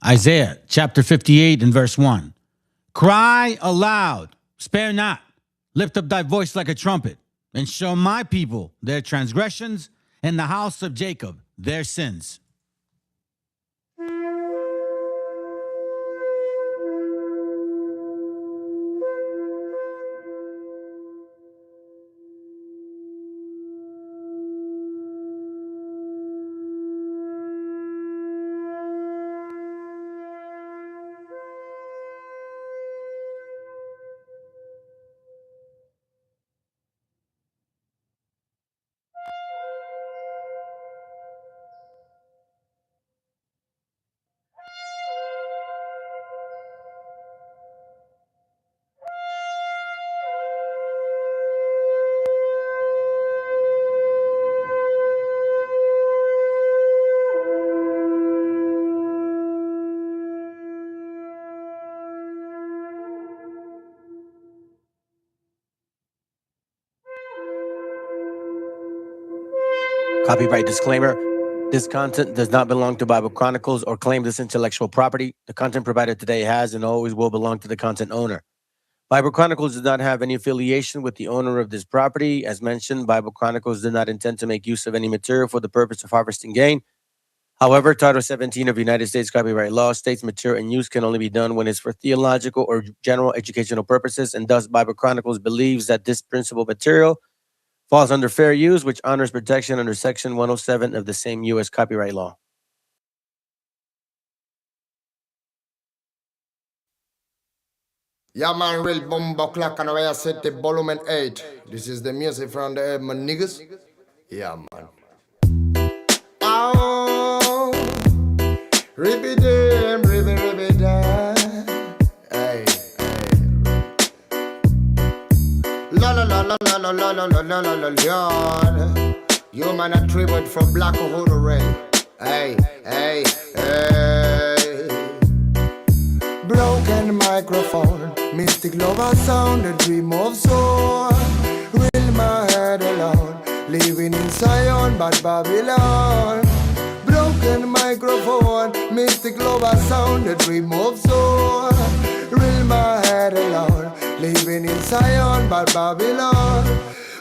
Isaiah chapter 58 and verse 1. Cry aloud, spare not, lift up thy voice like a trumpet, and show my people their transgressions, and the house of Jacob their sins. Copyright disclaimer. This content does not belong to Bible Chronicles or claim this intellectual property. The content provided today has and always will belong to the content owner. Bible Chronicles does not have any affiliation with the owner of this property. As mentioned, Bible Chronicles did not intend to make use of any material for the purpose of harvesting gain. However, Title 17 of United States copyright law states material in use can only be done when it's for theological or general educational purposes, and thus Bible Chronicles believes that this principal material falls under fair use, which honors protection under Section 107 of the same U.S. copyright law. Yeah, man, real bomba clock and I set the volume 8. This is the music from the my niggas. Yeah, man. Oh, ribby damn, ribby damn. Hey, hey. La la la la la la la la la la la la. You man a tribute from Black Uhuru Ray. Hey, hey, hey. Broken microphone, mystic lover sound, a dream of soul. Will my head alone, living in Zion, but Babylon. Broken microphone, mystic lover sound, a dream of soul. Will my head alone, living in Zion, but Babylon.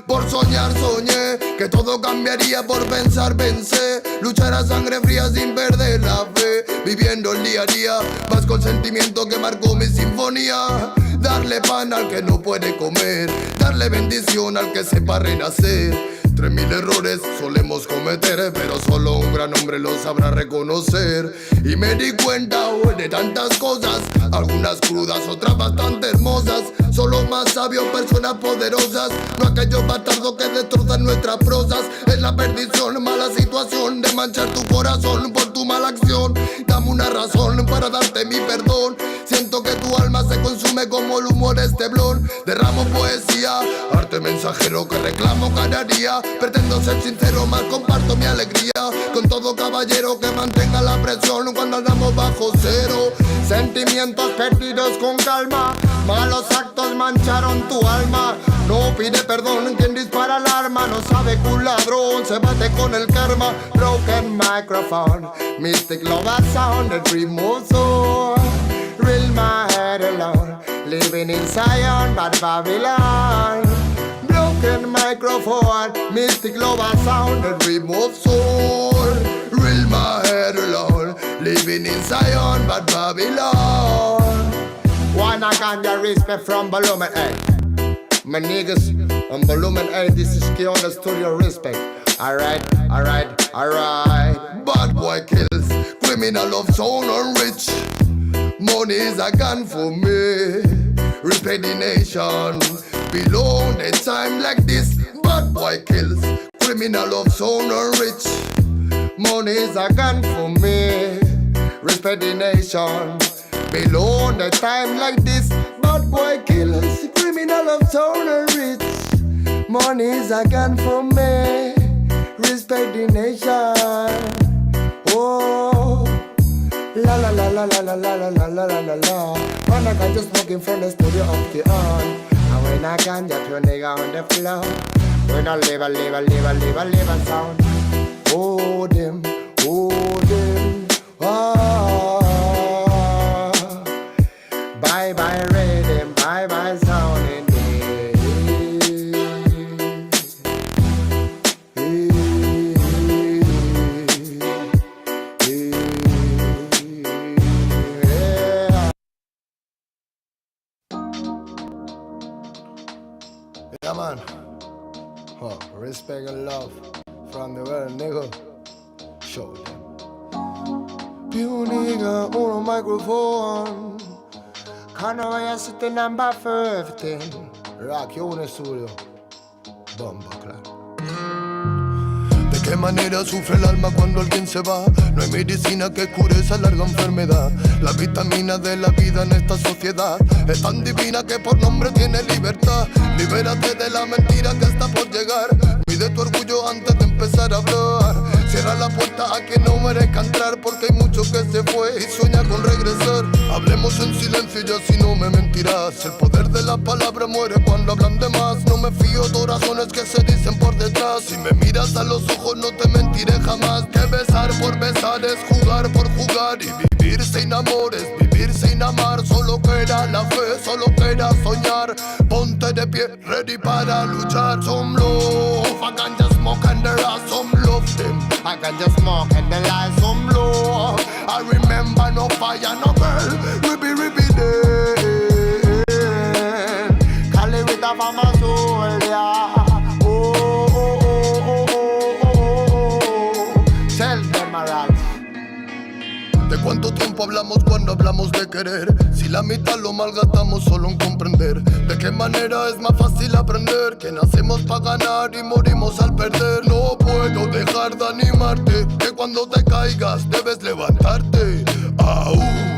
Por soñar soñé que todo cambiaría, por pensar pensé, luchar a sangre fría sin perder la fe, viviendo el día a día, más con sentimiento que marcó mi sinfonía. Darle pan al que no puede comer, darle bendición al que sepa renacer. 3000 errores solemos cometer, pero solo un gran hombre lo sabrá reconocer. Y me di cuenta hoy de tantas cosas, algunas crudas, otras bastante hermosas. Son los más sabios, personas poderosas, no aquellos bastardos que destrozan nuestras prosas. Es la perdición, mala situación de manchar tu corazón por tu mala acción. Dame una razón para darte mi perdón. Siento que tu alma se consume como el humor esteblón. Derramo poesía, arte mensajero que reclamo cada día. Pretendo ser sincero, más comparto mi alegría con todo caballero que mantenga la presión cuando andamos bajo cero. Sentimientos perdidos con calma, malos actos mancharon tu alma. No pide perdón quien dispara el arma, no sabe que un ladrón se bate con el karma. Broken microphone, mystic love sound, a dream of soul. Real my head alone, living in Zion, but Babylon. Broken microphone, mystic love sound, a dream of soul. Real my head alone, living in Zion, but Babylon. One I can get respect from volume 8. My niggas on volume 8, this is key on the studio respect. Alright, alright, alright. Bad boy kills, criminal of sound and rich. Money is a gun for me. Respect the nation. Belong the time like this. Bad boy kills, criminal of sound and rich. Money is a gun for me. Respect the nation. Belong the time like this. Bad boy kills, criminal of sound and rich. Money is a gun for me. Respect the nation. Oh. La la la la la la la la la la la la. When I can just smoking from the studio up the on. And when I can just put a nigga on the floor. When I live a sound. Oh them, ah. respect and love from the world, nigga. Show them. You nigga on a microphone. Can't I sit the number for everything? Rock you in the studio. Bomba clap. ¿De qué manera sufre el alma cuando alguien se va? No hay medicina que cure esa larga enfermedad. La vitamina de la vida en esta sociedad es tan divina que por nombre tiene libertad. Libérate de la mentira que está por llegar. Mide tu orgullo antes de empezar a hablar. Cierra la puerta a quien no merezca entrar, porque hay mucho que se fue y sueña con regresar. Hablemos en silencio y así no me mentirás. El poder de la palabra muere cuando hablan de más. No me fío de razones que se dicen por detrás. Si me miras a los ojos no te mentiré jamás. Que besar por besar es jugar por jugar. Y vivir sin amor es vivir sin amar. Solo queda la fe, solo queda soñar. Ponte de pie, ready para luchar. Some love, I can just smoke and there are some love them. I can just smoke and there are some love. I remember no fire, no girl. Ribby day. Call it with a farmer soul, yeah. ¿De cuánto tiempo hablamos cuando hablamos de querer? Si la mitad lo malgastamos solo en comprender. ¿De qué manera es más fácil aprender? Que nacemos para ganar y morimos al perder. No puedo dejar de animarte, que cuando te caigas debes levantarte.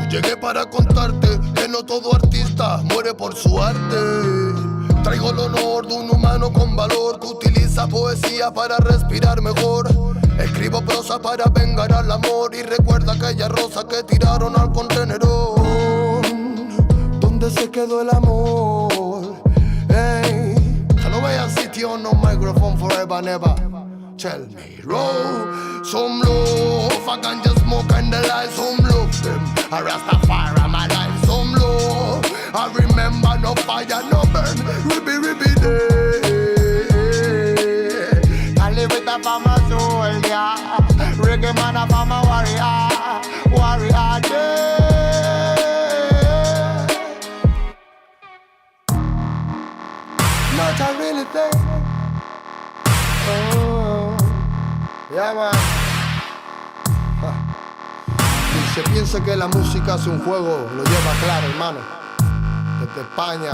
Llegué para contarte que no todo artista muere por su arte. Traigo el honor de un humano con valor que utiliza poesía para respirar mejor. Escribo prosa para vengar al amor y recuerda aquella rosa que tiraron al contenedor. ¿Dónde se quedó el amor? Hey, I no voy a sitio no microphone forever never. Tell me, roll some love. I can just smoke and the light some love them. I Rastafari my life some love. I remember no fire no burn. Ribby day. I live with a farmer soul, yeah. Reggae man a farmer warrior day. Not a really thing. Oh, yeah man. Si se piensa que la música es un juego, lo lleva claro, hermano. Desde España,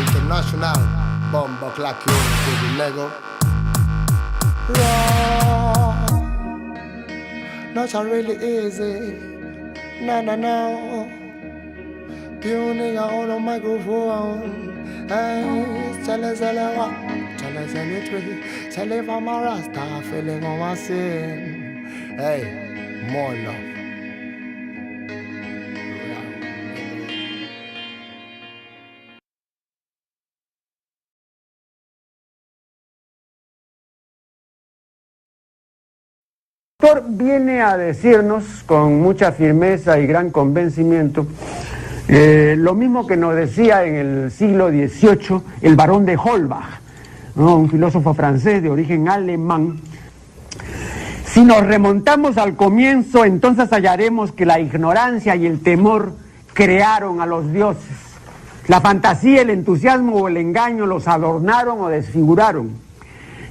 internacional, bomba, clack, you, Lego. Not so really easy. No. Pure nigga on the microphone. Hey, tell us what? Tell us anything. Tell if I'm a Rasta feeling on my sin. Hey, more love. El autor viene a decirnos con mucha firmeza y gran convencimiento lo mismo que nos decía en el siglo XVIII el barón de Holbach, ¿no? Un filósofo francés de origen alemán. Si nos remontamos al comienzo, entonces hallaremos que la ignorancia y el temor crearon a los dioses. La fantasía, el entusiasmo o el engaño los adornaron o desfiguraron.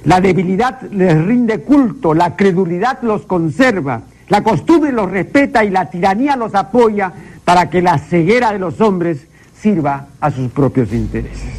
La debilidad les rinde culto, la credulidad los conserva, la costumbre los respeta y la tiranía los apoya para que la ceguera de los hombres sirva a sus propios intereses.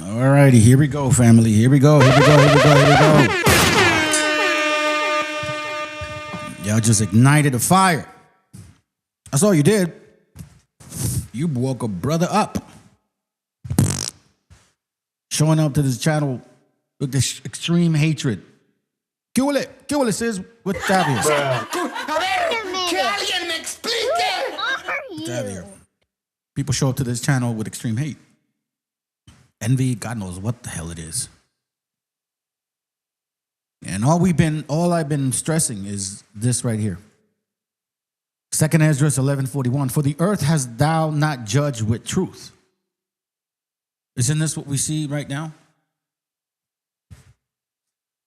All righty, here we go, family. Here we go. Y'all just ignited a fire. That's all you did. You woke a brother up. Showing up to this channel with this extreme hatred. ¿Qué huele, sis? What's that here? What's that here? People show up to this channel with extreme hate. Envy, God knows what the hell it is. And all I've been stressing is this right here. 2nd Ezra 11:41. For the earth has thou not judged with truth. Isn't this what we see right now?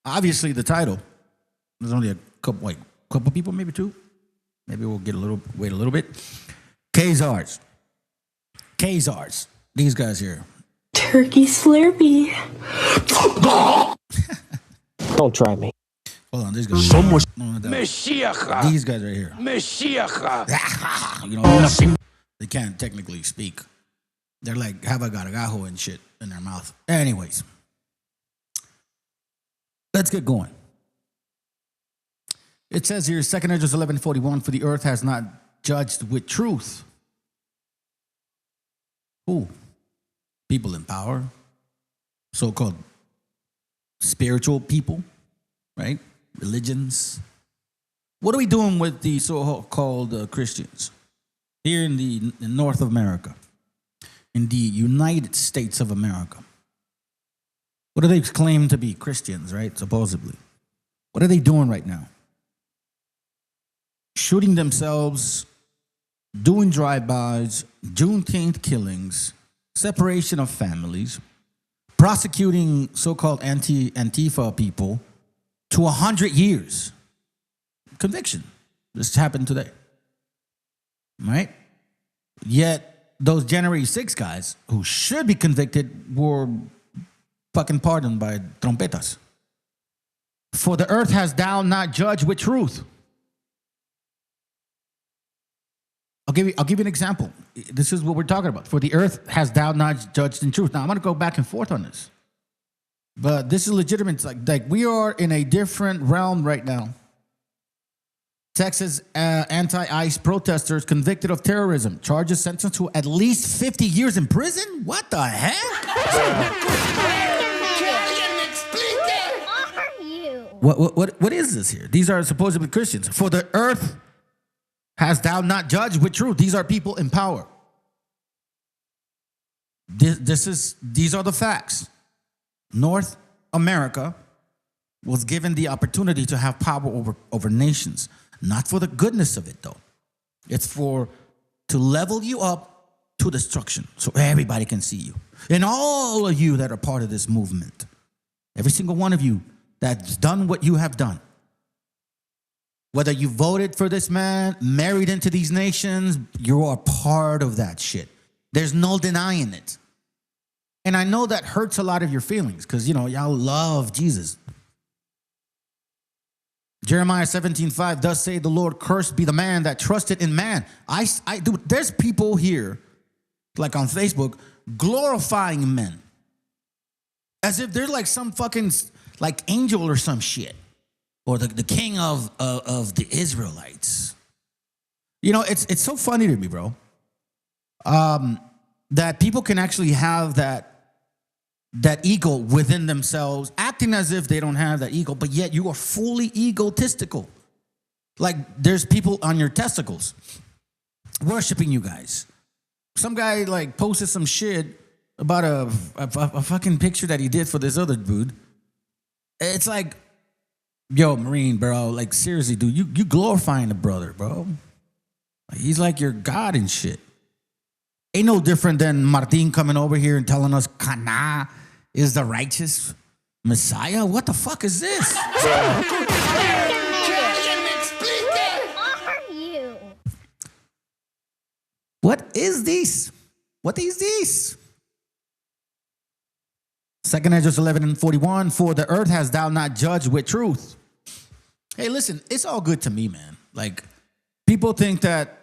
Obviously, the title. There's only a couple people, maybe two. Maybe we'll wait a little bit. KHAZARS. These guys here. Turkey Slurpee. Don't try me. Hold on, these guys. MESHIACHA. These guys right here. MESHIACHA. You know, they can't technically speak. They're like habagagajo and shit in their mouth. Anyways, let's get going. It says here, 2nd Ezra 11:41, for the earth has not judged with truth. Who? People in power, so-called spiritual people, right? Religions. What are we doing with the so-called Christians here in North America, in the United States of America? What do they claim to be? Christians, right? Supposedly. What are they doing right now? Shooting themselves, doing drive-bys, Juneteenth killings, separation of families, prosecuting so-called Antifa people to 100 years. Conviction. This happened today. Right? Yet those January 6 guys who should be convicted were fucking pardoned by trompetas. For the earth has thou not judged with truth. I'll give you an example. This is what we're talking about. For the earth has thou not judged in truth. Now, I'm going to go back and forth on this. But this is legitimate. Like we are in a different realm right now. Texas anti-ICE protesters convicted of terrorism. Charges sentenced to at least 50 years in prison? What the heck? What is this here? These are supposedly Christians. For the earth has thou not judged with truth. These are people in power. These are the facts. North America was given the opportunity to have power over nations. Not for the goodness of it, though. It's to level you up to destruction so everybody can see you. And all of you that are part of this movement, every single one of you that's done what you have done, whether you voted for this man, married into these nations, you are part of that shit. There's no denying it. And I know that hurts a lot of your feelings because, you know, y'all love Jesus. Jeremiah 17:5 does say, the Lord cursed be the man that trusted in man. Dude, there's people here, like on Facebook, glorifying men. As if they're like some fucking, like angel or some shit. Or the king of the Israelites. You know, it's so funny to me, bro. That people can actually have that ego within themselves, acting as if they don't have that ego, but yet you are fully egotistical. Like there's people on your testicles. worshiping you guys. Some guy like posted some shit about a fucking picture that he did for this other dude. It's like, yo, Marine, bro, like seriously, dude, you glorifying the brother, bro. Like, he's like your God and shit. Ain't no different than Martin coming over here and telling us Kana is the righteous Messiah. What the fuck is this? What is this? What is this? 2nd Ezra 11:41, for the earth has thou not judged with truth. Hey, listen, it's all good to me, man. Like, people think that,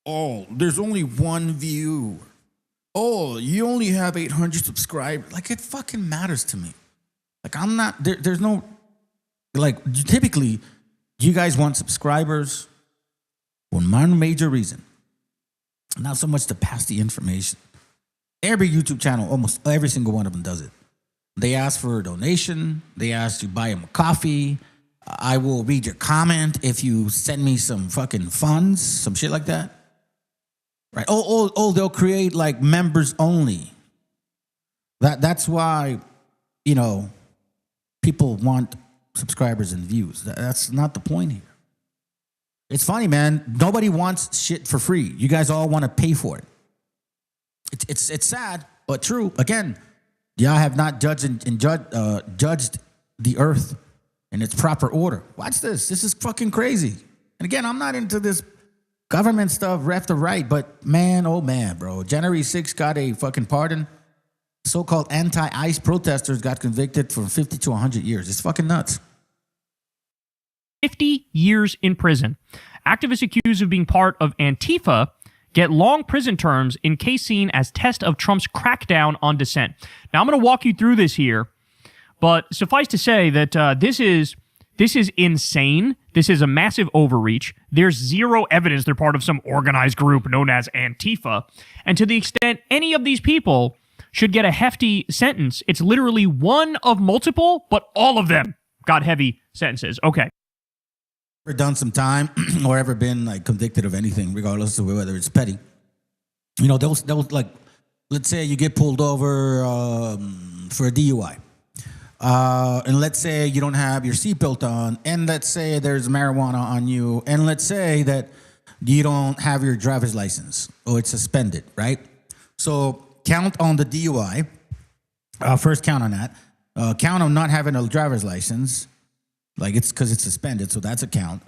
oh, there's only one view. Oh, you only have 800 subscribers. Like, it fucking matters to me. Like, I'm not, there's no, like, typically, you guys want subscribers for one major reason. Not so much to pass the information. Every YouTube channel, almost every single one of them does it. They ask for a donation. They ask you buy them a coffee. I will read your comment if you send me some fucking funds, some shit like that. Right? Oh, they'll create like members only. That's why, you know, people want subscribers and views. That's not the point here. It's funny, man. Nobody wants shit for free. You guys all want to pay for it. It's sad, but true. Again, y'all have not judged judged the earth in its proper order. Watch this. This is fucking crazy. And again, I'm not into this government stuff, left or right, but man, oh man, bro. January 6th got a fucking pardon. So-called anti-ICE protesters got convicted for 50 to 100 years. It's fucking nuts. 50 years in prison. Activists accused of being part of Antifa get long prison terms in case seen as test of Trump's crackdown on dissent. Now, I'm going to walk you through this here, but suffice to say that this is insane. This is a massive overreach. There's zero evidence they're part of some organized group known as Antifa. And to the extent any of these people should get a hefty sentence, it's literally one of multiple, but all of them got heavy sentences. Okay. Ever done some time or ever been like convicted of anything, regardless of whether it's petty? You know, those like, let's say you get pulled over for a DUI. And let's say you don't have your seatbelt on, and let's say there's marijuana on you, and let's say that you don't have your driver's license or it's suspended, right? So count on the DUI, first count on that. Count on not having a driver's license, like it's because it's suspended, so that's a count.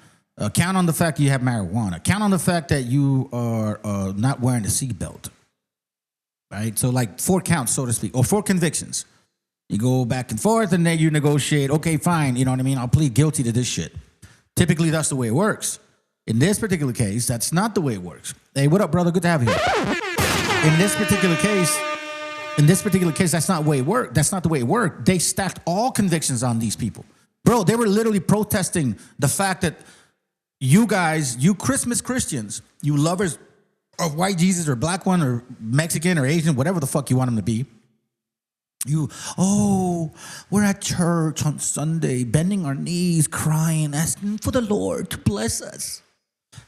Count on the fact that you have marijuana. Count on the fact that you are not wearing a seatbelt, right? So like 4 counts, so to speak, or 4 convictions. You go back and forth, and then you negotiate. Okay, fine. You know what I mean? I'll plead guilty to this shit. Typically, that's the way it works. In this particular case, that's not the way it works. Hey, what up, brother? Good to have you here. In this particular case, that's not the way it worked. That's not the way it worked. They stacked all convictions on these people. Bro, they were literally protesting the fact that you guys, you Christmas Christians, you lovers of white Jesus or black one or Mexican or Asian, whatever the fuck you want them to be, we're at church on Sunday, bending our knees, crying, asking for the Lord to bless us.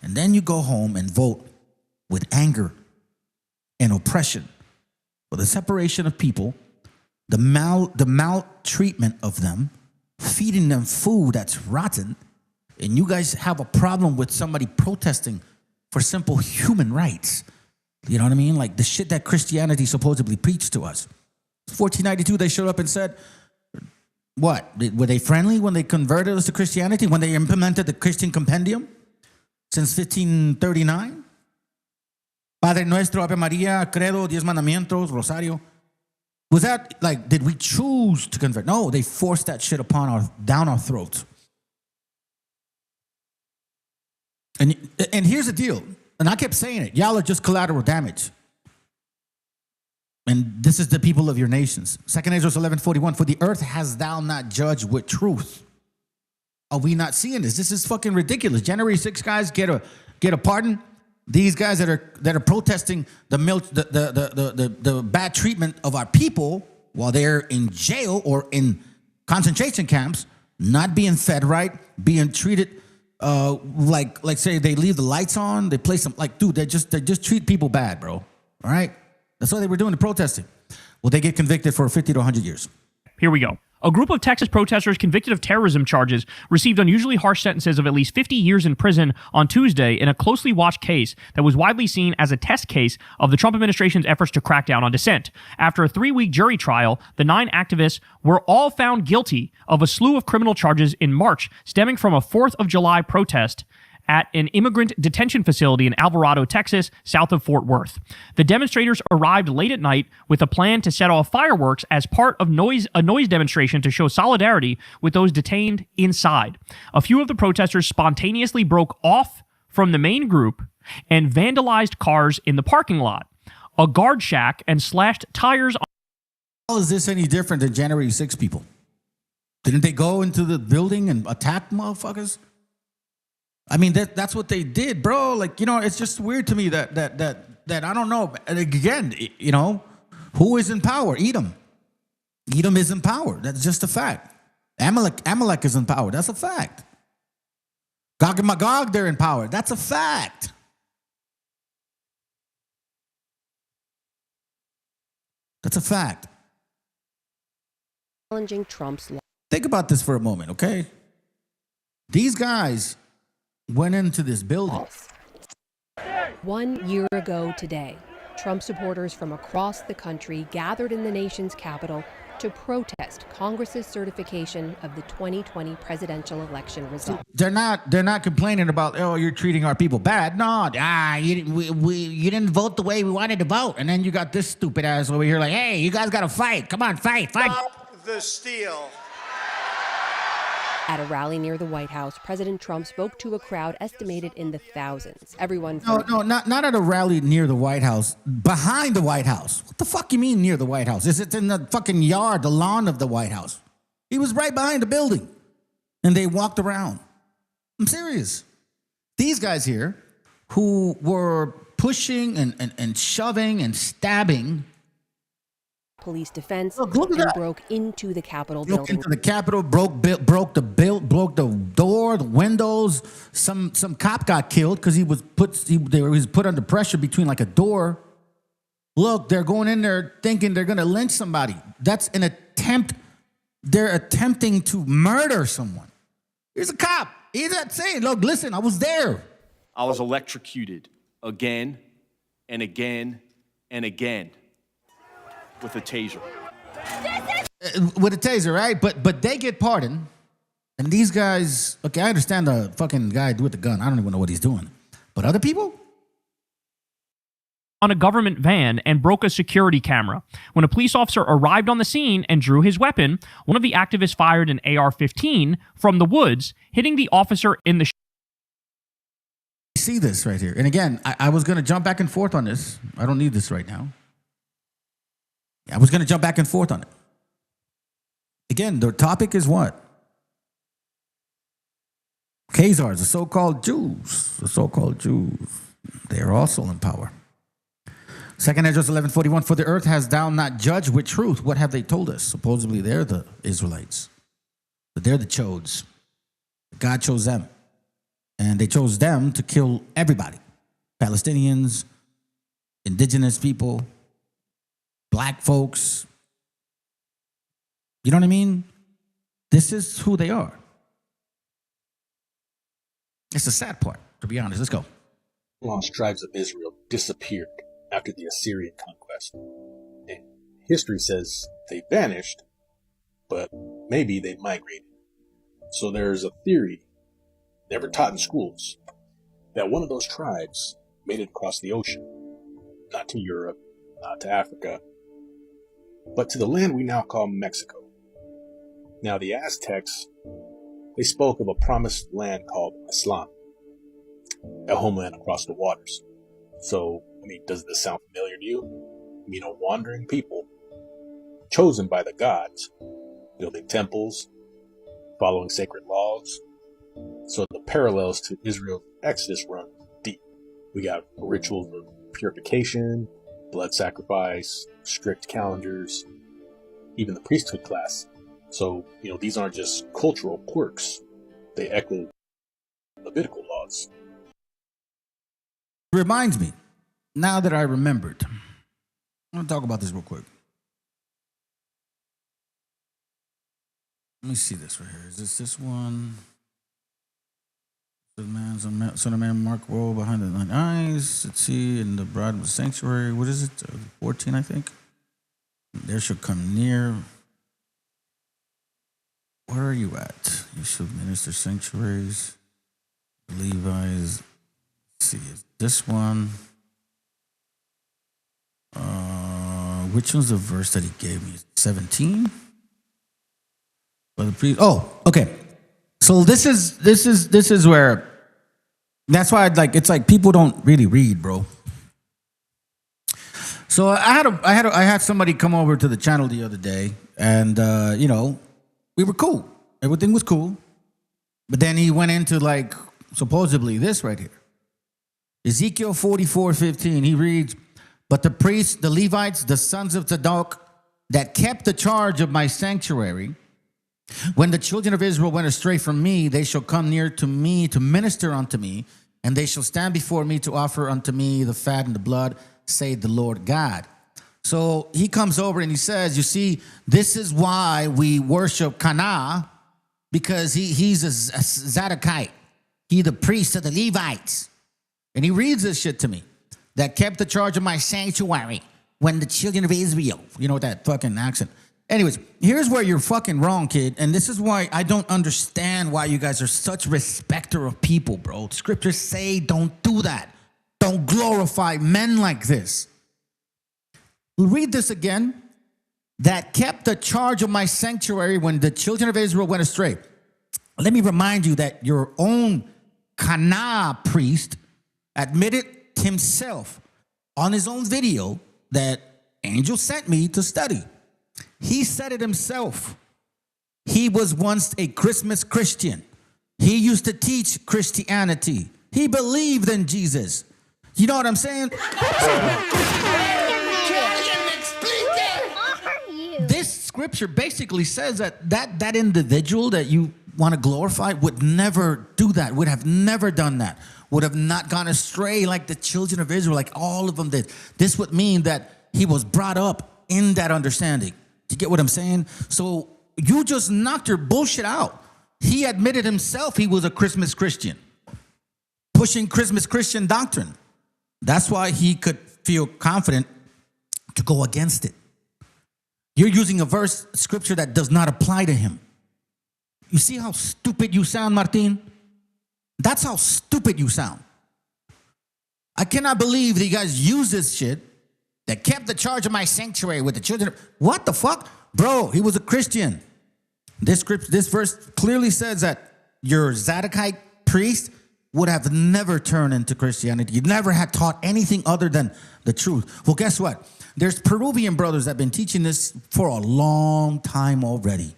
And then you go home and vote with anger and oppression for the separation of people, the maltreatment of them, feeding them food that's rotten, and you guys have a problem with somebody protesting for simple human rights. You know what I mean? Like the shit that Christianity supposedly preached to us. 1492, they showed up and said, what? Were they friendly when they converted us to Christianity? When they implemented the Christian compendium since 1539? Padre Nuestro, Ave Maria, Credo, Diez Mandamientos, Rosario. Was that like, did we choose to convert? No, they forced that shit down our throats. And here's the deal. And I kept saying it. Y'all are just collateral damage. And this is the people of your nations. 2nd Ezra 11:41, for the earth has thou not judged with truth. Are we not seeing this? This is fucking ridiculous. January 6 guys get a pardon. These guys that are protesting the bad treatment of our people while they're in jail or in concentration camps, not being fed right, being treated like say they leave the lights on, they play some, like, dude, they just treat people bad, bro. All right? That's what they were doing to protesting. Well, they get convicted for 50 to 100 years. Here we go. A group of Texas protesters convicted of terrorism charges received unusually harsh sentences of at least 50 years in prison on Tuesday in a closely watched case that was widely seen as a test case of the Trump administration's efforts to crack down on dissent. After a 3-week jury trial, the 9 activists were all found guilty of a slew of criminal charges in March, stemming from a 4th of July protest at an immigrant detention facility in Alvarado, Texas, south of Fort Worth. The demonstrators arrived late at night with a plan to set off fireworks as part of a noise demonstration to show solidarity with those detained inside. A few of the protesters spontaneously broke off from the main group and vandalized cars in the parking lot, a guard shack, and slashed tires. How is this any different than January 6 people? Didn't they go into the building and attack motherfuckers? I mean, that's what they did, bro. Like, you know, it's just weird to me that I don't know. And again, you know, who is in power? Edom. Edom is in power. That's just a fact. Amalek is in power. That's a fact. Gog and Magog, they're in power. That's a fact. That's a fact. Challenging Trump's law. Think about this for a moment, okay? These guys went into this building. 1 year ago today, Trump supporters from across the country gathered in the nation's capital to protest Congress's certification of the 2020 presidential election results. They're not complaining about, oh, you're treating our people bad. No, you didn't vote the way we wanted to vote. And then you got this stupid ass over here like, hey, you guys got to fight. Come on, fight. Stop the steal. At a rally near the White House, President Trump spoke to a crowd estimated in the thousands. Everyone from... No, not at a rally near the White House. Behind the White House. What the fuck you mean near the White House? Is it in the fucking yard, the lawn of the White House? He was right behind the building. And they walked around. I'm serious. These guys here who were pushing and shoving and stabbing police defense and broke into the Capitol building. Into the Capitol, broke the door, the windows. Some cop got killed because he was put under pressure between like a door. Look, they're going in there thinking they're going to lynch somebody. That's an attempt. They're attempting to murder someone. Here's a cop. He's not saying, look, listen, I was there. I was electrocuted again and again and again. With a taser. With a taser, right? But they get pardoned. And these guys, okay, I understand the fucking guy with the gun. I don't even know what he's doing. But other people? On a government van and broke a security camera. When a police officer arrived on the scene and drew his weapon, one of the activists fired an AR-15 from the woods, hitting the officer in the see this right here. And again, I was going to jump back and forth on this. I don't need this right now. I was going to jump back and forth on it. Again, the topic is what? KHAZARS, the so-called Jews. The so-called Jews. They are also in power. 2nd Ezra 11:41, for the earth has thou not judged with truth. What have they told us? Supposedly they're the Israelites. But they're the chodes. God chose them. And they chose them to kill everybody. Palestinians, indigenous people, black folks. You know what I mean? This is who they are. It's the sad part, to be honest. Let's go. Lost tribes of Israel disappeared after the Assyrian conquest. And history says they vanished, but maybe they migrated. So there's a theory, never taught in schools, that one of those tribes made it across the ocean. Not to Europe, not to Africa, but to the land we now call Mexico. Now, the Aztecs, they spoke of a promised land called Islam, a homeland across the waters. So, I mean, does this sound familiar to you? I mean, a wandering people, chosen by the gods, building temples, following sacred laws. So the parallels to Israel's Exodus run deep. We got rituals of purification, blood sacrifice, strict calendars, even the priesthood class. So, these aren't just cultural quirks. They echo Levitical laws. Reminds me, now that I remembered, I'm going to talk about this real quick. Let me see this right here. Is this one? The man, son of man, mark woe behind the nine eyes. Let's see, in the bride of the sanctuary. What is it? 14, I think. There shall come near. Where are you at? You shall minister sanctuaries. Levi's. Let's see, is this one? Which one's the verse that he gave me? 17. Oh, okay. So this is where. That's why it's like people don't really read, bro. So I had somebody come over to the channel the other day, and we were cool. Everything was cool, but then he went into supposedly this right here, Ezekiel 44:15. He reads, "But the priests, the Levites, the sons of Zadok, that kept the charge of my sanctuary, when the children of Israel went astray from me, they shall come near to me to minister unto me, and they shall stand before me to offer unto me the fat and the blood, saith the Lord God." So he comes over and he says, you see, this is why we worship Kana, because he's a Zadokite. He the priest of the Levites. And he reads this shit to me. That kept the charge of my sanctuary when the children of Israel, that fucking accent. Anyways, here's where you're fucking wrong, kid. And this is why I don't understand why you guys are such respecter of people, bro. Scriptures say don't do that. Don't glorify men like this. We'll read this again. That kept the charge of my sanctuary when the children of Israel went astray. Let me remind you that your own Kana priest admitted himself on his own video that angel sent me to study. He said it himself. He was once a Christmas Christian. He used to teach Christianity. He believed in Jesus. You know what I'm saying? This scripture basically says that individual that you want to glorify would never do that, would have never done that, would have not gone astray like the children of Israel, like all of them did. This would mean that he was brought up in that understanding. Do you get what I'm saying? So you just knocked your bullshit out. He admitted himself he was a Christmas Christian, pushing Christmas Christian doctrine. That's why he could feel confident to go against it. You're using a verse, scripture that does not apply to him. You see how stupid you sound, Martin? That's how stupid you sound. I cannot believe that you guys use this shit that kept the charge of my sanctuary with the children. What the fuck? Bro, he was a Christian. This verse clearly says that your Zadokite priest would have never turned into Christianity. You never had taught anything other than the truth. Well, guess what? There's Peruvian brothers that have been teaching this for a long time already.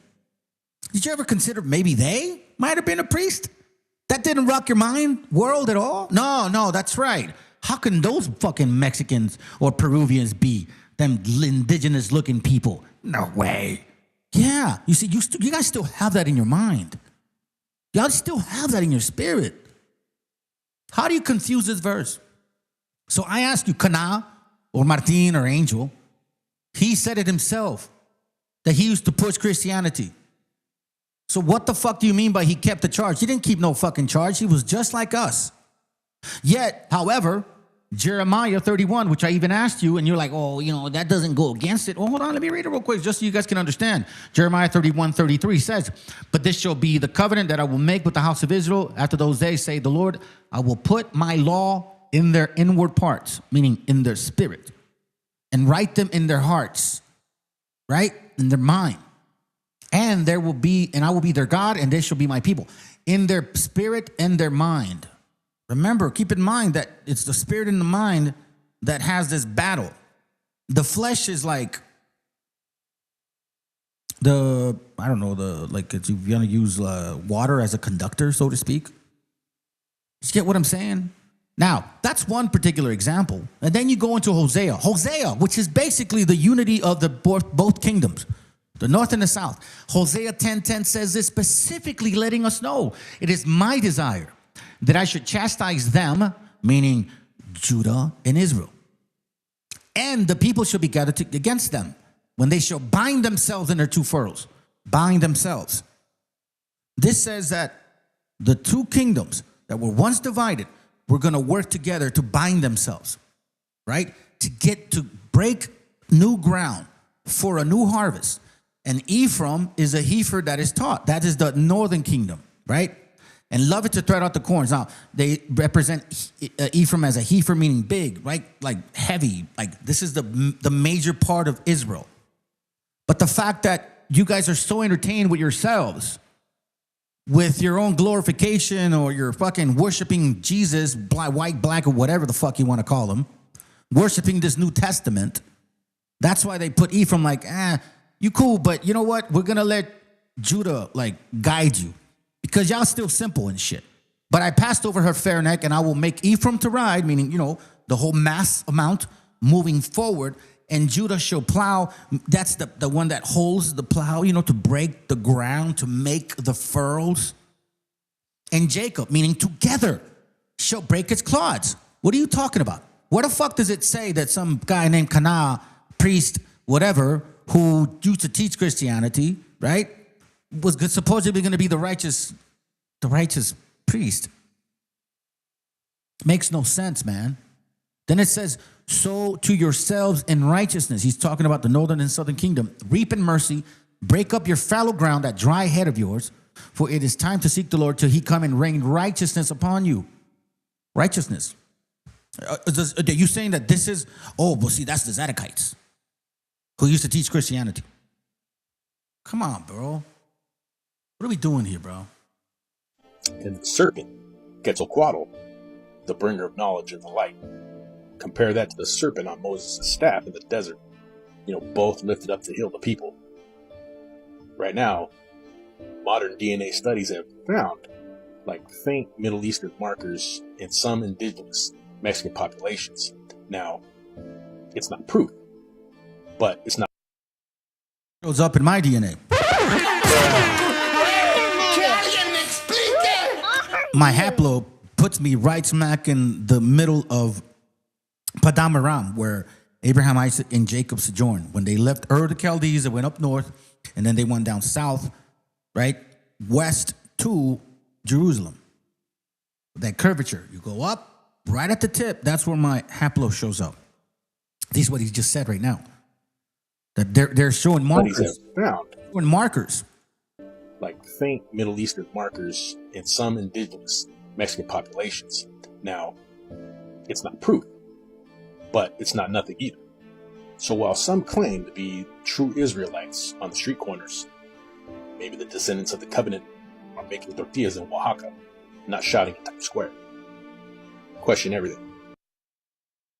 Did you ever consider maybe they might have been a priest? That didn't rock your mind, world at all? No, that's right. How can those fucking Mexicans or Peruvians be them indigenous looking people? No way. Yeah, you see, you guys still have that in your mind. Y'all still have that in your spirit. How do you confuse this verse? So I ask you, Kana or Martin or Angel, he said it himself that he used to push Christianity. So what the fuck do you mean by he kept the charge? He didn't keep no fucking charge. He was just like us. Yet, however, Jeremiah 31, which I even asked you, and you're like, oh, that doesn't go against it. Well, hold on, let me read it real quick, just so you guys can understand. Jeremiah 31:33 says, "But this shall be the covenant that I will make with the house of Israel after those days, say the Lord, I will put my law in their inward parts," meaning in their spirit, "and write them in their hearts," right? In their mind. "And I will be their God, and they shall be my people." In their spirit and their mind. Remember, keep in mind that it's the spirit and the mind that has this battle. The flesh is like if you want to use water as a conductor, so to speak. You get what I'm saying? Now, that's one particular example. And then you go into Hosea. Hosea, which is basically the unity of the both kingdoms, the north and the south. Hosea 10:10 says this, specifically letting us know, "It is my desire that I should chastise them, meaning Judah and Israel. And the people shall be gathered against them when they shall bind themselves in their two furrows. Bind themselves. This says that the two kingdoms that were once divided were going to work together to bind themselves, right? To break new ground for a new harvest. And Ephraim is a heifer that is taught. That is the northern kingdom, right? And love it to thread out the corns. Now, they represent Ephraim as a heifer, meaning big, right? Like heavy. Like this is the major part of Israel. But the fact that you guys are so entertained with yourselves, with your own glorification, or you're fucking worshiping Jesus, white, black, or whatever the fuck you want to call him, worshiping this New Testament, that's why they put Ephraim like, you cool, but you know what? We're going to let Judah like guide you because y'all still simple and shit. But I passed over her fair neck and I will make Ephraim to ride, meaning, you know, the whole mass amount moving forward, and Judah shall plow. That's the one that holds the plow, you know, to break the ground, to make the furrows. And Jacob, meaning together, shall break its clods. What are you talking about? What the fuck does it say that some guy named Kana, priest, whatever, who used to teach Christianity, right, was supposedly going to be the righteous priest? Makes no sense, man. Then it says, sow to yourselves in righteousness. He's talking about the northern and southern kingdom. Reap in mercy, break up your fallow ground, that dry head of yours, for it is time to seek the Lord till he come and rain righteousness upon you. Righteousness. Are you saying that this is, see, that's the Zadokites who used to teach Christianity? Come on, bro. What are we doing here, bro? And the serpent, Quetzalcoatl, the bringer of knowledge and the light. Compare that to the serpent on Moses' staff in the desert. You know, both lifted up to heal the people. Right now, modern DNA studies have found like faint Middle Eastern markers in some indigenous Mexican populations. Now, it's not proof, but it's not. Shows up in my DNA. My haplo puts me right smack in the middle of Padam Aram, where Abraham, Isaac, and Jacob sojourned. When they left Ur the Chaldees, they went up north, and then they went down south, right, west to Jerusalem. That curvature, you go up, right at the tip, that's where my haplo shows up. This is what he just said right now. That they're showing markers. Showing markers. Like faint Middle Eastern markers in some indigenous Mexican populations. Now, it's not proof, but it's not nothing either. So while some claim to be true Israelites on the street corners, maybe the descendants of the covenant are making tortillas in Oaxaca, not shouting in Times Square. Question everything.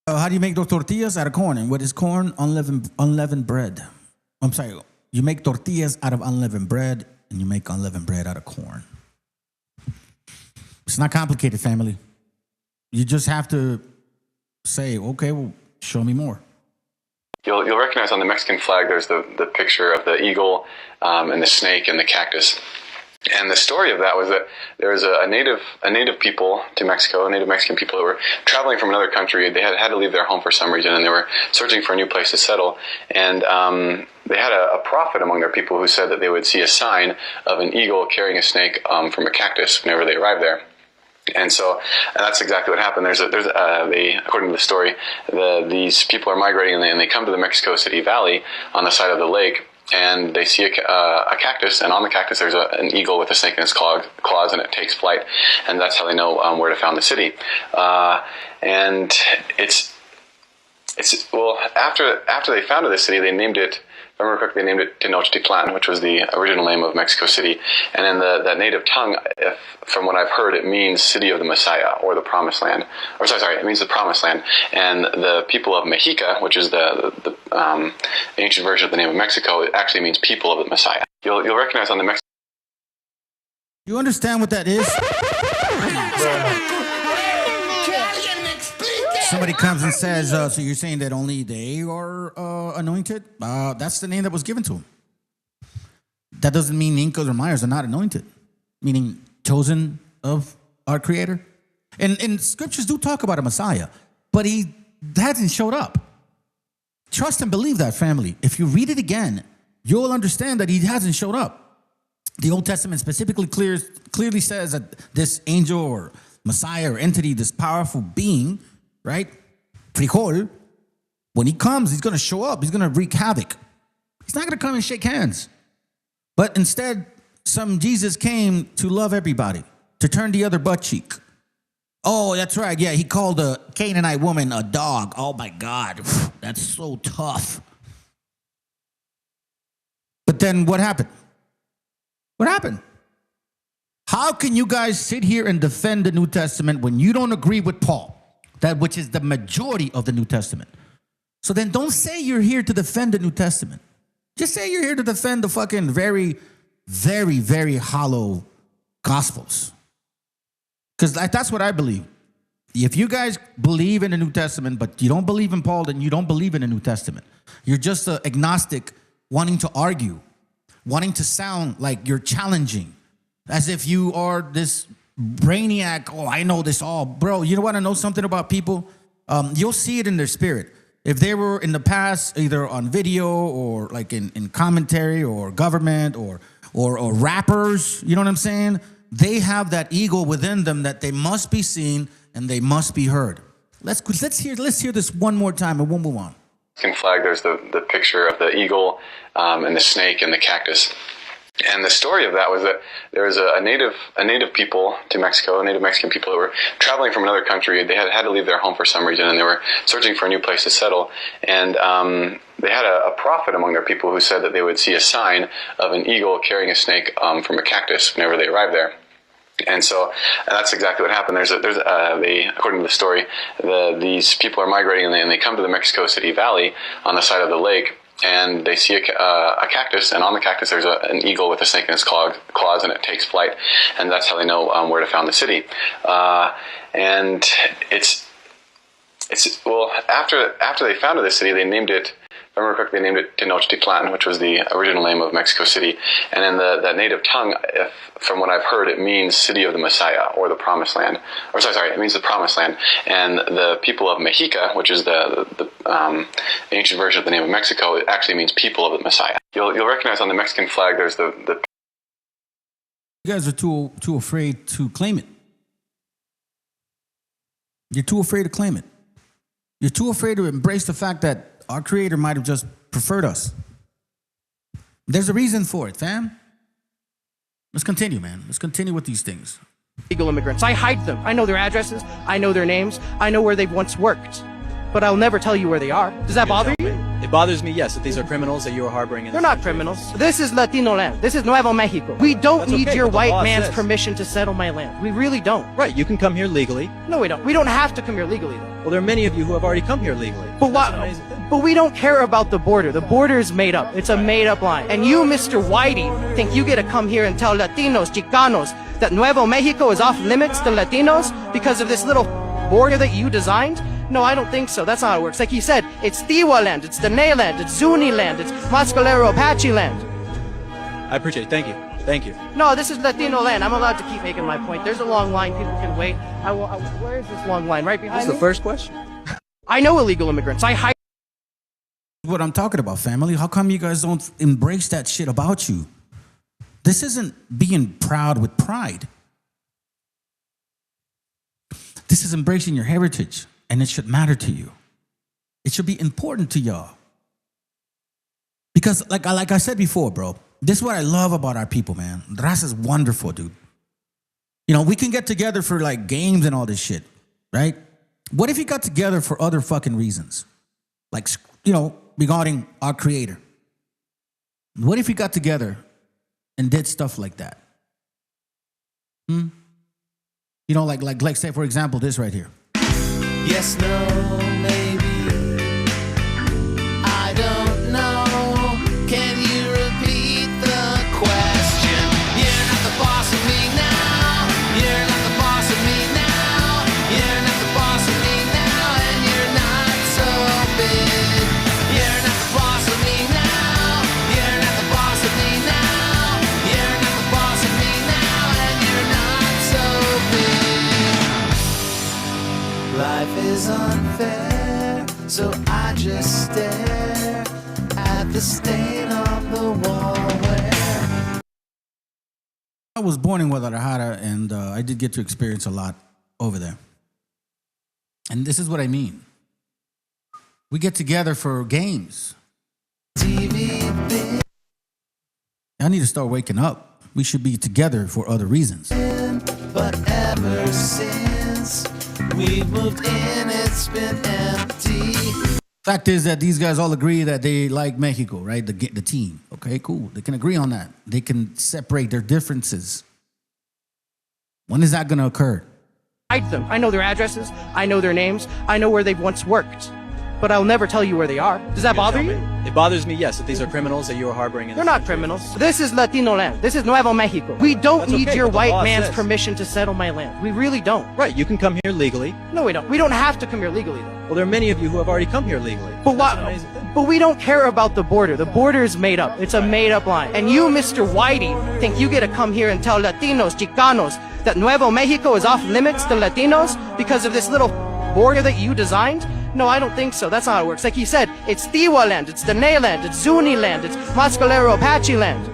How do you make those tortillas? Out of corn. And what is corn? Unleavened bread. I'm sorry. You make tortillas out of unleavened bread, and you make unleavened bread out of corn. It's not complicated, family. You just have to say, okay, well, show me more. You'll recognize on the Mexican flag there's the picture of the eagle and the snake and the cactus. And the story of that was that there was a native people to Mexico, native Mexican people who were traveling from another country. They had to leave their home for some reason, and they were searching for a new place to settle. And they had a prophet among their people who said that they would see a sign of an eagle carrying a snake from a cactus whenever they arrived there. And that's exactly what happened. According to the story, these people are migrating and they come to the Mexico City Valley on the side of the lake, and they see a cactus, and on the cactus there's an eagle with a snake in its claws, and it takes flight, and that's how they know where to found the city. And after they founded the city, they named it. If I remember correctly, they named it Tenochtitlan, which was the original name of Mexico City. And in that native tongue, from what I've heard, it means City of the Messiah, or the Promised Land. Or sorry, it means the Promised Land. And the people of Mexica, which is the ancient version of the name of Mexico, it actually means people of the Messiah. You'll recognize on the Mexican. You understand what that is? Somebody comes and says, so you're saying that only they are anointed? That's the name that was given to them. That doesn't mean Incas or Mayas are not anointed, meaning chosen of our Creator. And scriptures do talk about a Messiah, but he hasn't showed up. Trust and believe that, family. If you read it again, you'll understand that he hasn't showed up. The Old Testament specifically clearly says that this angel or Messiah or entity, this powerful being, right? Frijol, when he comes, he's going to show up. He's going to wreak havoc. He's not going to come and shake hands. But instead, some Jesus came to love everybody, to turn the other butt cheek. Oh, that's right. Yeah, he called a Canaanite woman a dog. Oh, my God. That's so tough. But then what happened? What happened? How can you guys sit here and defend the New Testament when you don't agree with Paul, that which is the majority of the New Testament? So then don't say you're here to defend the New Testament. Just say you're here to defend the fucking very, very, very hollow Gospels. Because that's what I believe. If you guys believe in the New Testament, but you don't believe in Paul, then you don't believe in the New Testament. You're just an agnostic wanting to argue, wanting to sound like you're challenging, as if you are this brainiac. Oh, I know this all. Bro, you want to know something about people? You'll see it in their spirit. If they were in the past, either on video or like in commentary or government or rappers, you know what I'm saying? They have that ego within them that they must be seen and they must be heard. Let's hear this one more time and we'll move on. Flag, there's the picture of the eagle and the snake and the cactus. And the story of that was that there was a native people to Mexico, native Mexican people that were traveling from another country. They had to leave their home for some reason, and they were searching for a new place to settle. And they had a prophet among their people who said that they would see a sign of an eagle carrying a snake from a cactus whenever they arrived there. And so that's exactly what happened. According to the story, these people are migrating and they come to the Mexico City Valley on the side of the lake. And they see a cactus, and on the cactus there's an eagle with a snake in its claws, and it takes flight. And that's how they know where to found the city. And well, after they founded the city, they named it, if I remember correctly, they named it Tenochtitlan, which was the original name of Mexico City. And in that native tongue, from what I've heard, it means city of the Messiah, or the promised land. Or sorry, it means the promised land. And the people of Mexica, which is the ancient version of the name of Mexico, it actually means people of the Messiah. You'll recognize on the Mexican flag, there's the You guys are too afraid to claim it. You're too afraid to claim it. You're too afraid to embrace the fact that our Creator might have just preferred us. There's a reason for it, fam. Let's continue, man. Let's continue with these things. Illegal immigrants. I hide them. I know their addresses. I know their names. I know where they've once worked. But I'll never tell you where they are. Does that bother you? It bothers me, yes, that these are criminals that you are harboring in They're not criminals. This is Latino land. This is Nuevo Mexico. We don't need your white man's permission to settle my land. We really don't. Right, you can come here legally. No, we don't. We don't have to come here legally, though. Well, there are many of you who have already come here legally. But we don't care about the border. The border is made up. It's a made-up line. And you, Mr. Whitey, think you get to come here and tell Latinos, Chicanos, that Nuevo Mexico is off limits to Latinos because of this little border that you designed? No, I don't think so. That's not how it works. Like he said, it's Tiwa land, it's Dene land, it's Zuni land, it's Mascalero Apache land. I appreciate it. Thank you. Thank you. No, this is Latino land. I'm allowed to keep making my point. There's a long line. People can wait. Where is this long line? Right behind me? This is the first question. I know illegal immigrants. I hide. What I'm talking about, family. How come you guys don't embrace that shit about you? This isn't being proud with pride. This is embracing your heritage, and it should matter to you. It should be important to y'all. Because like I said before, bro, this is what I love about our people, man. Raza is wonderful, dude. You know, we can get together for like games and all this shit, right? What if you got together for other fucking reasons? Like, you know, regarding our Creator. What if we got together and did stuff like that? You know, like say, for example, this right here. Yes, no, maybe. I don't know. Can you repeat the question? You're not the boss of me now. You're not the boss of me now. You're not the boss of me now. And you're not so big. You're not the boss of me now. You're not the boss of me now. You're not the boss of me now. And you're not so big. unfair, so I just stare at the stain on the wall where I was born in Guadalajara, and I did get to experience a lot over there. And this is what I mean. We get together for games. TV I need to start waking up. We should be together for other reasons. but ever since we moved in, it's been empty. Fact is that these guys all agree that they like Mexico, right? The team. Okay, cool. They can agree on that. They can separate their differences. When is that going to occur? Hide them. I know their addresses. I know their names. I know where they've once worked. But I'll never tell you where they are. Does that bother you? It bothers me, yes, that these are criminals that you are harboring. They're not criminals. This is Latino land. This is Nuevo Mexico. We don't need your white man's permission to settle my land. We really don't. Right, you can come here legally. No, we don't. We don't have to come here legally, though. Well, there are many of you who have already come here legally. But we don't care about the border. The border is made up. It's a made-up line. And you, Mr. Whitey, think you get to come here and tell Latinos, Chicanos, that Nuevo Mexico is off limits to Latinos because of this little border that you designed? No, I don't think so. That's not how it works. Like he said, it's Tiwa land, it's Dene land, it's Zuni land, it's Mascalero Apache land.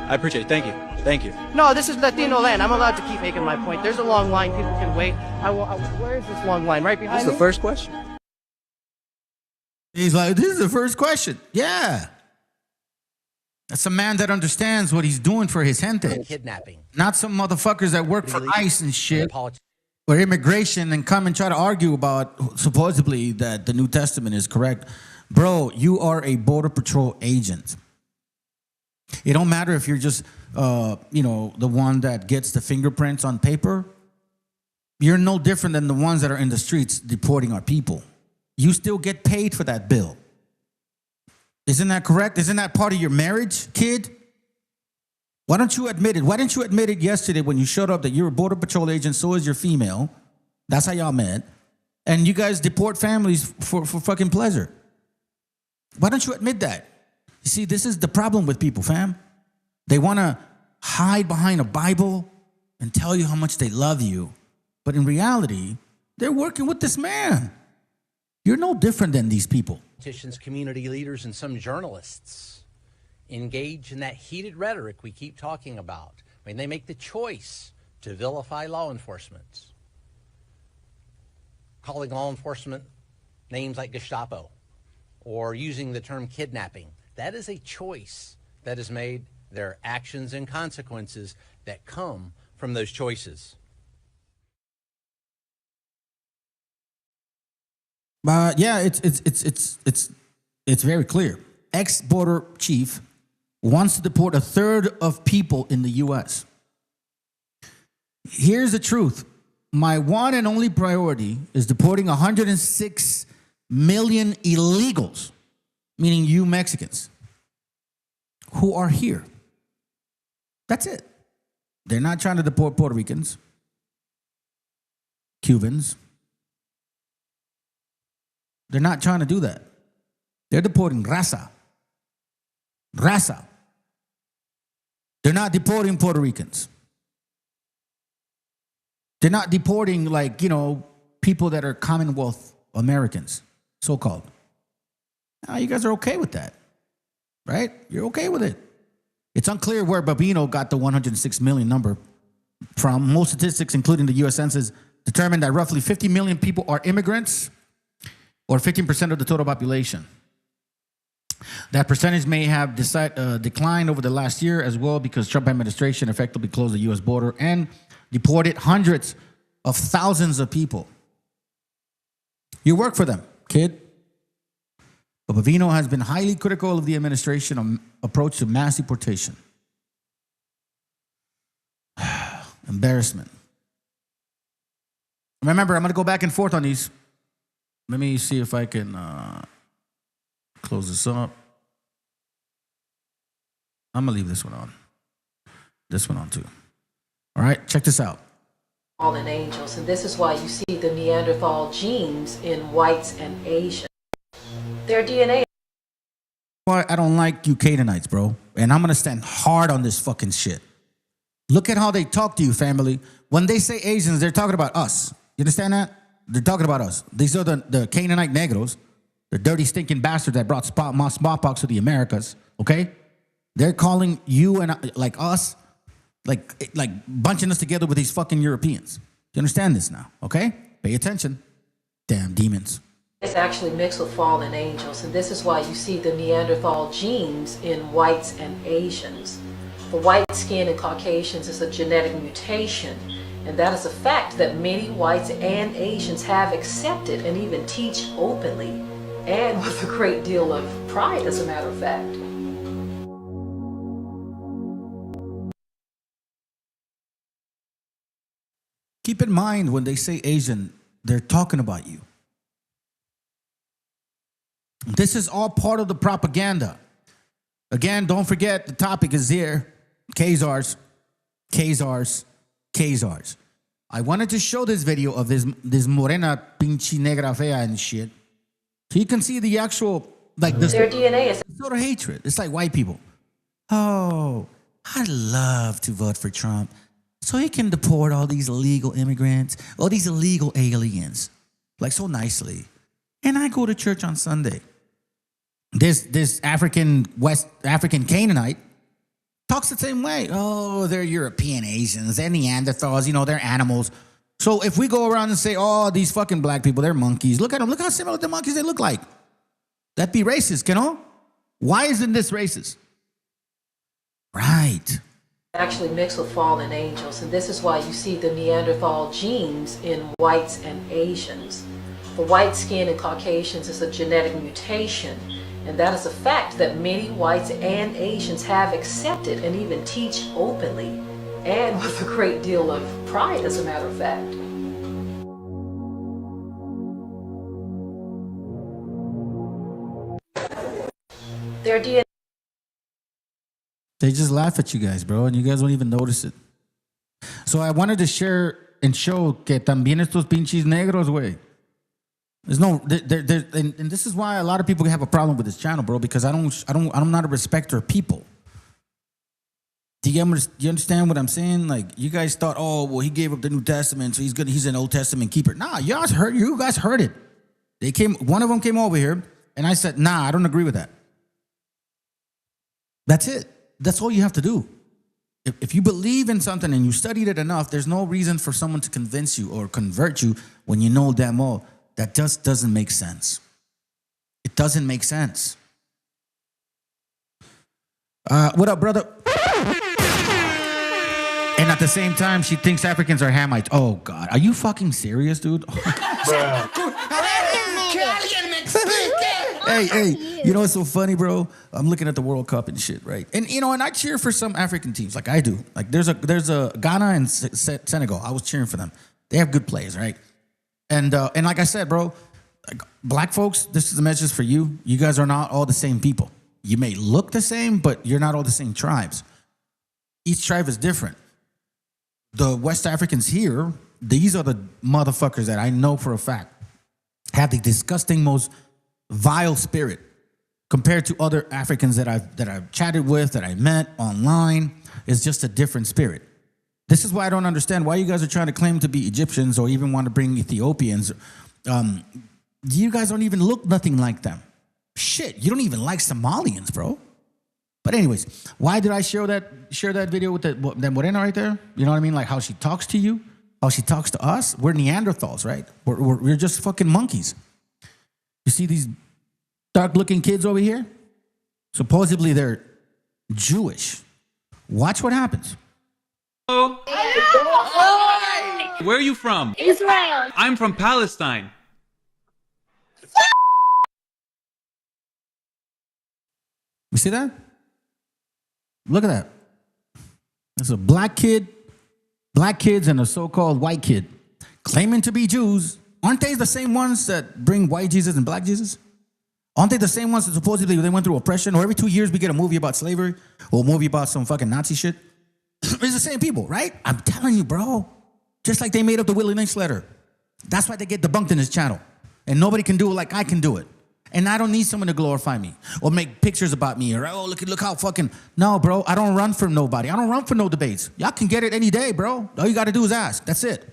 I appreciate it. Thank you. Thank you. No, this is Latino land. I'm allowed to keep making my point. There's a long line. People can wait. Where is this long line? Right behind This is the first question? He's like, this is the first question. Yeah. That's a man that understands what he's doing for his gente. Kidnapping. Not some motherfuckers that work for ICE and shit. Or immigration and come and try to argue about supposedly that the New Testament is correct. Bro, you are a Border Patrol agent. It don't matter if you're just, the one that gets the fingerprints on paper. You're no different than the ones that are in the streets deporting our people. You still get paid for that bill. Isn't that correct? Isn't that part of your marriage, kid? Why don't you admit it? Why didn't you admit it yesterday when you showed up that you're a Border Patrol agent, so is your female? That's how y'all met. And you guys deport families for fucking pleasure. Why don't you admit that? You see, this is the problem with people, fam. They want to hide behind a Bible and tell you how much they love you. But in reality, they're working with this man. You're no different than these people. Politicians, community leaders, and some journalists engage in that heated rhetoric we keep talking about. I mean, they make the choice to vilify law enforcement, calling law enforcement names like Gestapo or using the term kidnapping. That is a choice that is made. There are actions and consequences that come from those choices. Yeah, it's very clear. Ex-border chief wants to deport a third of people in the U.S. Here's the truth. My one and only priority is deporting 106 million illegals, meaning you Mexicans, who are here. That's it. They're not trying to deport Puerto Ricans, Cubans. They're not trying to do that. They're deporting raza. Raza. They're not deporting Puerto Ricans. They're not deporting, people that are Commonwealth Americans, so-called. Now, you guys are okay with that, right? You're okay with it. It's unclear where Babino got the 106 million number from. Most statistics, including the U.S. Census, determine that roughly 50 million people are immigrants, or 15% of the total population. That percentage may have declined over the last year as well because Trump administration effectively closed the U.S. border and deported hundreds of thousands of people. You work for them, kid. But Bavino has been highly critical of the administration approach to mass deportation. Embarrassment. Remember, I'm going to go back and forth on these. Let me see if I can close this up. I'm going to leave this one on. This one on too. All right, check this out. Fallen angels, and this is why you see the Neanderthal genes in whites and Asians. Their DNA. Why I don't like you Canaanites, bro. And I'm going to stand hard on this fucking shit. Look at how they talk to you, family. When they say Asians, they're talking about us. You understand that? They're talking about us. These are the Canaanite negros, the dirty, stinking bastards that brought smallpox to the Americas, okay? They're calling you and like us, like bunching us together with these fucking Europeans. You understand this now, okay? Pay attention. Damn demons. It's actually mixed with fallen angels, and this is why you see the Neanderthal genes in whites and Asians. The white skin in Caucasians is a genetic mutation, and that is a fact that many whites and Asians have accepted and even teach openly, and with a great deal of pride, as a matter of fact. Keep in mind when they say Asian, they're talking about you. This is all part of the propaganda. Again, don't forget the topic is here. KHAZARS, KHAZARS, KHAZARS. I wanted to show this video of this morena pinche negra fea and shit. So you can see the actual, like this their DNA is sort of hatred. It's like white people. Oh, I'd love to vote for Trump so he can deport all these illegal immigrants, all these illegal aliens, like so nicely. And I go to church on Sunday. This West African Canaanite talks the same way. Oh, they're European Asians, they're Neanderthals, you know, they're animals. So if we go around and say, oh, these fucking black people, they're monkeys. Look at them. Look how similar the monkeys they look like. That'd be racist, you know? Why isn't this racist? Right. actually mixed with fallen angels, and this is why you see the Neanderthal genes in whites and Asians. The white skin in Caucasians is a genetic mutation, and that is a fact that many whites and Asians have accepted and even teach openly, and with a great deal of pride, as a matter of fact. Their DNA. They just laugh at you guys, bro, and you guys don't even notice it. So I wanted to share and show que también estos pinches negros, güey. There's no, and this is why a lot of people have a problem with this channel, bro, because I'm not a respecter of people. Do you understand what I'm saying? Like, you guys thought, oh, well, he gave up the New Testament, so he's an Old Testament keeper. Nah, you guys heard it. One of them came over here, and I said, nah, I don't agree with that. That's it. That's all you have to do. If you believe in something and you studied it enough, there's no reason for someone to convince you or convert you when you know damn well that just doesn't make sense. It doesn't make sense. What up, brother? And at the same time, she thinks Africans are Hamites. Oh, God. Are you fucking serious, dude? Hey, you know what's so funny, bro? I'm looking at the World Cup and shit, right? And you know, and I cheer for some African teams, like I do. Like there's a Ghana and Senegal. I was cheering for them. They have good players, right? And like I said, bro, like, black folks, this is the message for you. You guys are not all the same people. You may look the same, but you're not all the same tribes. Each tribe is different. The West Africans here, these are the motherfuckers that I know for a fact have the disgusting, most vile spirit compared to other Africans that I've chatted with, that I met online. It's just a different spirit. This is why I don't understand why you guys are trying to claim to be Egyptians or even want to bring Ethiopians. You guys don't even look nothing like them. Shit, you don't even like Somalians, bro. But anyways, why did I share that video with that Morena right there? You know what I mean? Like how she talks to you, how she talks to us. We're Neanderthals, right? We're just fucking monkeys. You see these dark-looking kids over here? Supposedly they're Jewish. Watch what happens. Hello. Where are you from? Israel. I'm from Palestine. You see that? Look at that. There's a black kids and a so-called white kid claiming to be Jews. Aren't they the same ones that bring white Jesus and black Jesus? Aren't they the same ones that supposedly they went through oppression? Or every 2 years we get a movie about slavery or a movie about some fucking Nazi shit? It's the same people, right? I'm telling you, bro. Just like they made up the Willie Lynch letter. That's why they get debunked in this channel. And nobody can do it like I can do it. And I don't need someone to glorify me or make pictures about me or, oh, look how fucking... No, bro, I don't run from nobody. I don't run for no debates. Y'all can get it any day, bro. All you got to do is ask. That's it.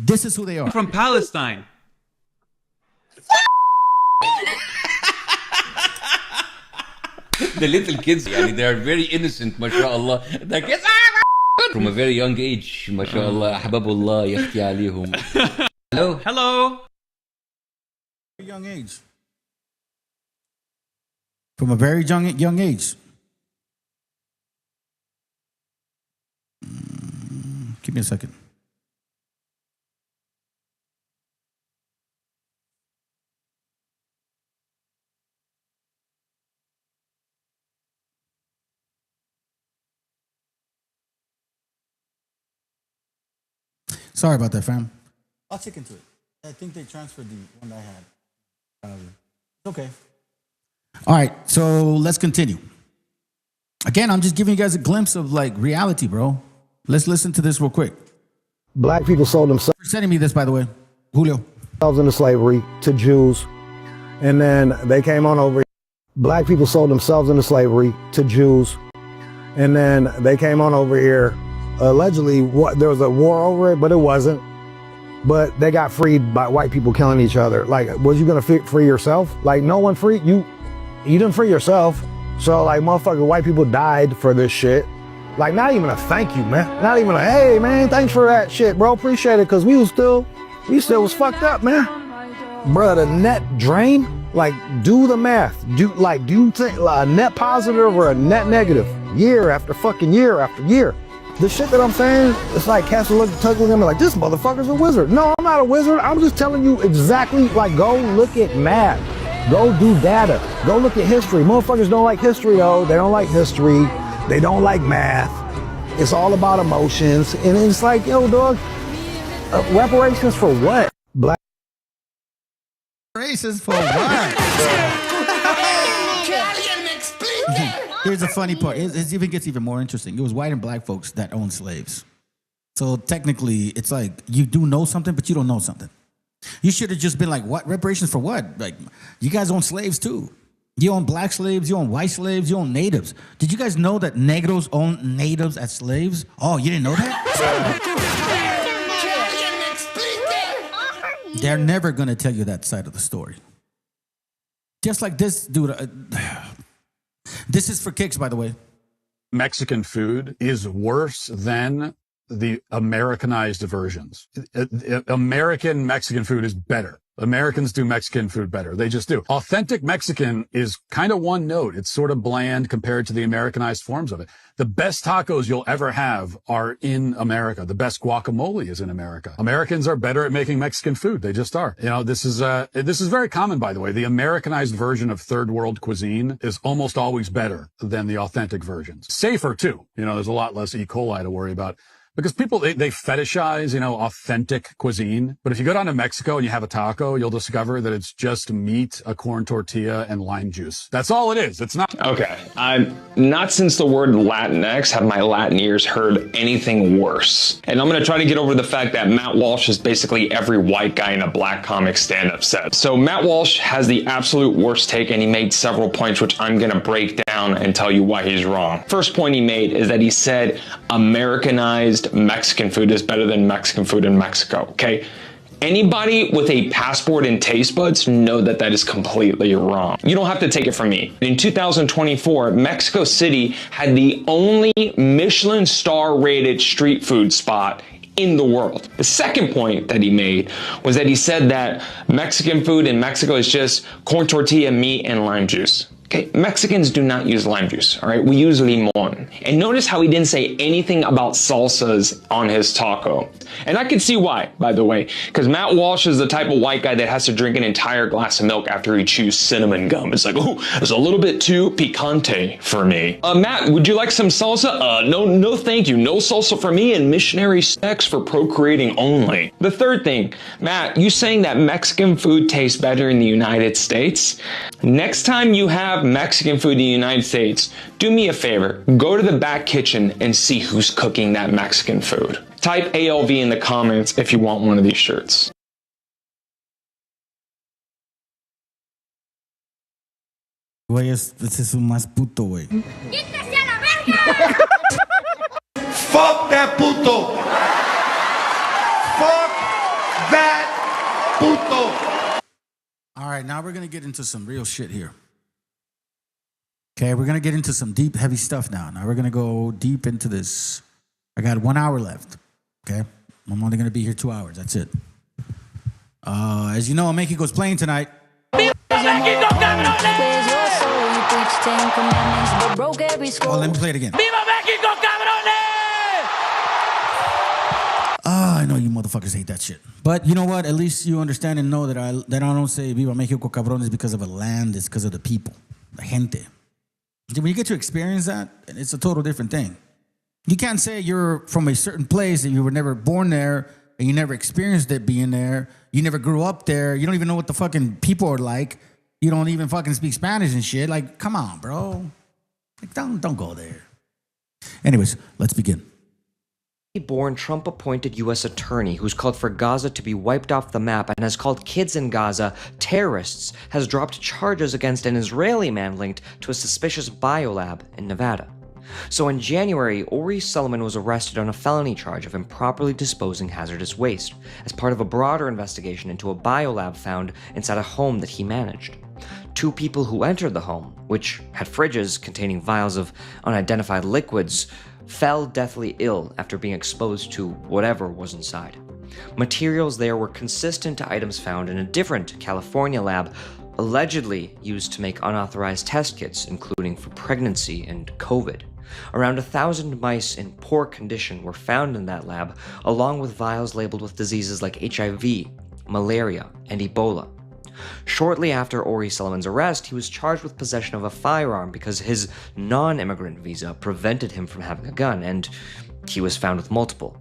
This is who they are. From Palestine. The little kids, يعني, they are very innocent, ما شاء الله. The kids from a very young age, ما شاء الله. أحباب الله يختي عليهم. Hello. Hello. Young age. From a very young age. Give me a second. Sorry about that, fam. I'll check into it. I think they transferred the one I had. Okay. All right, so let's continue. Again, I'm just giving you guys a glimpse of like reality, bro. Let's listen to this real quick. Black people sold themselves. You're sending me this, by the way, Julio. Into slavery to Jews, and then they came on over. Black people sold themselves into slavery to Jews, and then they came on over here. Allegedly, there was a war over it, but it wasn't. But they got freed by white people killing each other. Like, was you gonna free yourself? Like, no one freed you. You didn't free yourself. So, like, motherfucking white people died for this shit. Like, not even a thank you, man. Not even a, hey, man, thanks for that shit, bro. Appreciate it, because we still was fucked up, man. Bruh, the net drain, like, do the math. Do you think a net positive or a net negative? Year after fucking year after year. The shit that I'm saying, it's like cats will look at me like, this motherfucker's a wizard. No, I'm not a wizard. I'm just telling you exactly, like, go look at math. Go do data. Go look at history. Motherfuckers don't like history, though. They don't like history. They don't like math. It's all about emotions. And it's like, yo, dog, reparations for what? Black. Reparations for what? Here's the funny part. It even gets even more interesting. It was white and black folks that owned slaves. So technically, it's like you do know something, but you don't know something. You should have just been like, what? Reparations for what? Like, you guys own slaves too. You own black slaves, you own white slaves, you own natives. Did you guys know that Negros own natives as slaves? Oh, you didn't know that? They're never going to tell you that side of the story. Just like this dude. This is for kicks, by the way. Mexican food is worse than the Americanized versions. American Mexican food is better. Americans do Mexican food better. They just do. Authentic Mexican is kind of one note. It's sort of bland compared to the Americanized forms of it. The best tacos you'll ever have are in America. The best guacamole is in America. Americans are better at making Mexican food. They just are. You know, this is very common, by the way. The Americanized version of third world cuisine is almost always better than the authentic versions. Safer too. You know, there's a lot less E. coli to worry about. Because people, they fetishize, you know, authentic cuisine. But if you go down to Mexico and you have a taco, you'll discover that it's just meat, a corn tortilla, and lime juice. That's all it is. It's not. Okay. Not since the word Latinx have my Latin ears heard anything worse. And I'm going to try to get over the fact that Matt Walsh is basically every white guy in a black comic stand-up set. So Matt Walsh has the absolute worst take, and he made several points, which I'm going to break down and tell you why he's wrong. First point he made is that he said Americanized Mexican food is better than Mexican food in Mexico, okay? Anybody with a passport and taste buds know that that is completely wrong. You don't have to take it from me. In 2024, Mexico City had the only Michelin star rated street food spot in the world. The second point that he made was that he said that Mexican food in Mexico is just corn tortilla, meat, and lime juice. Okay, Mexicans do not use lime juice, all right? We use limon. And notice how he didn't say anything about salsas on his taco. And I can see why, by the way, because Matt Walsh is the type of white guy that has to drink an entire glass of milk after he chews cinnamon gum. It's like, oh, it's a little bit too picante for me. Matt, would you like some salsa? No, thank you. No salsa for me, and missionary sex for procreating only. The third thing, Matt, you saying that Mexican food tastes better in the United States? Next time you have Mexican food in the United States, do me a favor, go to the back kitchen and see who's cooking that Mexican food. Type ALV in the comments if you want one of these shirts. Güey, ese es un más puto, güey. Fuck that puto. Fuck that puto. All right, now we're going to get into some real shit here. Okay, we're going to get into some deep, heavy stuff now. Now we're going to go deep into this. I got 1 hour left. Okay, I'm only going to be here 2 hours. That's it. As you know, Mexico's playing tonight. Well, let me play it again. I know you motherfuckers hate that shit. But you know what? At least you understand and know that I don't say Viva Mexico cabrones because of a land. It's because of the people, the gente. When you get to experience that, it's a total different thing. You can't say you're from a certain place and you were never born there and you never experienced it being there. You never grew up there. You don't even know what the fucking people are like. You don't even fucking speak Spanish and shit. Like, come on, bro. Like, don't go there. Anyways, let's begin. Born Trump-appointed U.S. attorney who's called for Gaza to be wiped off the map and has called kids in Gaza terrorists has dropped charges against an Israeli man linked to a suspicious biolab in Nevada. So in January, Ori Sullivan was arrested on a felony charge of improperly disposing hazardous waste as part of a broader investigation into a biolab found inside a home that he managed. 2 people who entered the home, which had fridges containing vials of unidentified liquids, fell deathly ill after being exposed to whatever was inside. Materials there were consistent to items found in a different California lab, allegedly used to make unauthorized test kits, including for pregnancy and COVID. Around 1,000 mice in poor condition were found in that lab, along with vials labeled with diseases like HIV, malaria, and Ebola. Shortly after Ori Sullivan's arrest, he was charged with possession of a firearm because his non-immigrant visa prevented him from having a gun, and he was found with multiple.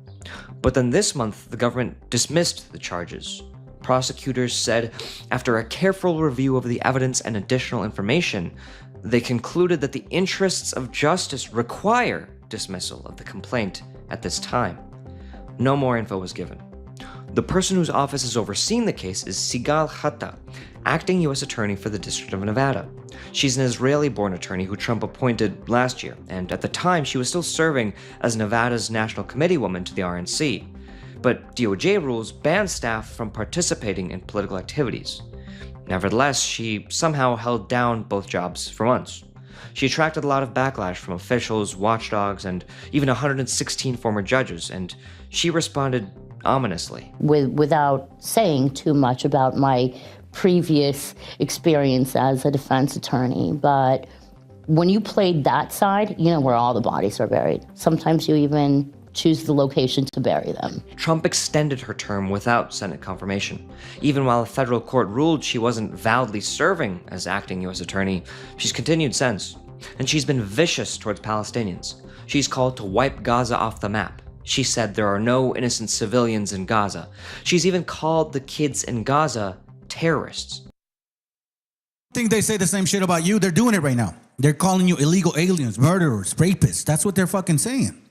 But then this month, the government dismissed the charges. Prosecutors said, after a careful review of the evidence and additional information, they concluded that the interests of justice require dismissal of the complaint at this time. No more info was given. The person whose office has overseen the case is Sigal Hatta, acting U.S. Attorney for the District of Nevada. She's an Israeli-born attorney who Trump appointed last year, and at the time she was still serving as Nevada's National Committee woman to the RNC. But DOJ rules ban staff from participating in political activities. Nevertheless, she somehow held down both jobs for months. She attracted a lot of backlash from officials, watchdogs, and even 116 former judges, and she responded ominously. Without saying too much about my previous experience as a defense attorney, but when you played that side, you know where all the bodies are buried. Sometimes you even choose the location to bury them. Trump extended her term without Senate confirmation. Even while a federal court ruled she wasn't validly serving as acting U.S. attorney, she's continued since. And she's been vicious towards Palestinians. She's called to wipe Gaza off the map. She said there are no innocent civilians in Gaza. She's even called the kids in Gaza terrorists. I think they say the same shit about you. They're doing it right now. They're calling you illegal aliens, murderers, rapists. That's what they're fucking saying.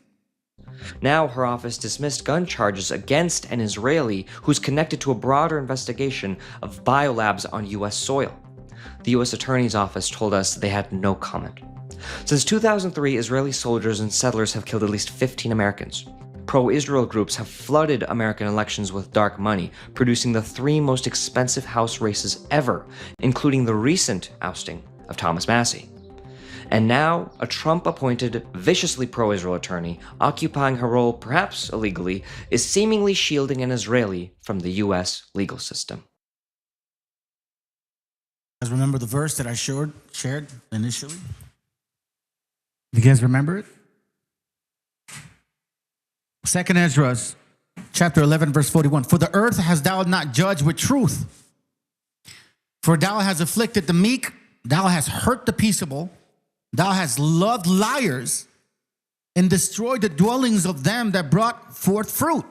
Now her office dismissed gun charges against an Israeli who's connected to a broader investigation of biolabs on U.S. soil. The U.S. Attorney's Office told us they had no comment. Since 2003, Israeli soldiers and settlers have killed at least 15 Americans. Pro-Israel groups have flooded American elections with dark money, producing the 3 most expensive House races ever, including the recent ousting of Thomas Massie. And now, a Trump-appointed, viciously pro-Israel attorney, occupying her role perhaps illegally, is seemingly shielding an Israeli from the U.S. legal system. You guys remember the verse that I shared initially? You guys remember it? 2 Ezra, chapter 11, verse 41. For the earth hast thou not judged with truth. For thou hast afflicted the meek, thou hast hurt the peaceable, thou hast loved liars, and destroyed the dwellings of them that brought forth fruit.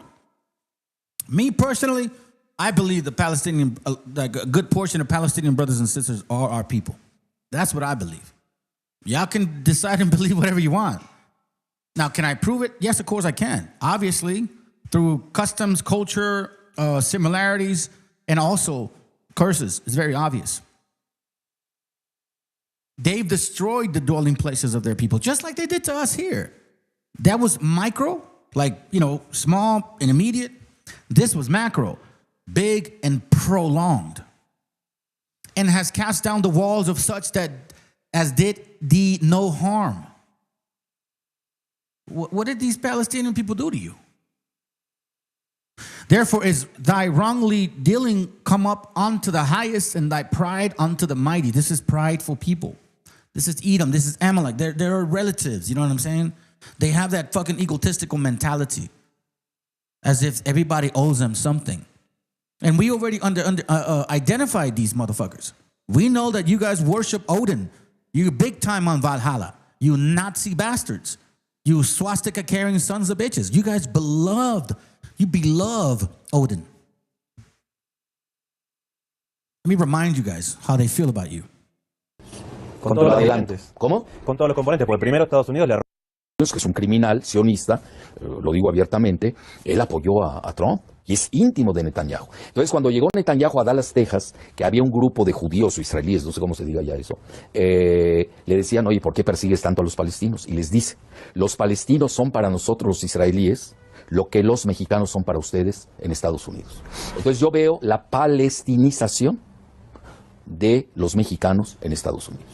Me personally, I believe the Palestinian, like a good portion of Palestinian brothers and sisters are our people. That's what I believe. Y'all can decide and believe whatever you want. Now, can I prove it? Yes, of course I can. Obviously, through customs, culture, similarities, and also curses. It's very obvious. They've destroyed the dwelling places of their people, just like they did to us here. That was micro, like, small and immediate. This was macro. big and prolonged, and has cast down the walls of such that as did thee no harm. What did these Palestinian people do to you? Therefore is thy wrongly dealing come up unto the highest, and thy pride unto the mighty. This is prideful people. This is Edom. This is Amalek. They're relatives. You know what I'm saying? They have that fucking egotistical mentality, as if everybody owes them something. And we already identified these motherfuckers. We know that you guys worship Odin. You big time on Valhalla. You Nazi bastards. You swastika carrying sons of bitches. You guys you beloved Odin. Let me remind you guys how they feel about you. Con todos los componentes. ¿Cómo? Con todos los componentes, porque primero Estados Unidos le... Que es un criminal sionista, lo digo abiertamente, él apoyó a Trump y es íntimo de Netanyahu. Entonces, cuando llegó Netanyahu a Dallas, Texas, que había un grupo de judíos o israelíes, no sé cómo se diga ya eso, le decían, oye, ¿por qué persigues tanto a los palestinos? Y les dice, los palestinos son para nosotros los israelíes lo que los mexicanos son para ustedes en Estados Unidos. Entonces, yo veo la palestinización de los mexicanos en Estados Unidos.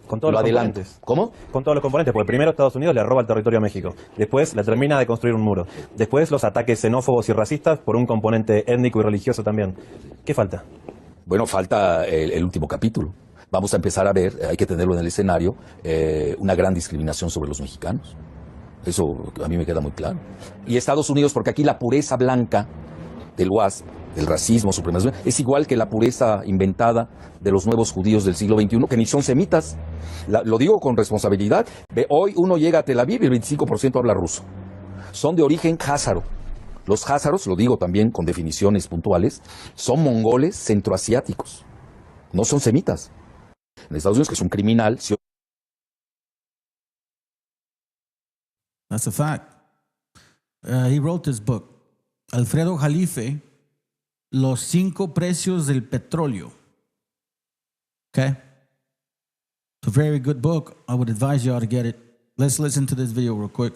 Con todos los componentes. ¿Cómo? Con todos los componentes, porque primero Estados Unidos le roba el territorio a México, después le termina de construir un muro, después los ataques xenófobos y racistas por un componente étnico y religioso también. ¿Qué falta? Bueno, falta el último capítulo. Vamos a empezar a ver, hay que tenerlo en el escenario, una gran discriminación sobre los mexicanos. Eso a mí me queda muy claro. Y Estados Unidos, porque aquí la pureza blanca del WASP, del racismo, supremacismo, es igual que la pureza inventada de los nuevos judíos del siglo XXI, que ni son semitas. Lo digo con responsabilidad. Hoy uno llega a Tel Aviv y el 25% habla ruso. Son de origen kházaro. Los házaros, lo digo también con definiciones puntuales, son mongoles centroasiáticos. No son semitas. En Estados Unidos, que es un criminal... That's a fact. He wrote this book. Alfredo Jalife, Los 5 precios del petróleo. Okay? It's a very good book. I would advise you all to get it. Let's listen to this video real quick.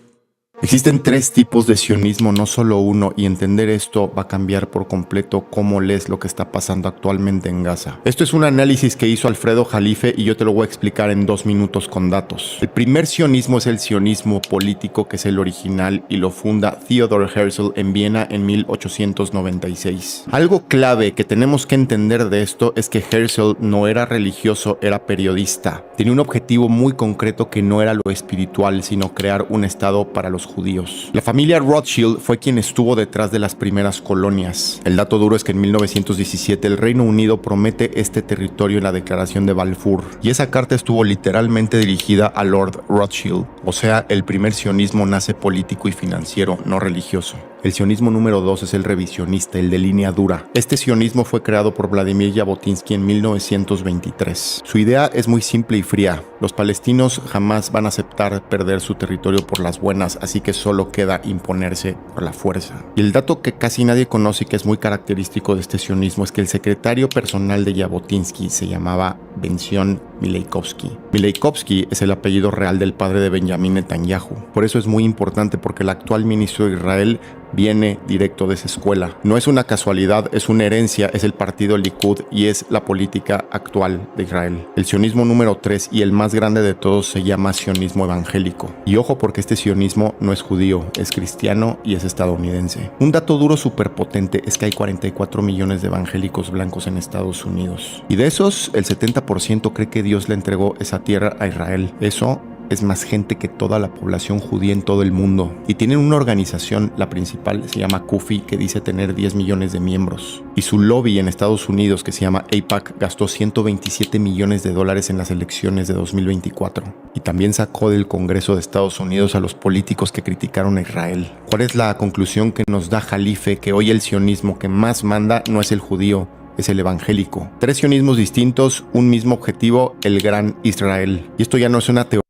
Existen 3 tipos de sionismo, no solo uno, y entender esto va a cambiar por completo cómo lees lo que está pasando actualmente en Gaza. Esto es un análisis que hizo Alfredo Jalife y yo te lo voy a explicar en 2 minutos con datos. El primer sionismo es el sionismo político, que es el original y lo funda Theodor Herzl en Viena en 1896. Algo clave que tenemos que entender de esto es que Herzl no era religioso, era periodista. Tenía un objetivo muy concreto que no era lo espiritual, sino crear un estado para los judíos. La familia Rothschild fue quien estuvo detrás de las primeras colonias. El dato duro es que en 1917 el Reino Unido promete este territorio en la Declaración de Balfour, y esa carta estuvo literalmente dirigida a Lord Rothschild. O sea, el primer sionismo nace político y financiero, no religioso. El sionismo número 2 es el revisionista, el de línea dura. Este sionismo fue creado por Vladimir Jabotinsky en 1923. Su idea es muy simple y fría. Los palestinos jamás van a aceptar perder su territorio por las buenas, así que solo queda imponerse por la fuerza. Y el dato que casi nadie conoce y que es muy característico de este sionismo es que el secretario personal de Jabotinsky se llamaba Benzion Milejkovsky. Milejkovsky es el apellido real del padre de Benjamin Netanyahu. Por eso es muy importante, porque el actual ministro de Israel viene directo de esa escuela. No es una casualidad, es una herencia, es el partido Likud y es la política actual de Israel. El sionismo número 3 y el más grande de todos se llama sionismo evangélico. Y ojo, porque este sionismo no es judío, es cristiano y es estadounidense. Un dato duro súper potente es que hay 44 millones de evangélicos blancos en Estados Unidos. Y de esos, el 70% cree que Dios le entregó esa tierra a Israel. Eso es más gente que toda la población judía en todo el mundo. Y tienen una organización, la principal se llama CUFI, que dice tener 10 millones de miembros. Y su lobby en Estados Unidos, que se llama AIPAC, gastó $127 millones en las elecciones de 2024. Y también sacó del Congreso de Estados Unidos a los políticos que criticaron a Israel. ¿Cuál es la conclusión que nos da Jalife? Que hoy el sionismo que más manda no es el judío, es el evangélico. 3 sionismos distintos, un mismo objetivo, el gran Israel. Y esto ya no es una teoría.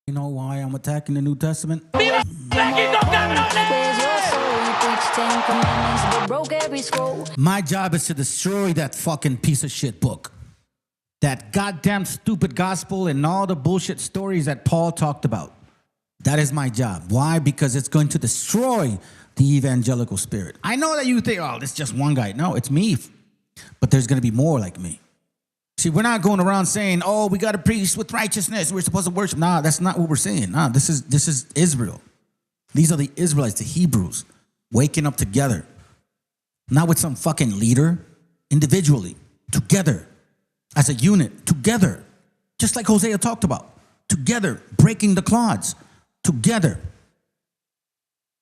You know why I'm attacking the New Testament? My job is to destroy that fucking piece of shit book. That goddamn stupid gospel and all the bullshit stories that Paul talked about. That is my job. Why? Because it's going to destroy The evangelical spirit. I know that you think, oh, this is just one guy. No, it's me. But there's going to be more like me. See, we're not going around saying, oh, we got to preach with righteousness. We're supposed to worship. Nah, that's not what we're saying. Nah, this is Israel. These are the Israelites, the Hebrews, waking up together. Not with some fucking leader. Individually. Together. As a unit. Together. Just like Hosea talked about. Together. Breaking the clods. Together.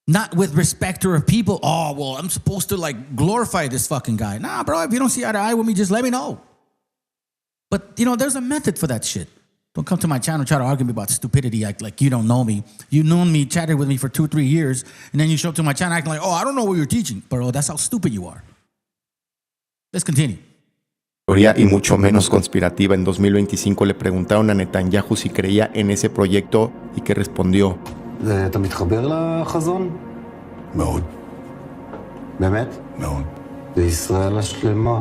Not with respecter of people. Oh, well, I'm supposed to like glorify this fucking guy. Nah, bro, if you don't see eye to eye with me, just let me know. But, you know, there's a method for that shit. Don't come to my channel and try to argue me about stupidity, act like you don't know me. You've known me, chatted with me for 2-3 years, and then you show up to my channel acting like, oh, I don't know what you're teaching. Bro, that's how stupid you are. Let's continue. Y mucho menos conspirativa. En 2025 le preguntaron a Netanyahu si creía en ese proyecto y que respondió. אתה מתחבר לחזון? מאוד. באמת? מאוד. זה ישראל השלמה.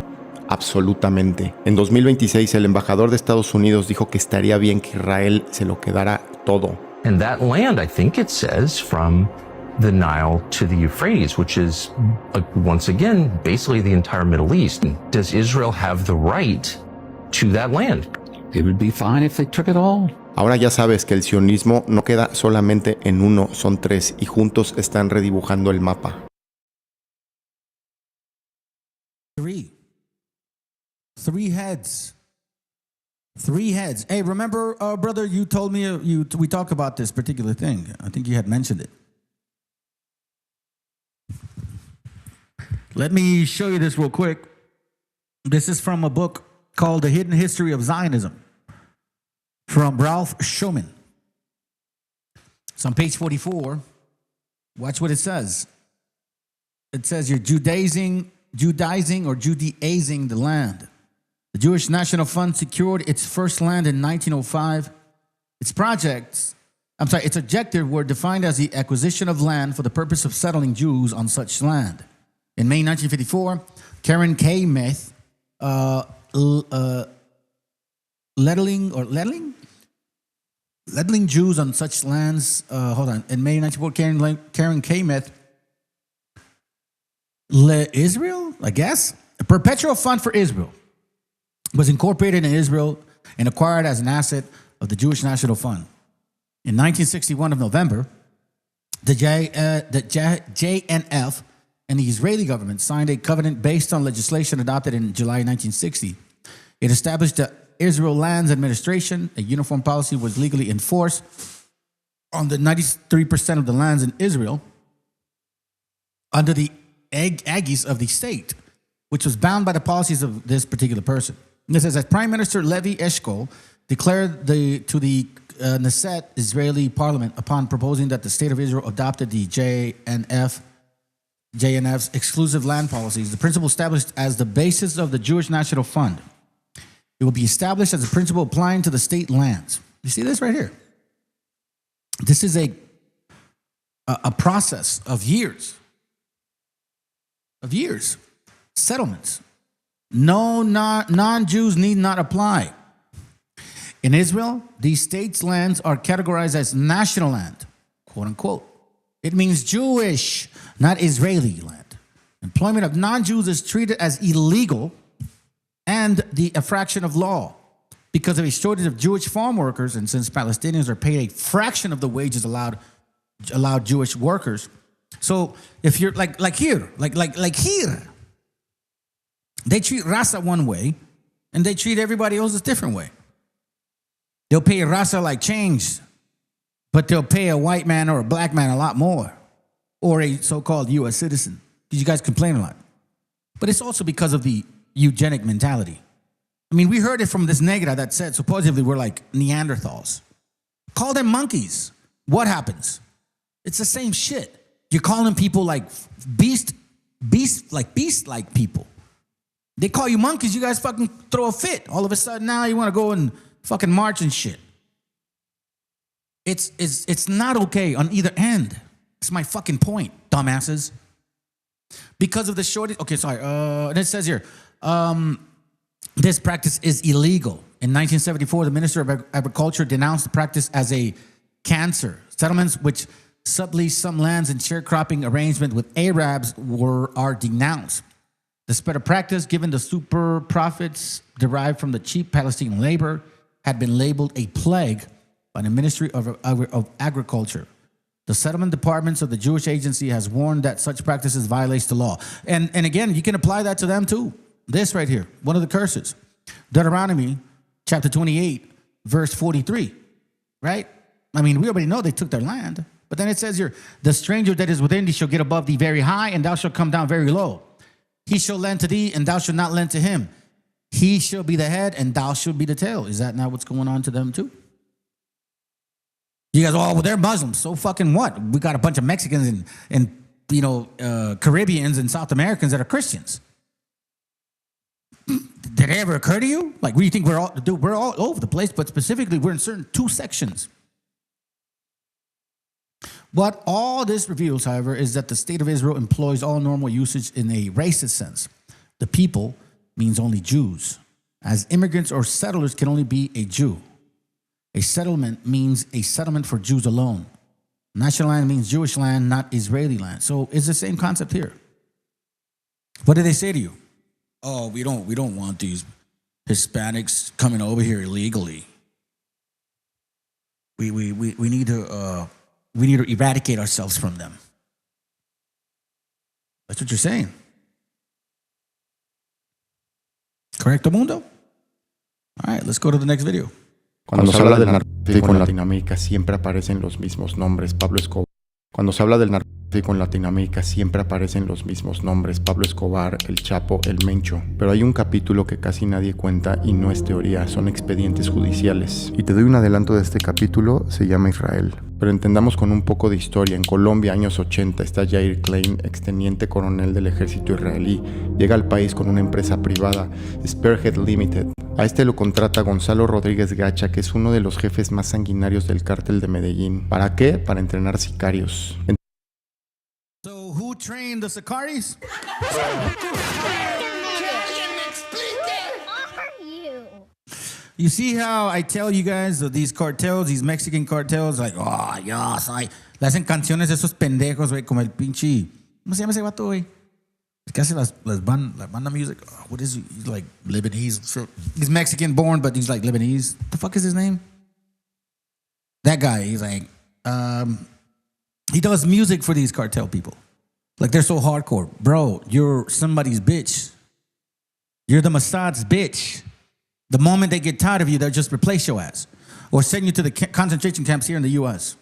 Absolutamente. En 2026 el embajador de Estados Unidos dijo que estaría bien que Israel se lo quedara todo. And that land, I think it says, from the Nile to the Euphrates, which is, once again, basically the entire Middle East. Does Israel have the right to that land? It would be fine if they took it all. Ahora ya sabes que el sionismo no queda solamente en uno, son tres, y juntos están redibujando el mapa. Three heads. Hey, remember, brother, you told me we talked about this particular thing. I think you had mentioned it. Let me show you this real quick. This is from a book called The Hidden History of Zionism from Ralph Schumann. It's on page 44. Watch what it says. It says you're Judaizing or Judaizing the land. The Jewish National Fund secured its first land in 1905. Its objective were defined as the acquisition of land for the purpose of settling Jews on such land. In May 1954, Karen K. Meth, Lettling Jews on such lands. In May 1954, Karen K. Meth, Israel, I guess, a perpetual fund for Israel, was incorporated in Israel and acquired as an asset of the Jewish National Fund. In 1961 of November, the JNF and the Israeli government signed a covenant based on legislation adopted in July 1960. It established the Israel Lands Administration. A uniform policy was legally enforced on the 93% of the lands in Israel under the aegis of the state, which was bound by the policies of this particular person. And it says, as Prime Minister Levi Eshkol declared to the Knesset Israeli parliament upon proposing that the state of Israel adopted the JNF's exclusive land policies, the principle established as the basis of the Jewish National Fund. It will be established as a principle applying to the state lands. You see this right here? This is a process of years. Settlements. No, non-Jews need not apply. In Israel, these states' lands are categorized as national land, quote unquote. It means Jewish, not Israeli land. Employment of non-Jews is treated as illegal and the infraction of law because of a shortage of Jewish farm workers, and since Palestinians are paid a fraction of the wages allowed Jewish workers. So if you're like here, they treat Rasa one way, and they treat everybody else a different way. They'll pay Rasa like change, but they'll pay a white man or a black man a lot more, or a so-called U.S. citizen. Because you guys complain a lot. But it's also because of the eugenic mentality. I mean, we heard it from this Negra that said supposedly we're like Neanderthals. Call them monkeys. What happens? It's the same shit. You're calling people like beast-like people. They call you monkeys, you guys fucking throw a fit. All of a sudden now you want to go and fucking march and shit. It's not okay on either end. It's my fucking point, dumbasses. Because of the shortage. Okay, sorry. And it says here, this practice is illegal. In 1974, the Minister of Agriculture denounced the practice as a cancer. Settlements which sublease some lands and sharecropping arrangement with Arabs are denounced. The spread of practice, given the super profits derived from the cheap Palestinian labor, had been labeled a plague by the Ministry of Agriculture. The settlement departments of the Jewish Agency has warned that such practices violates the law. And again, you can apply that to them too. This right here, one of the curses. Deuteronomy chapter 28, verse 43, right? I mean, we already know they took their land. But then it says here, the stranger that is within thee shall get above thee very high, and thou shalt come down very low. He shall lend to thee, and thou shalt not lend to him. He shall be the head, and thou shalt be the tail. Is that not what's going on to them too? You guys, well, they're Muslims. So fucking what? We got a bunch of Mexicans and Caribbeans and South Americans that are Christians. Did it ever occur to you? Like, we think we're all over the place, but specifically we're in certain two sections. What all this reveals, however, is that the state of Israel employs all normal usage in a racist sense. The people means only Jews, as immigrants or settlers can only be a Jew. A settlement means a settlement for Jews alone. National land means Jewish land, not Israeli land. So it's the same concept here. What do they say to you? Oh, we don't want these Hispanics coming over here illegally. We need to eradicate ourselves from them. That's what you're saying. Correcto, mundo? All right, let's go to the next video. Cuando se habla del narcotráfico en Latinoamérica siempre aparecen los mismos nombres. Pablo Escobar. Cuando se habla del narcotráfico en Latinoamérica siempre aparecen los mismos nombres. Pablo Escobar, el Chapo, el Mencho. Pero hay un capítulo que casi nadie cuenta y no es teoría, son expedientes judiciales. Y te doy un adelanto de este capítulo, se llama Israel. Pero entendamos con un poco de historia. En Colombia, años 80, está Yair Klein, exteniente coronel del ejército israelí. Llega al país con una empresa privada, Spearhead Limited. A este lo contrata Gonzalo Rodríguez Gacha, que es uno de los jefes más sanguinarios del cártel de Medellín. ¿Para qué? Para entrenar sicarios. So who trained the Sicaris? You see how I tell you guys of these cartels, these Mexican cartels, like, oh, yes, le hacen canciones a esos pendejos, güey, como el pinche, ¿cómo se llama ese vato, güey? El que hace las banda music. Oh, what is he? He's like Lebanese. So he's Mexican born, but he's like Lebanese. The fuck is his name? That guy, he's like, he does music for these cartel people. Like, they're so hardcore. Bro, you're somebody's bitch. You're the Mossad's bitch. The moment they get tired of you, they'll just replace your ass or send you to the concentration camps here in the U.S.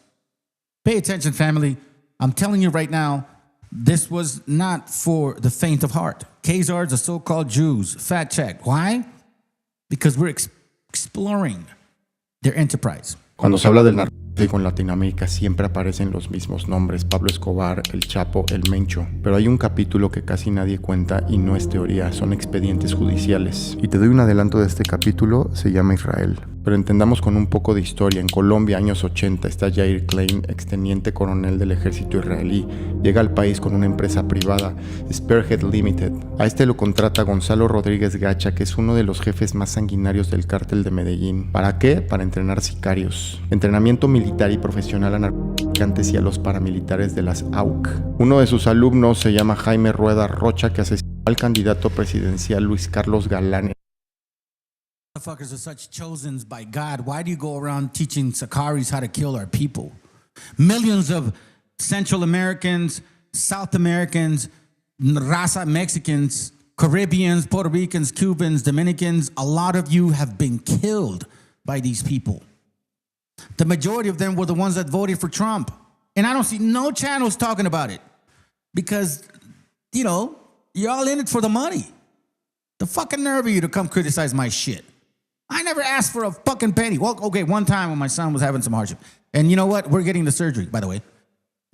Pay attention, family. I'm telling you right now, this was not for the faint of heart. KHAZARS, the so-called Jews, fact check. Why? Because we're exploring their enterprise. Cuando se habla del narcotráfico en Latinoamérica siempre aparecen los mismos nombres. Pablo Escobar, el Chapo, el Mencho. Pero hay un capítulo que casi nadie cuenta y no es teoría, son expedientes judiciales. Y te doy un adelanto de este capítulo, se llama Israel. Pero entendamos con un poco de historia. En Colombia, años 80, está Yair Klein, exteniente coronel del ejército israelí. Llega al país con una empresa privada, Spearhead Limited. A este lo contrata Gonzalo Rodríguez Gacha, que es uno de los jefes más sanguinarios del cártel de Medellín. ¿Para qué? Para entrenar sicarios. Entrenamiento militar y profesional a narcotraficantes y a los paramilitares de las AUC. Uno de sus alumnos se llama Jaime Rueda Rocha, que asesinó al candidato presidencial Luis Carlos Galán. Motherfuckers are such chosen by God. Why do you go around teaching Sicaris how to kill our people? Millions of Central Americans, South Americans, Raza Mexicans, Caribbeans, Puerto Ricans, Cubans, Dominicans, a lot of you have been killed by these people. The majority of them were the ones that voted for Trump. And I don't see no channels talking about it. Because, you know, you're all in it for the money. The fucking nerve of you to come criticize my shit. I never asked for a fucking penny. Well, okay, one time when my son was having some hardship. And you know what? We're getting the surgery, by the way.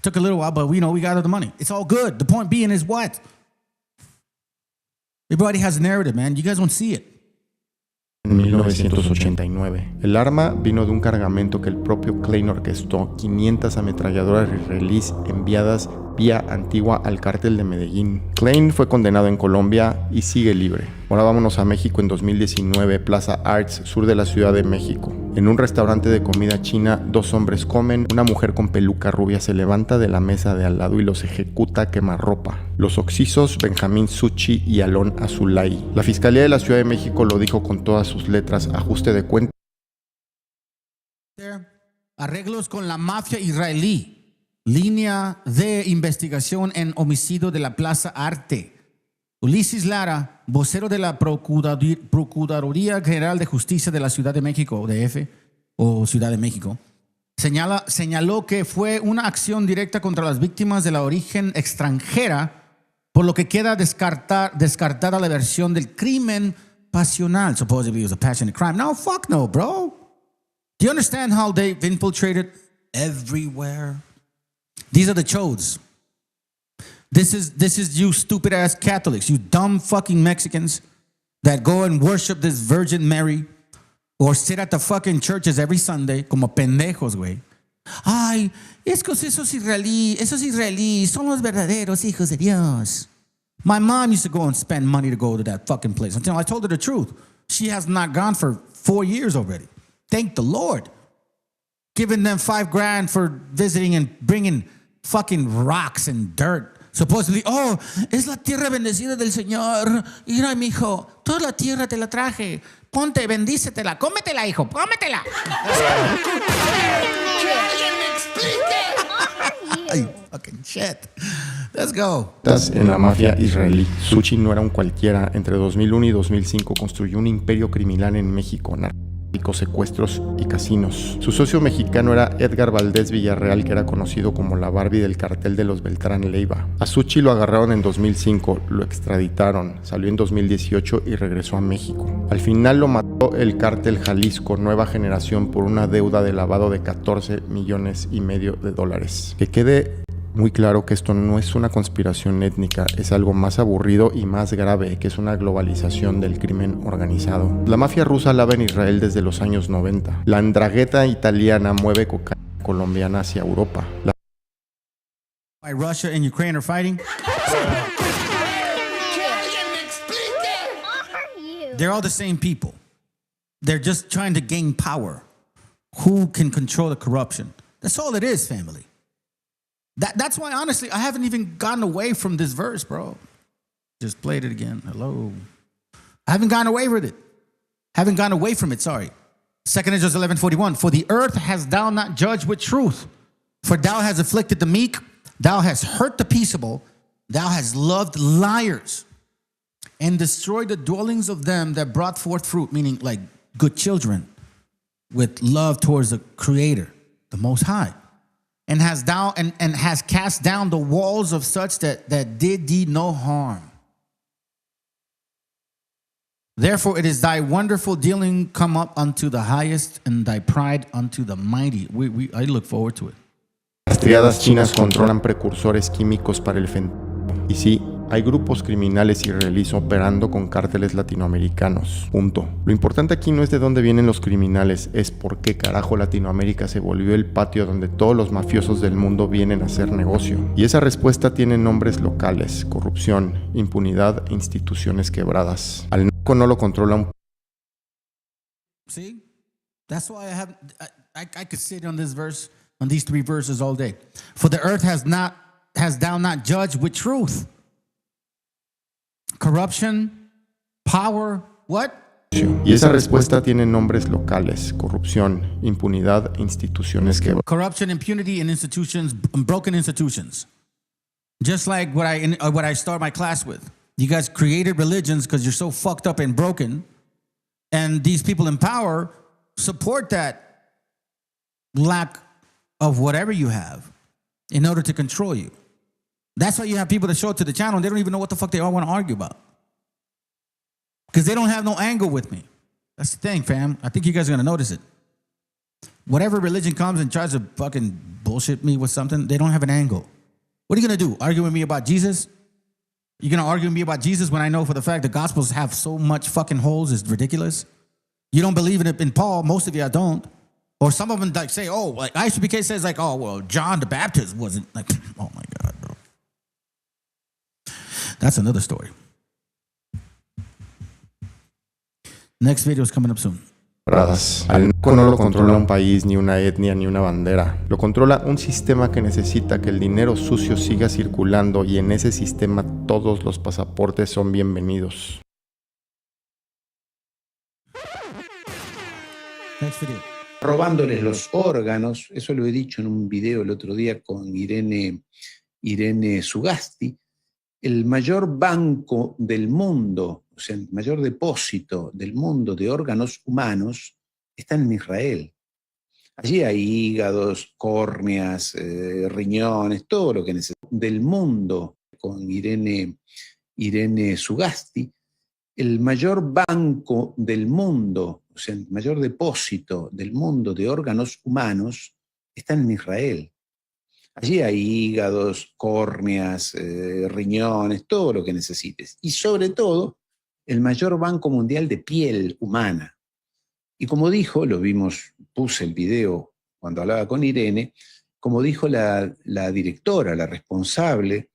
Took a little while, but we know we got the money. It's all good. The point being is what? Everybody has a narrative, man. You guys won't see it. En 1989. El arma vino de un cargamento que el propio Klein orquestó, 500 ametralladoras israelíes enviadas vía antigua al cártel de Medellín. Klein fue condenado en Colombia y sigue libre. Ahora vámonos a México en 2019, Plaza Arts, sur de la Ciudad de México. En un restaurante de comida china, 2 hombres comen, una mujer con peluca rubia se levanta de la mesa de al lado y los ejecuta a quemarropa. Los occisos Benjamín Suchi y Alon Azulay. La Fiscalía de la Ciudad de México lo dijo con todas sus letras, ajuste de cuentas. Arreglos con la mafia israelí. Línea de investigación en homicidio de la Plaza Arte. Ulises Lara, vocero de la Procuraduría General de Justicia de la Ciudad de México, DF, o Ciudad de México, señaló que fue una acción directa contra las víctimas de la origen extranjera, por lo que queda descartada la versión del crimen pasional. Supposedly it was a passionate crime. No, fuck no, bro. Do you understand how they've infiltrated everywhere? These are the chodes. This is you stupid ass Catholics, you dumb fucking Mexicans that go and worship this Virgin Mary or sit at the fucking churches every Sunday como pendejos, güey. Ay, es que esos israelíes son los verdaderos hijos de Dios. My mom used to go and spend money to go to that fucking place until I told her the truth. She has not gone for 4 years already. Thank the Lord. Giving them $5,000 for visiting and bringing fucking rocks and dirt. Supposedly, oh, es la tierra bendecida del Señor. Mira, mijo, toda la tierra te la traje. Ponte, bendícetela, cómetela, hijo, cómetela. Ay, fucking shit. Let's go. En la mafia israelí. Suchi no era un cualquiera. Entre 2001 y 2005 construyó un imperio criminal en México, secuestros y casinos. Su socio mexicano era Edgar Valdés Villarreal, que era conocido como la Barbie del cartel de los Beltrán Leiva. A Suchi lo agarraron en 2005, lo extraditaron, salió en 2018 y regresó a México. Al final lo mató el cártel Jalisco Nueva Generación por una deuda de lavado de $14.5 millones de dólares. Que quede muy claro que esto no es una conspiración étnica, es algo más aburrido y más grave, que es una globalización del crimen organizado. La mafia rusa lava en Israel desde los años 90. La andrangheta italiana mueve cocaína colombiana hacia Europa. Why Russia and Ukraine are fighting? They're all the same people. They're just trying to gain power. Who can control the corruption? That's all it is, family. That's why, honestly, I haven't even gotten away from this verse, bro. Just played it again. Hello. I haven't gone away with it. Haven't gone away from it, sorry. 2 Ezra 11:41. For the earth hast thou not judged with truth. For thou hast afflicted the meek. Thou hast hurt the peaceable. Thou hast loved liars. And destroyed the dwellings of them that brought forth fruit, meaning like good children, with love towards the Creator, the Most High. And has cast down the walls of such that did thee no harm. Therefore it is thy wonderful dealing come up unto the highest, and thy pride unto the mighty. I look forward to it. Las triadas chinas controlan precursores químicos para el fentanilo. Y sí, hay grupos criminales israelíes operando con cárteles latinoamericanos. Punto. Lo importante aquí no es de dónde vienen los criminales, es por qué carajo Latinoamérica se volvió el patio donde todos los mafiosos del mundo vienen a hacer negocio. Y esa respuesta tiene nombres locales: corrupción, impunidad e instituciones quebradas. Al narco no lo controla un... See? That's why I could sit on this verse, on these 3 verses all day. For the earth has thou not judged with truth. Corruption, power, what? Y esa respuesta tiene nombres locales: corrupción, impunidad e instituciones quebradas. Corruption, impunity, and institutions, broken institutions. Just like what I start my class with. You guys created religions because you're so fucked up and broken, and these people in power support that lack of whatever you have in order to control you. That's why you have people that show up to the channel and they don't even know what the fuck they all want to argue about. Because they don't have no angle with me. That's the thing, fam. I think you guys are going to notice it. Whatever religion comes and tries to fucking bullshit me with something, they don't have an angle. What are you going to do? Argue with me about Jesus? You're going to argue with me about Jesus when I know for the fact the Gospels have so much fucking holes, it's ridiculous? You don't believe in it in Paul. Most of you I don't. Or some of them like say, oh, like ISBK says like, oh, well, John the Baptist wasn't like, oh my God, bro. That's another story. Next video is coming up soon. Al narco no lo controla un país, ni una etnia, ni una bandera. Lo controla un sistema que necesita que el dinero sucio siga circulando, y en ese sistema todos los pasaportes son bienvenidos. Next video. Robándoles los órganos, eso lo he dicho en un video el otro día con Irene Sugasti. El mayor banco del mundo, o sea, el mayor depósito del mundo de órganos humanos está en Israel. Allí hay hígados, córneas, riñones, todo lo que necesita. Del mundo, con Irene Sugasti, el mayor banco del mundo, o sea, el mayor depósito del mundo de órganos humanos está en Israel. Allí hay hígados, córneas, riñones, todo lo que necesites. Y sobre todo, el mayor banco mundial de piel humana. Y como dijo, lo vimos, puse el video cuando hablaba con Irene, como dijo la directora, la responsable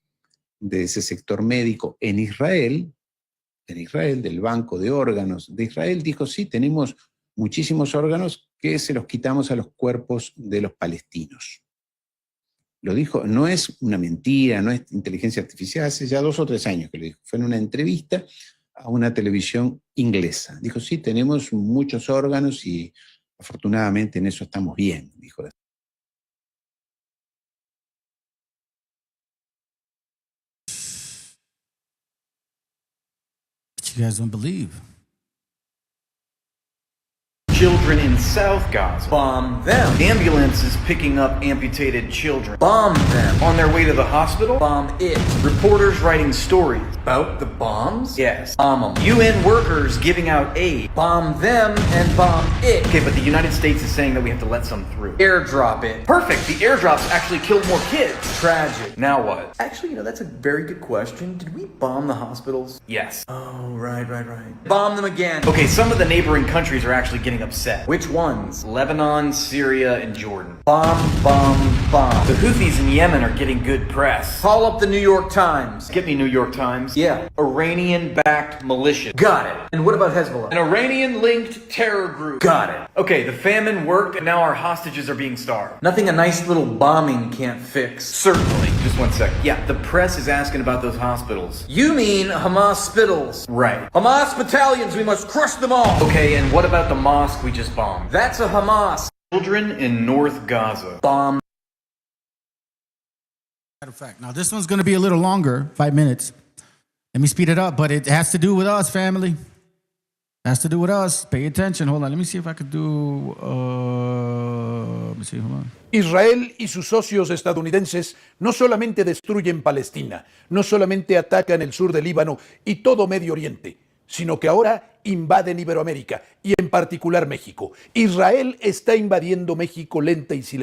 de ese sector médico en Israel, del Banco de Órganos de Israel, dijo, sí, tenemos muchísimos órganos que se los quitamos a los cuerpos de los palestinos. Lo dijo, no es una mentira, no es inteligencia artificial, hace ya 2 o 3 años que lo dijo. Fue en una entrevista a una televisión inglesa. Dijo, sí, tenemos muchos órganos y afortunadamente en eso estamos bien, dijo. But you guys don't believe. Children in South Gaza. Bomb them. Ambulances picking up amputated children. Bomb them. On their way to the hospital. Bomb it. Reporters writing stories about the bombs. Yes. Bomb them. UN workers giving out aid. Bomb them and bomb it. Okay, but the United States is saying that we have to let some through. Airdrop it. Perfect. The airdrops actually killed more kids. Tragic. Now what? Actually, that's a very good question. Did we bomb the hospitals? Yes. Oh, right. Bomb them again. Okay, some of the neighboring countries are actually getting upset. Which ones? Lebanon, Syria, and Jordan. Bomb. The Houthis in Yemen are getting good press. Call up the New York Times. Get me New York Times. Yeah. Iranian-backed militia. Got it. And what about Hezbollah? An Iranian-linked terror group. Got it. Okay, the famine worked and now our hostages are being starved. Nothing a nice little bombing can't fix. Certainly. Just 1 second. Yeah, the press is asking about those hospitals. You mean Hamas spitals. Right. Hamas battalions, we must crush them all. Okay, and what about the mosque we just bombed? That's a Hamas. Children in North Gaza. Bomb. Matter of fact, now this one's going to be a little longer, 5 minutes. Let me speed it up, but it has to do with us, family. Has to do with us. Pay attention. Hold on. Let me see if I could do. Let me see. Hold on. Israel y sus socios estadounidenses no solamente destruyen Palestina, no solamente atacan el sur del Líbano y todo Medio Oriente, sino que ahora invaden Iberoamérica y en particular México. Israel está invadiendo México lenta y silenciosa.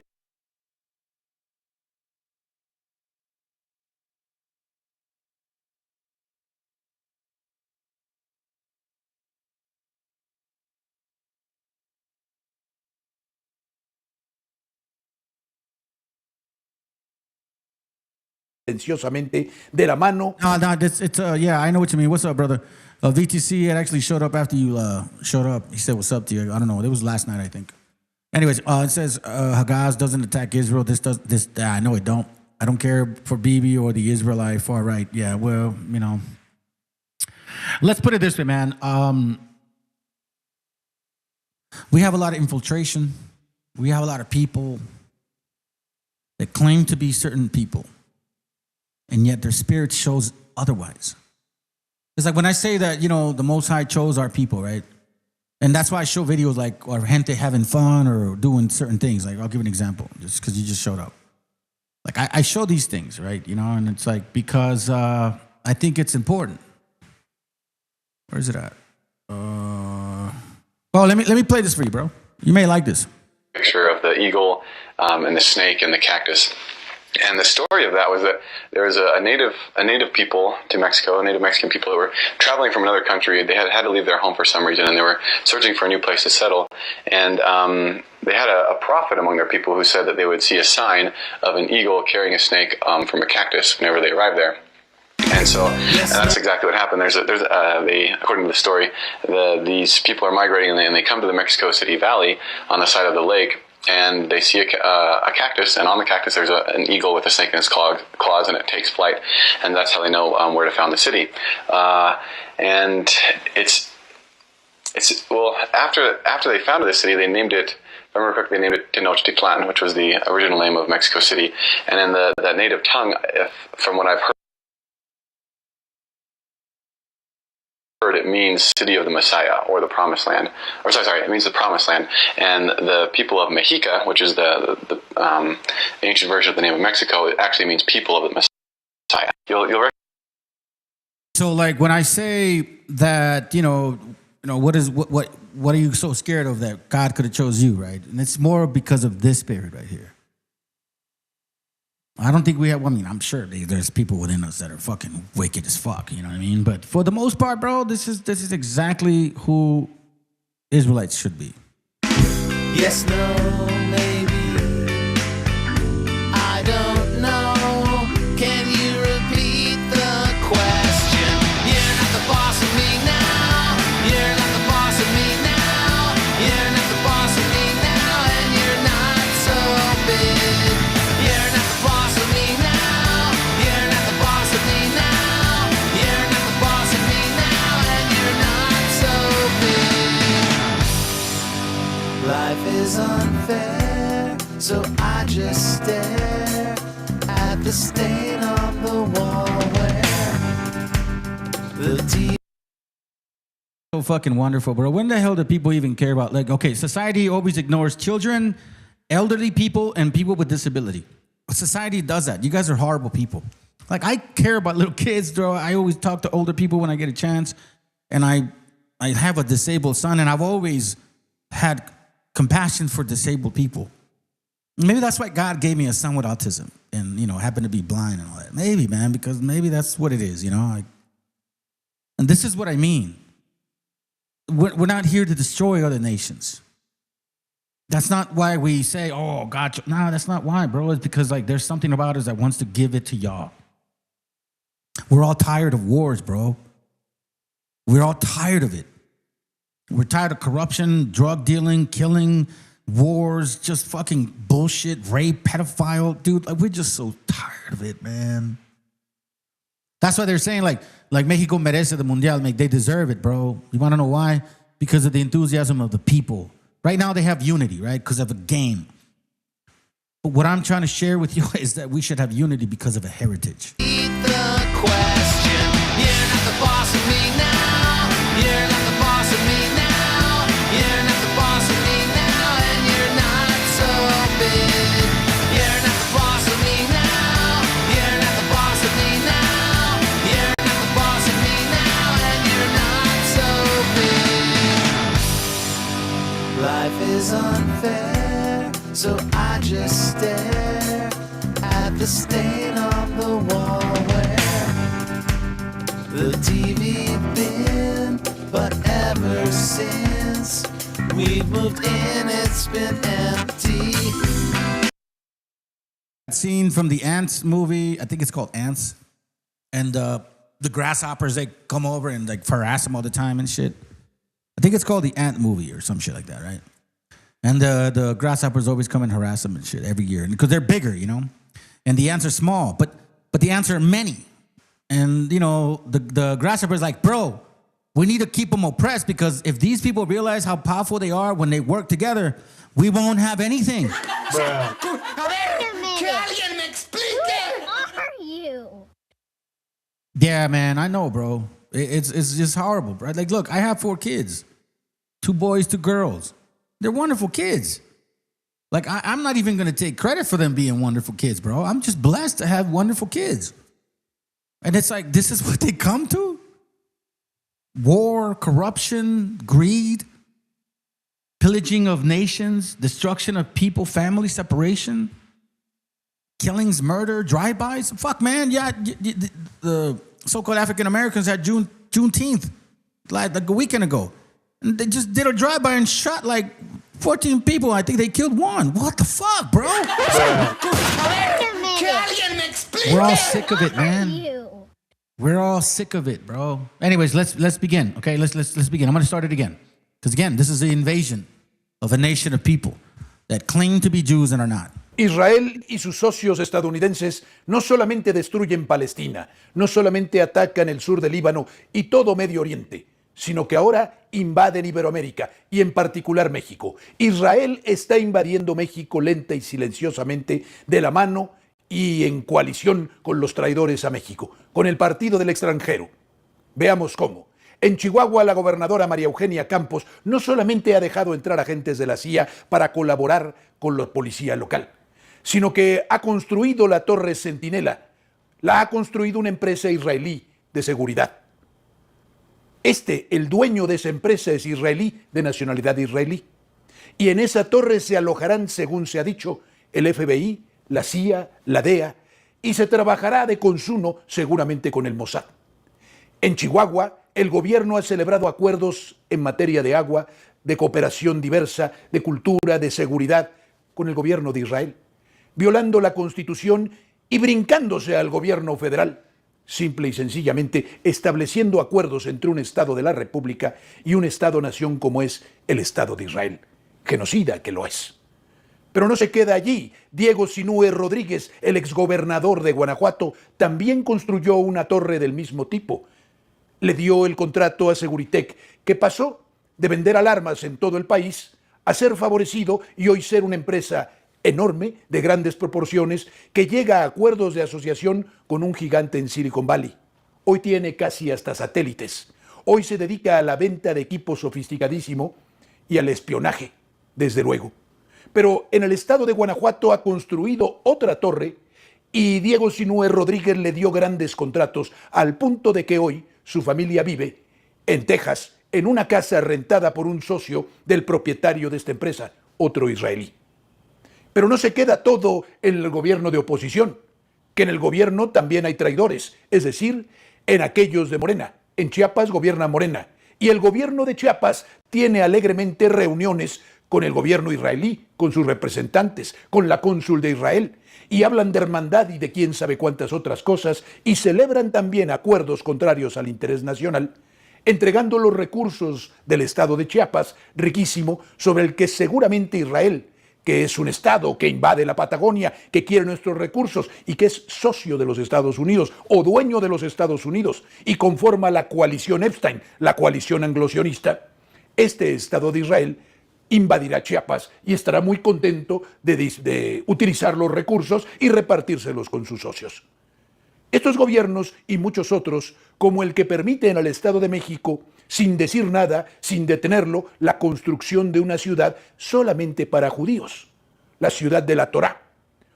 Silenciosamente de la mano. No, it's yeah, I know what you mean. What's up, brother? VTC had actually showed up after you showed up. He said, "What's up to you?" I don't know. It was last night, I think. Anyways, it says Haggaz doesn't attack Israel. This. I know it don't. I don't care for Bibi or the Israelite far right. Yeah, well, you know. Let's put it this way, man. We have a lot of infiltration. We have a lot of people that claim to be certain people, and yet their spirit shows otherwise. It's like when I say that, the Most High chose our people, right? And that's why I show videos like, or gente having fun or doing certain things. Like, I'll give an example, just because you just showed up. Like, I show these things, right? And it's like, because I think it's important. Where is it at? Let me play this for you, bro. You may like this. Picture of the eagle and the snake and the cactus. And the story of that was that there was a native people to Mexico, native Mexican people that were traveling from another country. They had to leave their home for some reason, and they were searching for a new place to settle. And they had a prophet among their people who said that they would see a sign of an eagle carrying a snake from a cactus whenever they arrived there. And so, and that's exactly what happened. According to the story, these people are migrating and they come to the Mexico City Valley on the side of the lake, and they see a cactus, and on the cactus there's an eagle with a snake in its claws, and it takes flight, and that's how they know where to found the city. And well, after they founded the city, they named it, if I remember correctly, they named it Tenochtitlan, which was the original name of Mexico City. And in that native tongue, from what I've heard, it means city of the Messiah, or the promised land. Or sorry, it means the promised land. And the people of Mexica, which is the ancient version of the name of Mexico, it actually means people of the Messiah. You'll So, like, when I say that, what are you so scared of that God could have chose you, right? And it's more because of this spirit right here. I don't think we have, I'm sure there's people within us that are fucking wicked as fuck, you know what I mean? But for the most part, bro, this is exactly who Israelites should be. Yes, no, maybe. I don't know. Can you repeat the question? You're not the boss of me now. You're not the boss of me now. You're not the boss of me now, and you're not so big. You're not the boss of me now. You're not the boss of me now. You're not the boss of me now, and you're not so big. Life is unfair, so I just stare at the stain on the wall where the TV. So fucking wonderful, bro. When the hell do people even care about, like, okay, society always ignores children, elderly people, and people with disability. Society does that. You guys are horrible people. Like, I care about little kids, bro. I always talk to older people when I get a chance, and I have a disabled son, and I've always had compassion for disabled people. Maybe that's why God gave me a son with autism and, happened to be blind and all that. Maybe, man, because maybe that's what it is, and this is what I mean. We're not here to destroy other nations. That's not why we say, oh, God. No, that's not why, bro. It's because, there's something about us that wants to give it to y'all. We're all tired of wars, bro. We're all tired of it. We're tired of corruption, drug dealing, killing, wars, just fucking bullshit, rape, pedophile. Dude, we're just so tired of it, man. That's why they're saying, like Mexico merece the Mundial. They deserve it, bro. You want to know why? Because of the enthusiasm of the people. Right now they have unity, right? Because of a game. But what I'm trying to share with you is that we should have unity because of a heritage. Life is unfair, so I just stare at the stain on the wall where the TV been, but ever since we've moved in, it's been empty. Scene from the Ants movie, I think it's called Ants, and the grasshoppers, they come over and harass them all the time and shit. I think it's called the Ant movie or some shit like that, right? And the grasshoppers always come and harass them and shit every year because they're bigger, and the ants are small, but the ants are many. And, the grasshopper's like, bro, we need to keep them oppressed because if these people realize how powerful they are when they work together, we won't have anything. Who are you? Yeah, man, I know, bro. It's just horrible, bro. Look, I have 4 kids. 2 boys, 2 girls. They're wonderful kids. I'm not even going to take credit for them being wonderful kids, bro. I'm just blessed to have wonderful kids. And it's this is what they come to? War, corruption, greed, pillaging of nations, destruction of people, family separation, killings, murder, drive-bys. Fuck, man. Yeah, the so-called African Americans had Juneteenth like a weekend ago. And they just did a drive-by and shot 14 people. I think they killed 1. What the fuck, bro? We're all sick of it, man. We're all sick of it, bro. Anyways, let's begin. Okay, let's begin. I'm going to start it again, because again, this is the invasion of a nation of people that claim to be Jews and are not. Israel y sus socios estadounidenses no solamente destruyen Palestina, no solamente atacan el sur del Líbano y todo Medio Oriente, sino que ahora invaden Iberoamérica y en particular México. Israel está invadiendo México lenta y silenciosamente de la mano y en coalición con los traidores a México, con el partido del extranjero. Veamos cómo. En Chihuahua, la gobernadora María Eugenia Campos no solamente ha dejado entrar agentes de la CIA para colaborar con la policía local, sino que ha construido la Torre Centinela, la ha construido una empresa israelí de seguridad. El dueño de esa empresa es israelí, de nacionalidad israelí. Y en esa torre se alojarán, según se ha dicho, el FBI, la CIA, la DEA, y se trabajará de consuno seguramente con el Mossad. En Chihuahua, el gobierno ha celebrado acuerdos en materia de agua, de cooperación diversa, de cultura, de seguridad, con el gobierno de Israel, violando la Constitución y brincándose al gobierno federal, simple y sencillamente estableciendo acuerdos entre un Estado de la República y un Estado-nación como es el Estado de Israel, genocida que lo es. Pero no se queda allí. Diego Sinúe Rodríguez, el exgobernador de Guanajuato, también construyó una torre del mismo tipo. Le dio el contrato a Seguritech, que pasó de vender alarmas en todo el país a ser favorecido y hoy ser una empresa enorme, de grandes proporciones, que llega a acuerdos de asociación con un gigante en Silicon Valley. Hoy tiene casi hasta satélites. Hoy se dedica a la venta de equipo sofisticadísimo y al espionaje, desde luego. Pero en el estado de Guanajuato ha construido otra torre y Diego Sinúe Rodríguez le dio grandes contratos al punto de que hoy su familia vive en Texas, en una casa rentada por un socio del propietario de esta empresa, otro israelí. Pero no se queda todo en el gobierno de oposición, que en el gobierno también hay traidores, es decir, en aquellos de Morena. En Chiapas gobierna Morena, y el gobierno de Chiapas tiene alegremente reuniones con el gobierno israelí, con sus representantes, con la cónsul de Israel, y hablan de hermandad y de quién sabe cuántas otras cosas, y celebran también acuerdos contrarios al interés nacional, entregando los recursos del estado de Chiapas, riquísimo, sobre el que seguramente Israel, que es un estado que invade la Patagonia, que quiere nuestros recursos y que es socio de los Estados Unidos o dueño de los Estados Unidos y conforma la coalición Epstein, la coalición anglosionista, este Estado de Israel invadirá Chiapas y estará muy contento de utilizar los recursos y repartírselos con sus socios. Estos gobiernos y muchos otros, como el que permite en el Estado de México, sin decir nada, sin detenerlo, la construcción de una ciudad solamente para judíos, la ciudad de la Torá,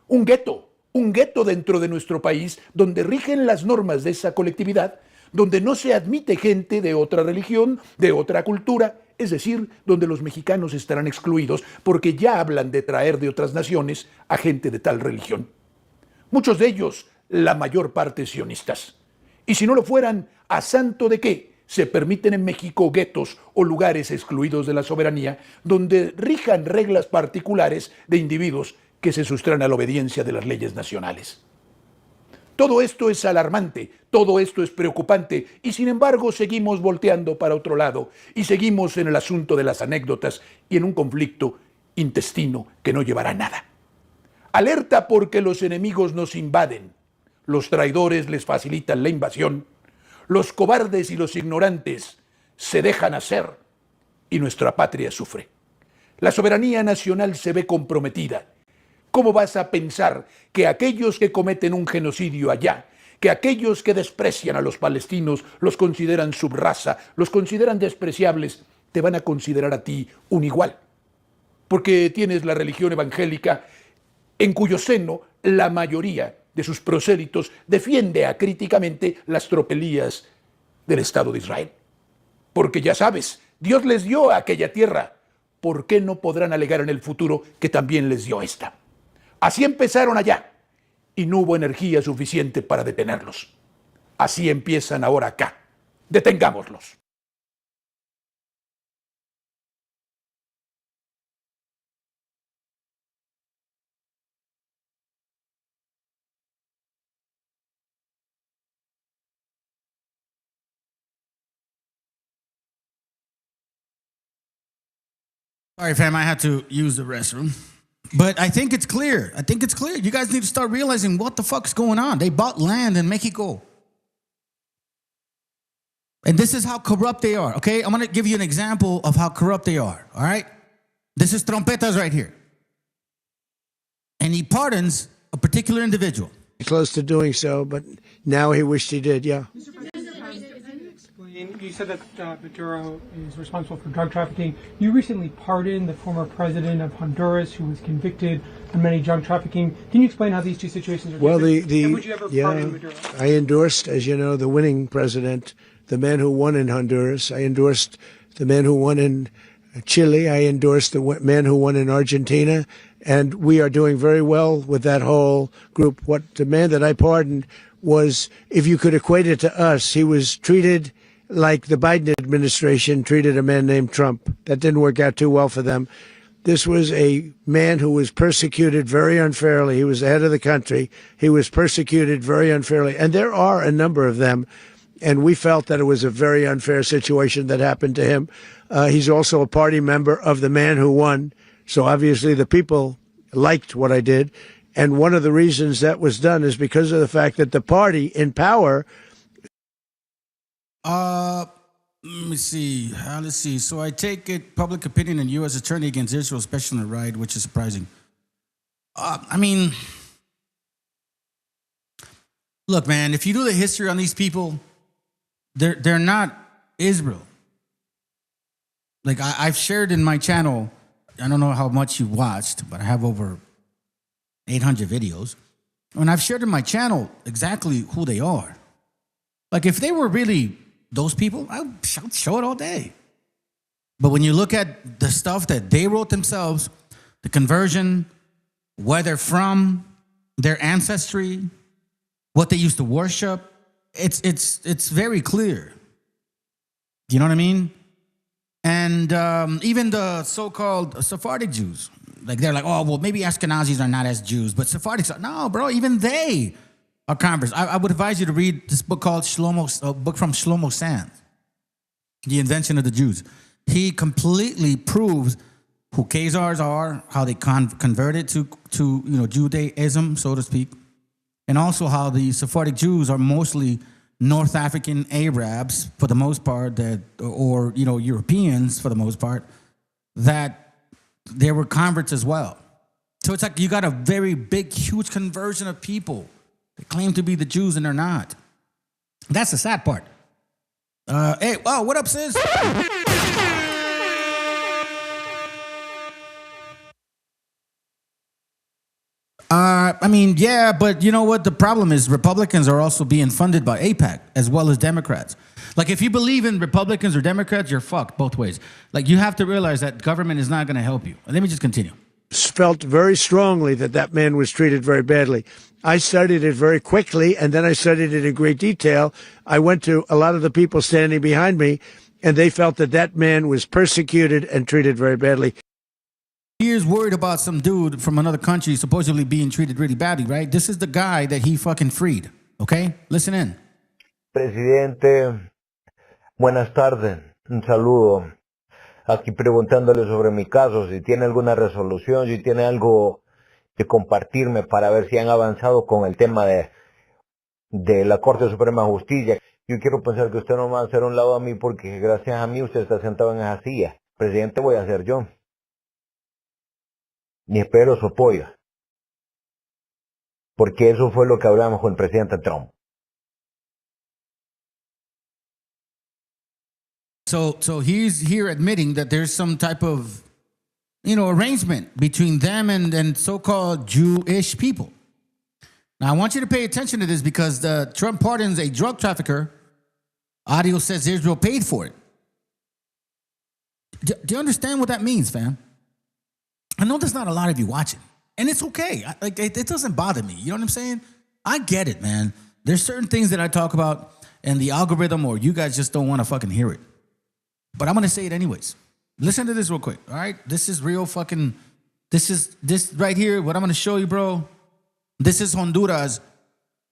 un gueto dentro de nuestro país donde rigen las normas de esa colectividad, donde no se admite gente de otra religión, de otra cultura, es decir, donde los mexicanos estarán excluidos porque ya hablan de traer de otras naciones a gente de tal religión. Muchos de ellos, la mayor parte sionistas. Y si no lo fueran, ¿a santo de qué se permiten en México guetos o lugares excluidos de la soberanía donde rijan reglas particulares de individuos que se sustraen a la obediencia de las leyes nacionales? Todo esto es alarmante, todo esto es preocupante y sin embargo seguimos volteando para otro lado y seguimos en el asunto de las anécdotas y en un conflicto intestino que no llevará a nada. Alerta porque los enemigos nos invaden, los traidores les facilitan la invasión, los cobardes y los ignorantes se dejan hacer y nuestra patria sufre. La soberanía nacional se ve comprometida. ¿Cómo vas a pensar que aquellos que cometen un genocidio allá, que aquellos que desprecian a los palestinos, los consideran subraza, los consideran despreciables, te van a considerar a ti un igual? Porque tienes la religión evangélica en cuyo seno la mayoría de sus prosélitos defiende acríticamente las tropelías del Estado de Israel. Porque ya sabes, Dios les dio aquella tierra, ¿por qué no podrán alegar en el futuro que también les dio esta? Así empezaron allá y no hubo energía suficiente para detenerlos. Así empiezan ahora acá. Detengámoslos. Sorry, fam, I had to use the restroom. But I think it's clear. You guys need to start realizing what the fuck's going on. They bought land in Mexico. And this is how corrupt they are, okay? I'm going to give you an example of how corrupt they are, all right? This is Trompetas right here. And he pardons a particular individual. Close to doing so, but now he wished he did, yeah. You said that Maduro is responsible for drug trafficking. You recently pardoned the former president of Honduras who was convicted of many drug trafficking. Can you explain how these two situations are different? And would you ever pardon Maduro? I endorsed, as you know, the winning president, the man who won in Honduras. I endorsed the man who won in Chile. I endorsed the man who won in Argentina. And we are doing very well with that whole group. What the man that I pardoned was, if you could equate it to us, he was treated like the Biden administration treated a man named Trump. That didn't work out too well for them. This was a man who was persecuted very unfairly. He was the head of the country. He was persecuted very unfairly. And there are a number of them. And we felt that it was a very unfair situation that happened to him. He's also a party member of the man who won. So obviously the people liked what I did. And one of the reasons that was done is because of the fact that the party in power. Let me see. Let's see. So I take it public opinion and U.S. attorney against Israel, especially on the right, which is surprising. I mean, look, man, if you do the history on these people, they're not Israel. Like I've shared in my channel, I don't know how much you watched, but I have over 800 videos. And I've shared in my channel exactly who they are. Like if they were really those people, I would show it all day. But when you look at the stuff that they wrote themselves, the conversion, where they're from, their ancestry, what they used to worship, it's very clear. Do you know what I mean? And even the so-called Sephardic Jews, like they're like, oh, well, maybe Ashkenazis are not as Jews, but Sephardics are. No, bro, even they are converts. I would advise you to read this book called a book from Shlomo Sands, The Invention of the Jews. He completely proves who KHAZARS are, how they converted to Judaism, so to speak, and also how the Sephardic Jews are mostly North African Arabs for the most part, or Europeans for the most part, that they were converts as well. So it's like you got a very big, huge conversion of people. They claim to be the Jews and they're not. That's the sad part. Hey, wow, what up, sis? I mean, yeah, but you know what? The problem is Republicans are also being funded by AIPAC as well as Democrats. Like if you believe in Republicans or Democrats, you're fucked both ways. Like you have to realize that government is not going to help you. Let me just continue. Felt very strongly that that man was treated very badly. I studied it very quickly, and then I studied it in great detail. I went to a lot of the people standing behind me, and they felt that that man was persecuted and treated very badly. He is worried about some dude from another country supposedly being treated really badly, right? This is the guy that he fucking freed, okay? Listen in. Presidente, buenas tardes. Un saludo. Aquí preguntándole sobre mi caso, si tiene alguna resolución, si tiene algo que compartirme para ver si han avanzado con el tema de la Corte Suprema de Justicia. Yo quiero pensar que usted no va a hacer un lado a mí porque gracias a mí usted está sentado en esa silla. Presidente voy a ser yo. Y espero su apoyo. Porque eso fue lo que hablamos con el presidente Trump. So he's here admitting that there's some type of, arrangement between them and so-called Jewish people. Now, I want you to pay attention to this because the Trump pardons a drug trafficker. Audio says Israel paid for it. Do you understand what that means, fam? I know there's not a lot of you watching, and it's okay. It doesn't bother me. You know what I'm saying? I get it, man. There's certain things that I talk about, and the algorithm or you guys just don't want to fucking hear it. But I'm going to say it anyways. Listen to this real quick, all right? This is real fucking, this right here, what I'm going to show you, bro. This is Honduras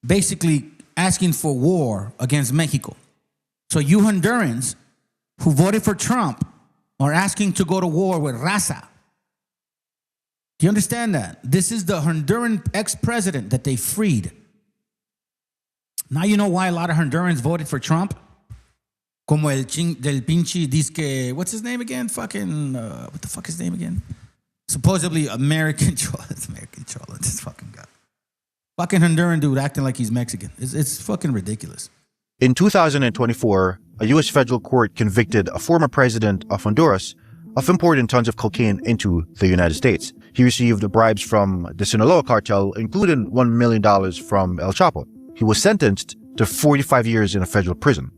basically asking for war against Mexico. So you Hondurans who voted for Trump, are asking to go to war with Raza. Do you understand that? This is the Honduran ex-president that they freed. Now you know why a lot of Hondurans voted for Trump? Como el del pinche disque, what's his name again? Fucking, what the fuck is his name again? Supposedly American troll. It's American troll. This fucking guy. Fucking Honduran dude acting like he's Mexican. It's fucking ridiculous. In 2024, a U.S. federal court convicted a former president of Honduras of importing tons of cocaine into the United States. He received bribes from the Sinaloa cartel, including $1 million from El Chapo. He was sentenced to 45 years in a federal prison.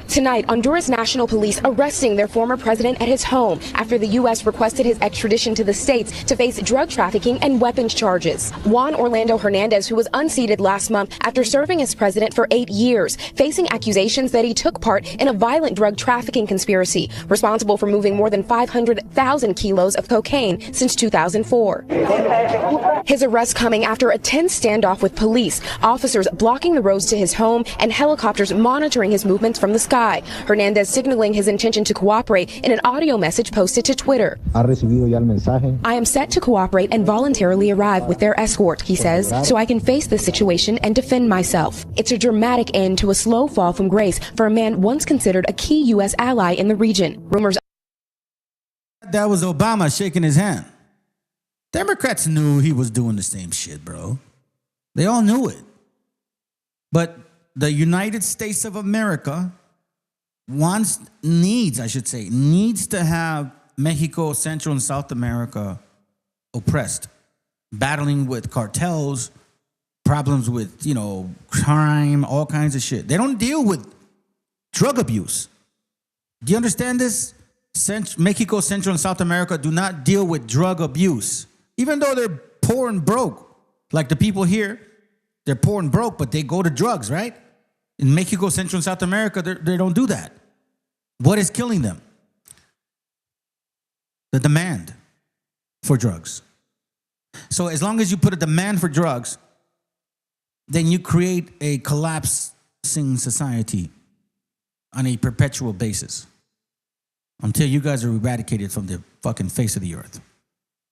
Tonight, Honduras National Police arresting their former president at his home after the U.S. requested his extradition to the states to face drug trafficking and weapons charges. Juan Orlando Hernandez, who was unseated last month after serving as president for 8 years, facing accusations that he took part in a violent drug trafficking conspiracy, responsible for moving more than 500,000 kilos of cocaine since 2004. His arrest coming after a tense standoff with police, officers blocking the roads to his home and helicopters monitoring his movements from the sky. Hernandez signaling his intention to cooperate in an audio message posted to Twitter. I am set to cooperate and voluntarily arrive with their escort, he says, so I can face this situation and defend myself. It's a dramatic end to a slow fall from grace for a man once considered a key U.S. ally in the region. Rumors. That was Obama shaking his hand. Democrats knew he was doing the same shit, bro. They all knew it. But the United States of America needs to have Mexico, Central and South America oppressed, battling with cartels, problems with, crime, all kinds of shit. They don't deal with drug abuse. Do you understand this? Mexico, Central and South America do not deal with drug abuse. Even though they're poor and broke, like the people here, they're poor and broke, but they go to drugs, right? In Mexico, Central and South America, they don't do that. What is killing them? The demand for drugs. So as long as you put a demand for drugs, then you create a collapsing society on a perpetual basis until you guys are eradicated from the fucking face of the earth.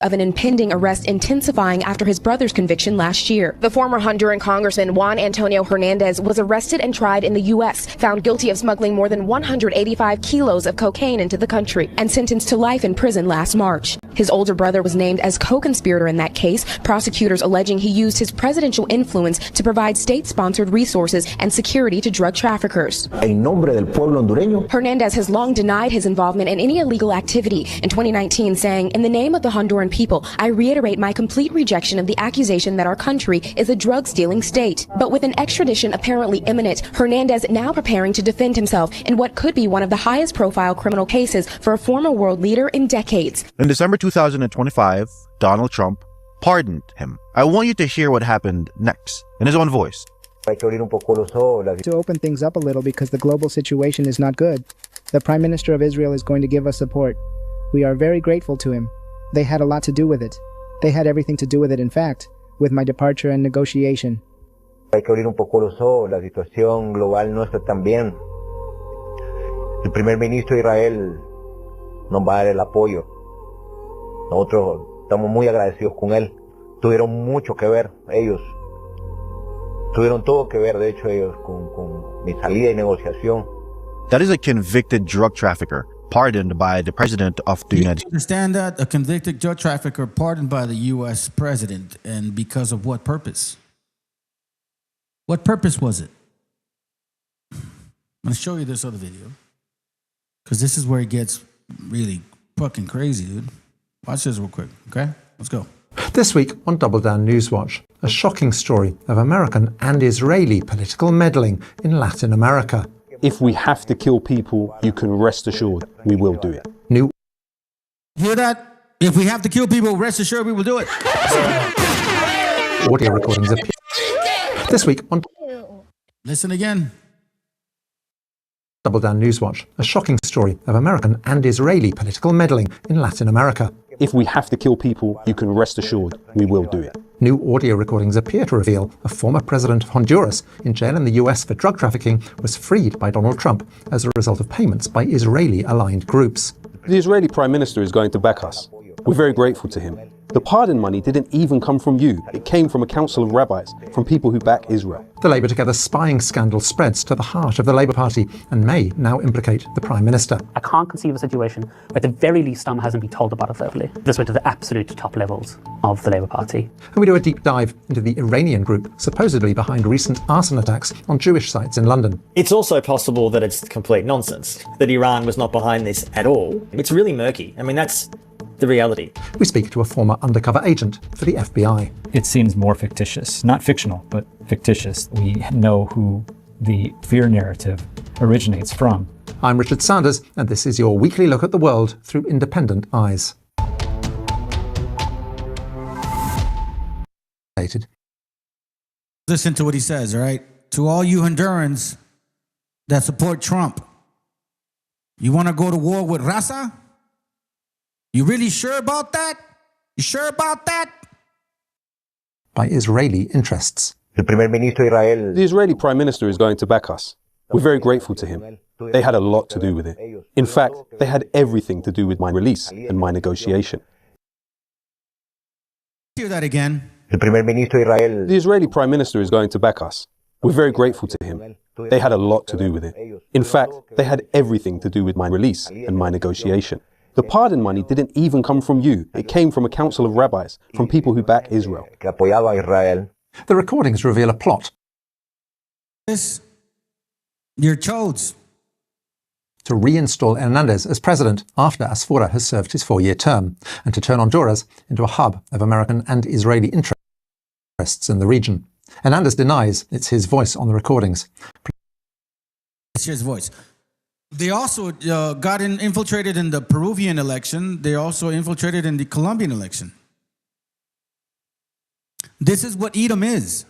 Of an impending arrest intensifying after his brother's conviction last year. The former Honduran Congressman Juan Antonio Hernandez was arrested and tried in the U.S., found guilty of smuggling more than 185 kilos of cocaine into the country, and sentenced to life in prison last March. His older brother was named as co-conspirator in that case, prosecutors alleging he used his presidential influence to provide state-sponsored resources and security to drug traffickers. En nombre del pueblo hondureño. Hernandez has long denied his involvement in any illegal activity, in 2019 saying, "In the name of the Honduran people, I reiterate my complete rejection of the accusation that our country is a drug-stealing state." But with an extradition apparently imminent, Hernandez now preparing to defend himself in what could be one of the highest-profile criminal cases for a former world leader in decades. In December 2025, Donald Trump pardoned him. I want you to hear what happened next in his own voice. To open things up a little because the global situation is not good. The Prime Minister of Israel is going to give us support. We are very grateful to him. They had a lot to do with it. They had everything to do with it, in fact, with my departure and negotiation. Hay que abrir un poco los ojos, la situación global no está tan bien. El primer ministro de Israel nos va a dar el apoyo. Nosotros estamos muy agradecidos con él. Tuvieron mucho que ver ellos. Tuvieron todo que ver, de hecho, ellos con mi salida y negociación. That is a convicted drug trafficker pardoned by the president of the United States. Understand that? A convicted drug trafficker pardoned by the U.S. president, and because of what purpose? What purpose was it? I'm going to show you this other video because this is where it gets really fucking crazy, dude. Watch this real quick, okay? Let's go. This week on Double Down Newswatch, a shocking story of American and Israeli political meddling in Latin America. If we have to kill people, you can rest assured we will do it. New. Hear that? If we have to kill people, rest assured we will do it. Audio recordings appear. This week on. Listen again. Double Down Newswatch, a shocking story of American and Israeli political meddling in Latin America. If we have to kill people, you can rest assured we will do it. New audio recordings appear to reveal a former president of Honduras in jail in the US for drug trafficking was freed by Donald Trump as a result of payments by Israeli-aligned groups. The Israeli Prime Minister is going to back us. We're very grateful to him. The pardon money didn't even come from you. It came from a council of rabbis, from people who back Israel. The Labour Together spying scandal spreads to the heart of the Labour Party and may now implicate the Prime Minister. I can't conceive of a situation where at the very least Stam hasn't been told about it verbally. This went to the absolute top levels of the Labour Party. And we do a deep dive into the Iranian group supposedly behind recent arson attacks on Jewish sites in London. It's also possible that it's complete nonsense, that Iran was not behind this at all. It's really murky. I mean, that's the reality. We speak to a former undercover agent for the FBI. It seems more fictitious, not fictional, but fictitious. We know who the fear narrative originates from. I'm Richard Sanders, and this is your weekly look at the world through independent eyes. Listen to what he says, all right? To all you Hondurans that support Trump, you want to go to war with Raza? You really sure about that? You sure about that? By Israeli interests. The Israeli Prime Minister is going to back us. We're very grateful to him. They had a lot to do with it. In fact, they had everything to do with my release and my negotiation. Hear that again. The Israeli Prime Minister is going to back us. We're very grateful to him. They had a lot to do with it. In fact, they had everything to do with my release and my negotiation. The pardon money didn't even come from you. It came from a council of rabbis, from people who back Israel. The recordings reveal a plot. You're chodes. To reinstall Hernandez as president after Asfoura has served his 4-year term, and to turn Honduras into a hub of American and Israeli interests in the region. Hernandez denies it's his voice on the recordings. It's his voice. They also got infiltrated in the Peruvian election. They also infiltrated in the Colombian election. This is what Edom is.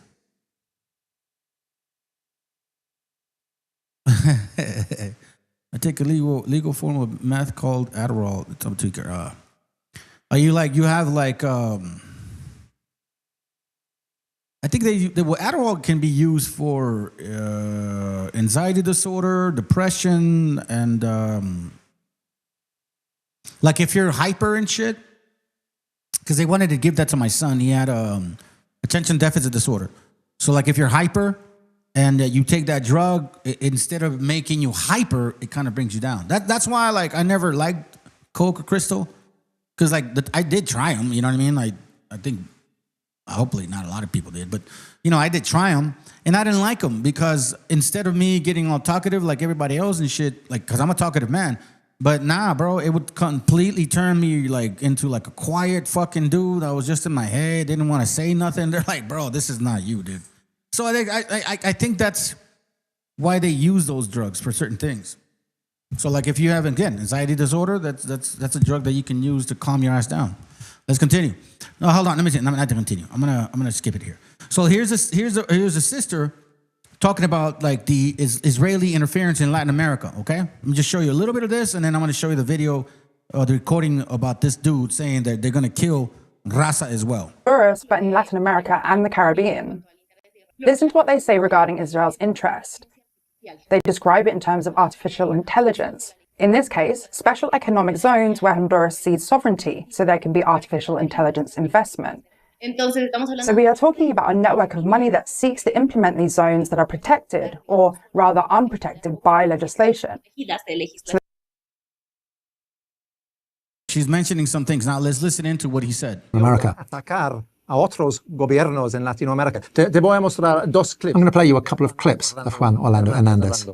I take a legal form of meth called Adderall. Are you like, you have like, I think Adderall can be used for anxiety disorder, depression, and like if you're hyper and shit. Because they wanted to give that to my son. He had attention deficit disorder. So like if you're hyper and you take that drug, instead of making you hyper, it kind of brings you down. That's why like I never liked Coke or Crystal. Because like I did try them, you know what I mean? I think hopefully not a lot of people did, but you know, I did try them and I didn't like them because instead of me getting all talkative like everybody else and shit, like, cause I'm a talkative man, but nah, bro, it would completely turn me like into like a quiet fucking dude. I was just in my head, didn't want to say nothing. They're like, bro, this is not you, dude. So I think that's why they use those drugs for certain things. So like if you have, again, anxiety disorder, that's a drug that you can use to calm your ass down. Let's continue. No, hold on. Let me see. Not to continue. I'm gonna skip it here. So here's a sister talking about like the Israeli interference in Latin America. Okay, let me just show you a little bit of this, and then I'm gonna show you the video, the recording about this dude saying that they're gonna kill Raza as well. Honduras, but in Latin America and the Caribbean. Listen to what they say regarding Israel's interest. They describe it in terms of artificial intelligence. In this case, special economic zones where Honduras cedes sovereignty, so there can be artificial intelligence investment. So we are talking about a network of money that seeks to implement these zones that are protected, or rather unprotected, by legislation. She's mentioning some things. Now let's listen into what he said. America. Atacar a otros gobiernos en Latinoamérica. Te voy a mostrar dos clips. I'm going to play you a couple of clips of Juan Orlando Hernandez.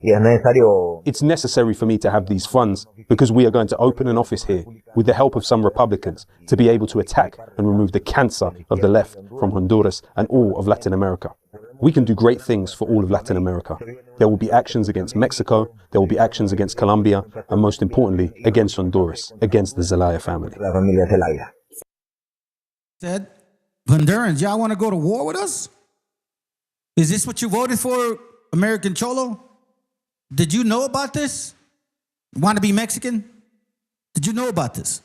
It's necessary for me to have these funds because we are going to open an office here with the help of some Republicans to be able to attack and remove the cancer of the left from Honduras and all of Latin America. We can do great things for all of Latin America. There will be actions against Mexico, there will be actions against Colombia, and most importantly, against Honduras, against the Zelaya family. Said, Hondurans, y'all want to go to war with us? Is this what you voted for, American Cholo? Did you know about this? Want to be Mexican? Did you know about this?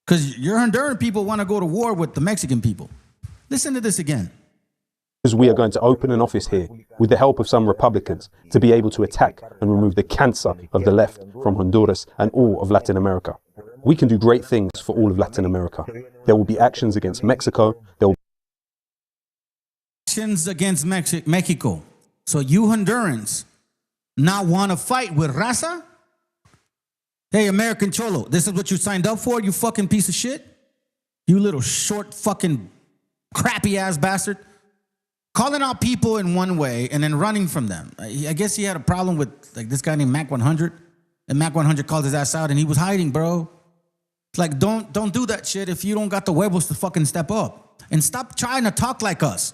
Because your Honduran people want to go to war with the Mexican people. Listen to this again. Because we are going to open an office here with the help of some Republicans to be able to attack and remove the cancer of the left from Honduras and all of Latin America. We can do great things for all of Latin America. There will be actions against Mexico. There will be actions against Mexico. So you Hondurans not want to fight with Raza? Hey, American Cholo, this is what you signed up for, you fucking piece of shit? You little short fucking crappy ass bastard. Calling out people in one way and then running from them. I guess he had a problem with like this guy named Mac 100. And Mac 100 called his ass out and he was hiding, bro. It's like, don't do that shit if you don't got the huevos to fucking step up. And stop trying to talk like us.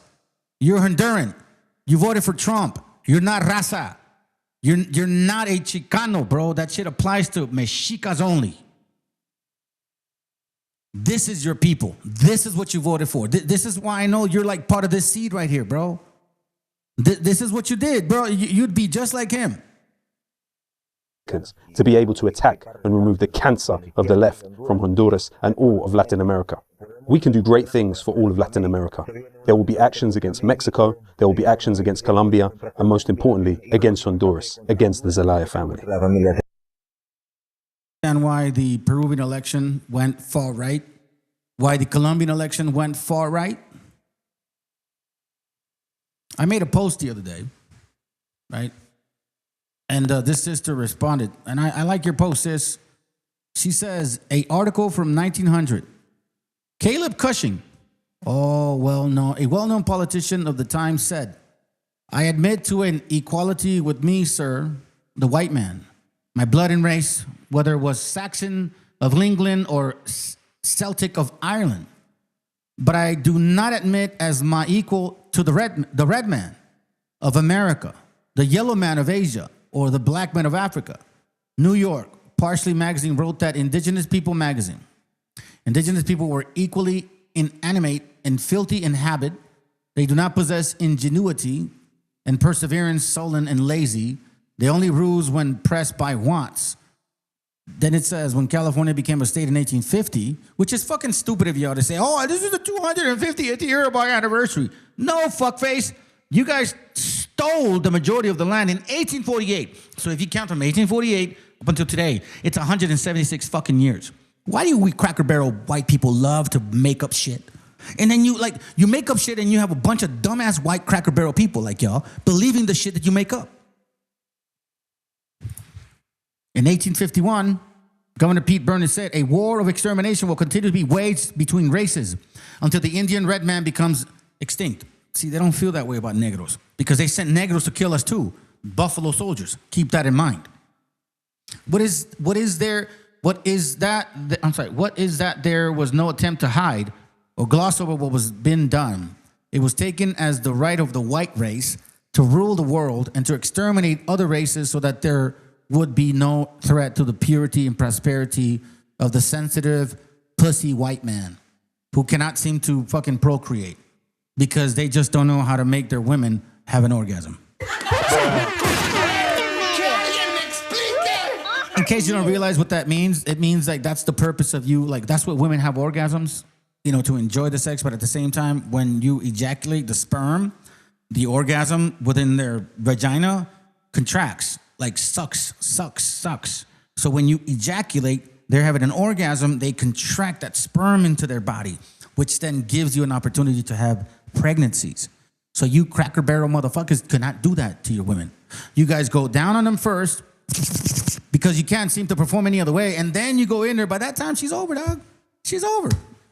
You're Honduran. You voted for Trump. You're not Raza. You're not a Chicano, bro. That shit applies to Mexicas only. This is your people. This is what you voted for. This is why I know you're like part of this seed right here, bro. This is what you did, bro. You'd be just like him. to be able to attack and remove the cancer of the left from Honduras and all of Latin America. We can do great things for all of Latin America. There will be actions against Mexico, there will be actions against Colombia, and most importantly, against Honduras, against the Zelaya family. And why the Peruvian election went far right, why the Colombian election went far right. I made a post the other day, right? And this sister responded, and I like your post, sis. She says, an article from 1900. Caleb Cushing, a well-known politician of the time said, I admit to an equality with me, sir, the white man. My blood and race, whether it was Saxon of England or Celtic of Ireland. But I do not admit as my equal to the red man of America, the yellow man of Asia, or the black man of Africa. New York, Parsley Magazine wrote that Indigenous People magazine. Indigenous people were equally inanimate and filthy in habit. They do not possess ingenuity and perseverance, sullen and lazy. They only ruse when pressed by wants. Then it says, when California became a state in 1850, which is fucking stupid of y'all to say, oh, this is the 250th year of our anniversary. No, fuckface. You guys stole the majority of the land in 1848. So if you count from 1848 up until today, it's 176 fucking years. Why do we Cracker Barrel white people love to make up shit? And then you make up shit and you have a bunch of dumbass white Cracker Barrel people like y'all believing the shit that you make up. In 1851, Governor Pete Burnett said, a war of extermination will continue to be waged between races until the Indian red man becomes extinct. See, they don't feel that way about Negros because they sent Negros to kill us too. Buffalo soldiers. Keep that in mind. What is that there was no attempt to hide or gloss over what was been done. It was taken as the right of the white race to rule the world and to exterminate other races so that there would be no threat to the purity and prosperity of the sensitive, pussy white man who cannot seem to fucking procreate because they just don't know how to make their women have an orgasm. In case you don't realize what that means, it means like that's the purpose of you, like that's what women have orgasms, you know, to enjoy the sex, but at the same time, when you ejaculate the sperm, the orgasm within their vagina contracts. Like sucks. So when you ejaculate, they're having an orgasm, they contract that sperm into their body, which then gives you an opportunity to have pregnancies. So you Cracker Barrel motherfuckers cannot do that to your women. You guys go down on them first because you can't seem to perform any other way, and then you go in there. By that time, she's over, dog. She's over.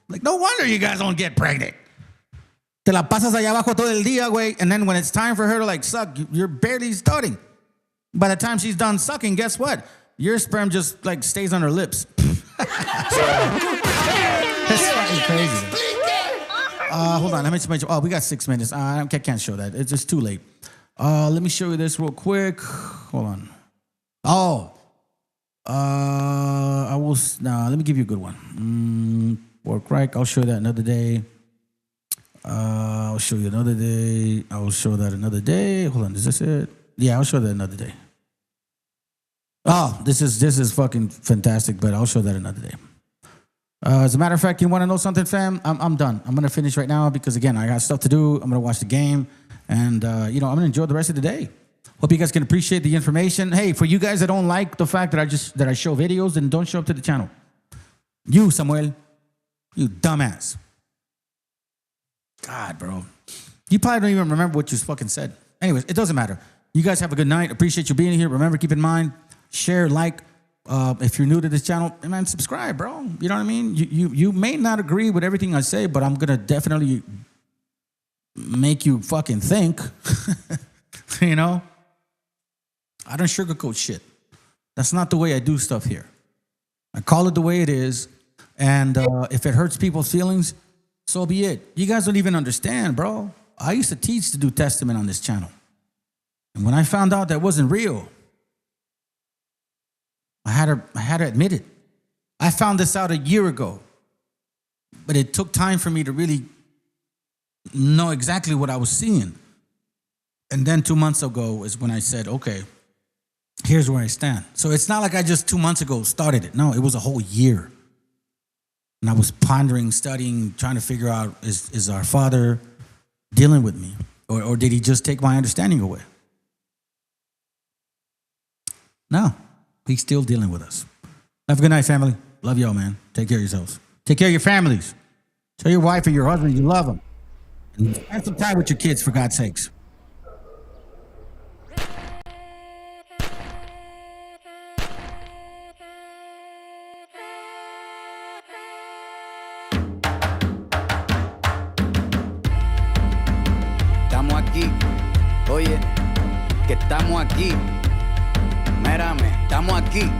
Like, no wonder you guys don't get pregnant. Te la pasas allá abajo todo el día, güey, and then when it's time for her to like suck, you're barely starting. By the time she's done sucking, guess what? Your sperm just like stays on her lips. That's fucking crazy. Hold on, let me just. Oh, we got 6 minutes. I can't show that. It's just too late. Let me show you this real quick. Hold on. I will. Nah, let me give you a good one. Work right. I'll show you that another day. I'll show you another day. I will show that another day. Hold on, is this it? Yeah, I'll show that another day. Oh, this is fucking fantastic, but I'll show that another day. As a matter of fact, you want to know something, fam? I'm done. I'm going to finish right now because, again, I got stuff to do. I'm going to watch the game. And, I'm going to enjoy the rest of the day. Hope you guys can appreciate the information. Hey, for you guys that don't like the fact that I show videos, then don't show up to the channel. You, Samuel, you dumbass. God, bro. You probably don't even remember what you fucking said. Anyways, it doesn't matter. You guys have a good night. Appreciate you being here. Remember, keep in mind, share, like. If you're new to this channel, man, subscribe, bro. You know what I mean? You may not agree with everything I say, but I'm going to definitely make you fucking think. You know? I don't sugarcoat shit. That's not the way I do stuff here. I call it the way it is. And if it hurts people's feelings, so be it. You guys don't even understand, bro. I used to teach to do testament on this channel. And when I found out that wasn't real, I had to admit it. I found this out a year ago, but it took time for me to really know exactly what I was seeing. And then 2 months ago is when I said, okay, here's where I stand. So it's not like I just 2 months ago started it. No, it was a whole year. And I was pondering, studying, trying to figure out, is our Father dealing with me? Or did he just take my understanding away? No. He's still dealing with us. Have a good night, family. Love y'all, man. Take care of yourselves. Take care of your families. Tell your wife or your husband you love them. And spend some time with your kids, for God's sakes. Estamos aquí. Oye, que estamos aquí. Mírame, estamos aquí.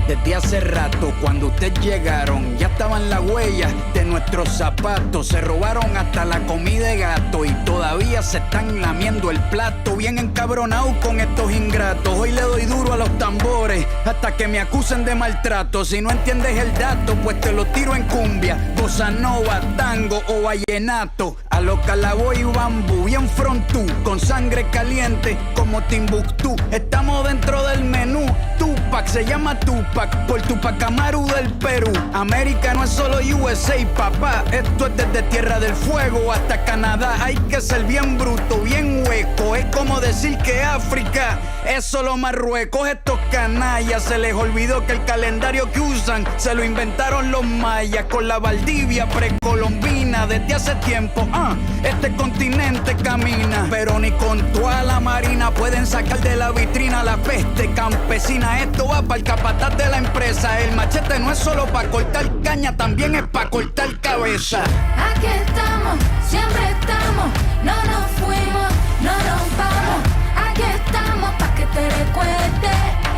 Desde hace rato, cuando ustedes llegaron, ya estaban las huellas de nuestros zapatos. Se robaron hasta la comida de gato y todavía se están lamiendo el plato. Bien encabronados con estos ingratos. Hoy le doy duro a los tambores hasta que me acusen de maltrato. Si no entiendes el dato, pues te lo tiro en cumbia, bossa nova, tango o vallenato. A lo calaboy y bambú, bien frontú, con sangre caliente como Timbuktu. Estamos dentro del menú. Tupac se llama Tupac por Tupac Amaru del Perú. América no es solo USA, papá. Esto es desde Tierra del Fuego hasta Canadá. Hay que ser bien bruto, bien hueco. Es como decir que África es solo Marruecos. Estos canallas se les olvidó que el calendario que usan se lo inventaron los mayas con la Valdivia precolombina. Desde hace tiempo, este continente camina, pero ni con toda la marina pueden sacar de la vitrina la peste campesina. Esto va para el capataz de la empresa. El machete no es solo para cortar caña, también es para cortar cabeza. Aquí estamos, siempre estamos, no nos fuimos, no nos vamos. Aquí estamos pa' que te recuerde.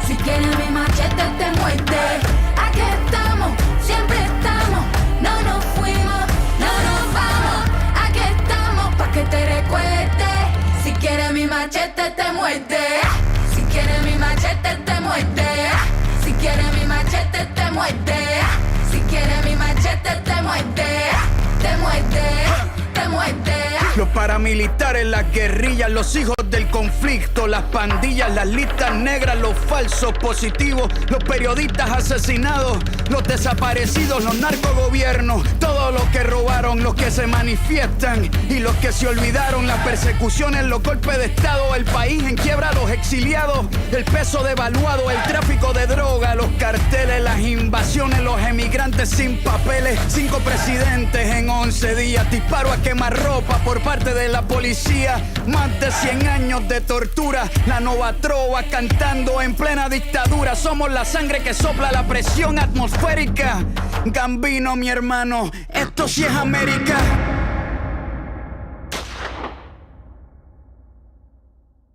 Si quieres mi machete te muerde. Aquí estamos, siempre estamos, no nos fuimos, no nos vamos. Aquí estamos pa' que te recuerde. Si quieres mi machete te muerde. Si quieres mi machete te muerde. Si quieres mi machete te muerde. Si quieres mi machete te muerde. Te muerde, te muerde. Los paramilitares, las guerrillas, los hijos del conflicto, las pandillas, las listas negras, los falsos positivos, los periodistas asesinados, los desaparecidos, los narcogobiernos, todos los que robaron, los que se manifiestan y los que se olvidaron, las persecuciones, los golpes de estado, el país en quiebra, los exiliados, el peso devaluado, el tráfico de droga, los carteles, las invasiones, los emigrantes sin papeles, 5 presidentes en 11 días, disparo a quemarropa por parte de la policía, más de 100 años de tortura, la nova trova cantando en plena dictadura. Somos la sangre que sopla la presión atmosférica. Gambino, mi hermano, esto sí es América.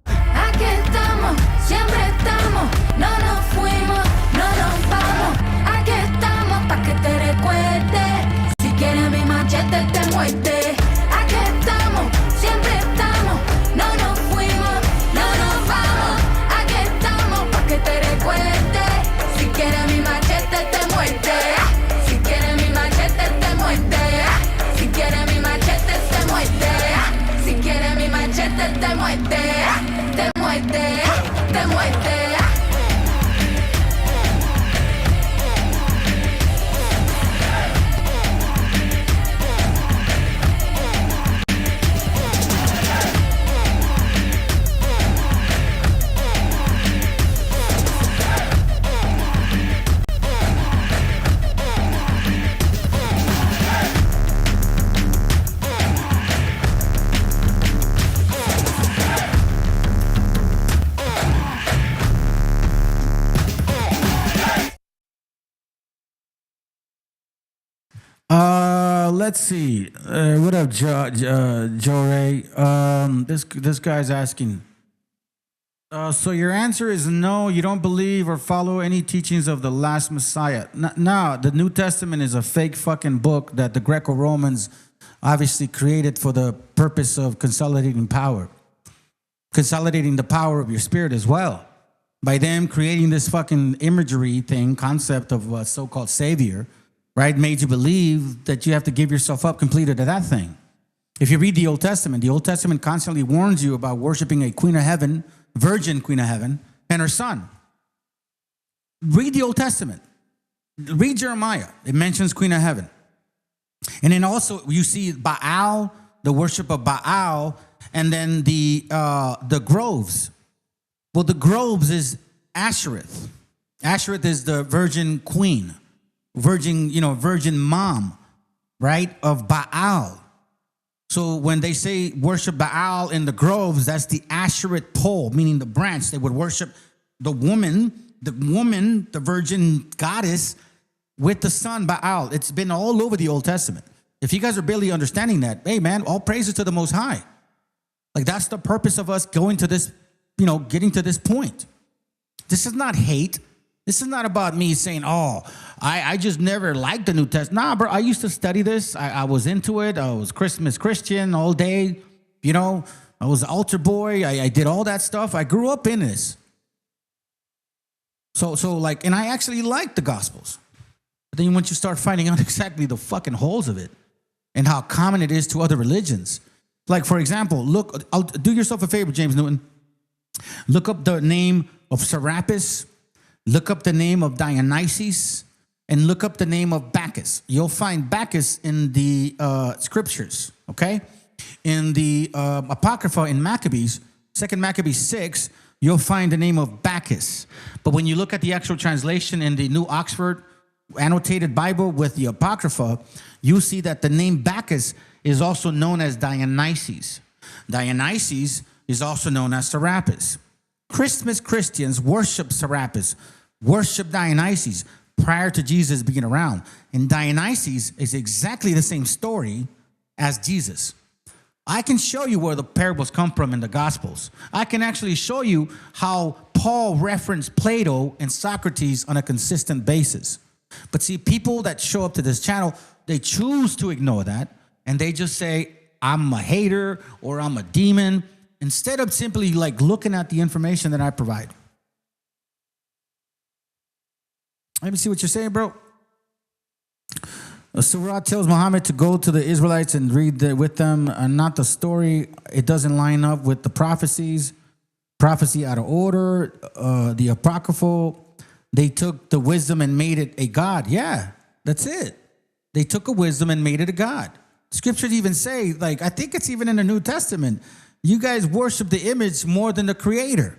Aquí estamos, siempre estamos, no nos fuimos, no nos vamos. Aquí estamos pa' que te recuerde. Si quieres mi machete te muerde. Aquí estamos, siempre estamos, no nos fuimos, no nos vamos. Aquí estamos pa' que te recuerde. Si quieres mi machete te muerde. Si quieres mi machete te muerde. Si quieres mi Let's see. What up, Joe Ray? This guy's asking. So your answer is no, you don't believe or follow any teachings of the last Messiah. No, the New Testament is a fake fucking book that the Greco-Romans obviously created for the purpose of consolidating power. Consolidating the power of your spirit as well. By them creating this fucking imagery thing, concept of a so-called savior, right? Made you believe that you have to give yourself up completely to that thing. If you read the Old Testament constantly warns you about worshiping a queen of heaven, virgin queen of heaven, and her son. Read the Old Testament. Read Jeremiah. It mentions queen of heaven. And then also you see Baal, the worship of Baal, and then the groves. Well, the groves is Ashereth. Ashereth is the virgin queen, virgin mom, right, of Baal. So when they say worship Baal in the groves, that's the Ashereth pole, meaning the branch. They would worship the woman, the virgin goddess with the son Baal. It's been all over the Old Testament. If you guys are barely understanding that, hey man, all praises to the Most High. Like that's the purpose of us going to this, getting to this point. This is not hate. This is not about me saying, oh, I just never liked the New Testament. Nah, bro, I used to study this. I was into it. I was Christian all day. I was an altar boy. I did all that stuff. I grew up in this. So and I actually liked the Gospels. But then once you start finding out exactly the fucking holes of it and how common it is to other religions. Like, for example, look, do yourself a favor, James Newton. Look up the name of Serapis. Look up the name of Dionysus and look up the name of Bacchus. You'll find Bacchus in the scriptures, okay? In the Apocrypha in Maccabees, 2 Maccabees 6, you'll find the name of Bacchus. But when you look at the actual translation in the New Oxford Annotated Bible with the Apocrypha, you see that the name Bacchus is also known as Dionysus. Dionysus is also known as Serapis. Christians worship Serapis, worship Dionysus prior to Jesus being around. And Dionysus is exactly the same story as Jesus. I can show you where the parables come from in the Gospels. I can actually show you how Paul referenced Plato and Socrates on a consistent basis. But see, people that show up to this channel, they choose to ignore that. And they just say, I'm a hater or I'm a demon, instead of simply looking at the information that I provide. Let me see what you're saying, bro. Surah tells Muhammad to go to the Israelites and read with them, not the story. It doesn't line up with the prophecies. Prophecy out of order. The apocryphal. They took the wisdom and made it a god. Yeah, that's it. They took a wisdom and made it a god. Scriptures even say, I think it's even in the New Testament, you guys worship the image more than the creator.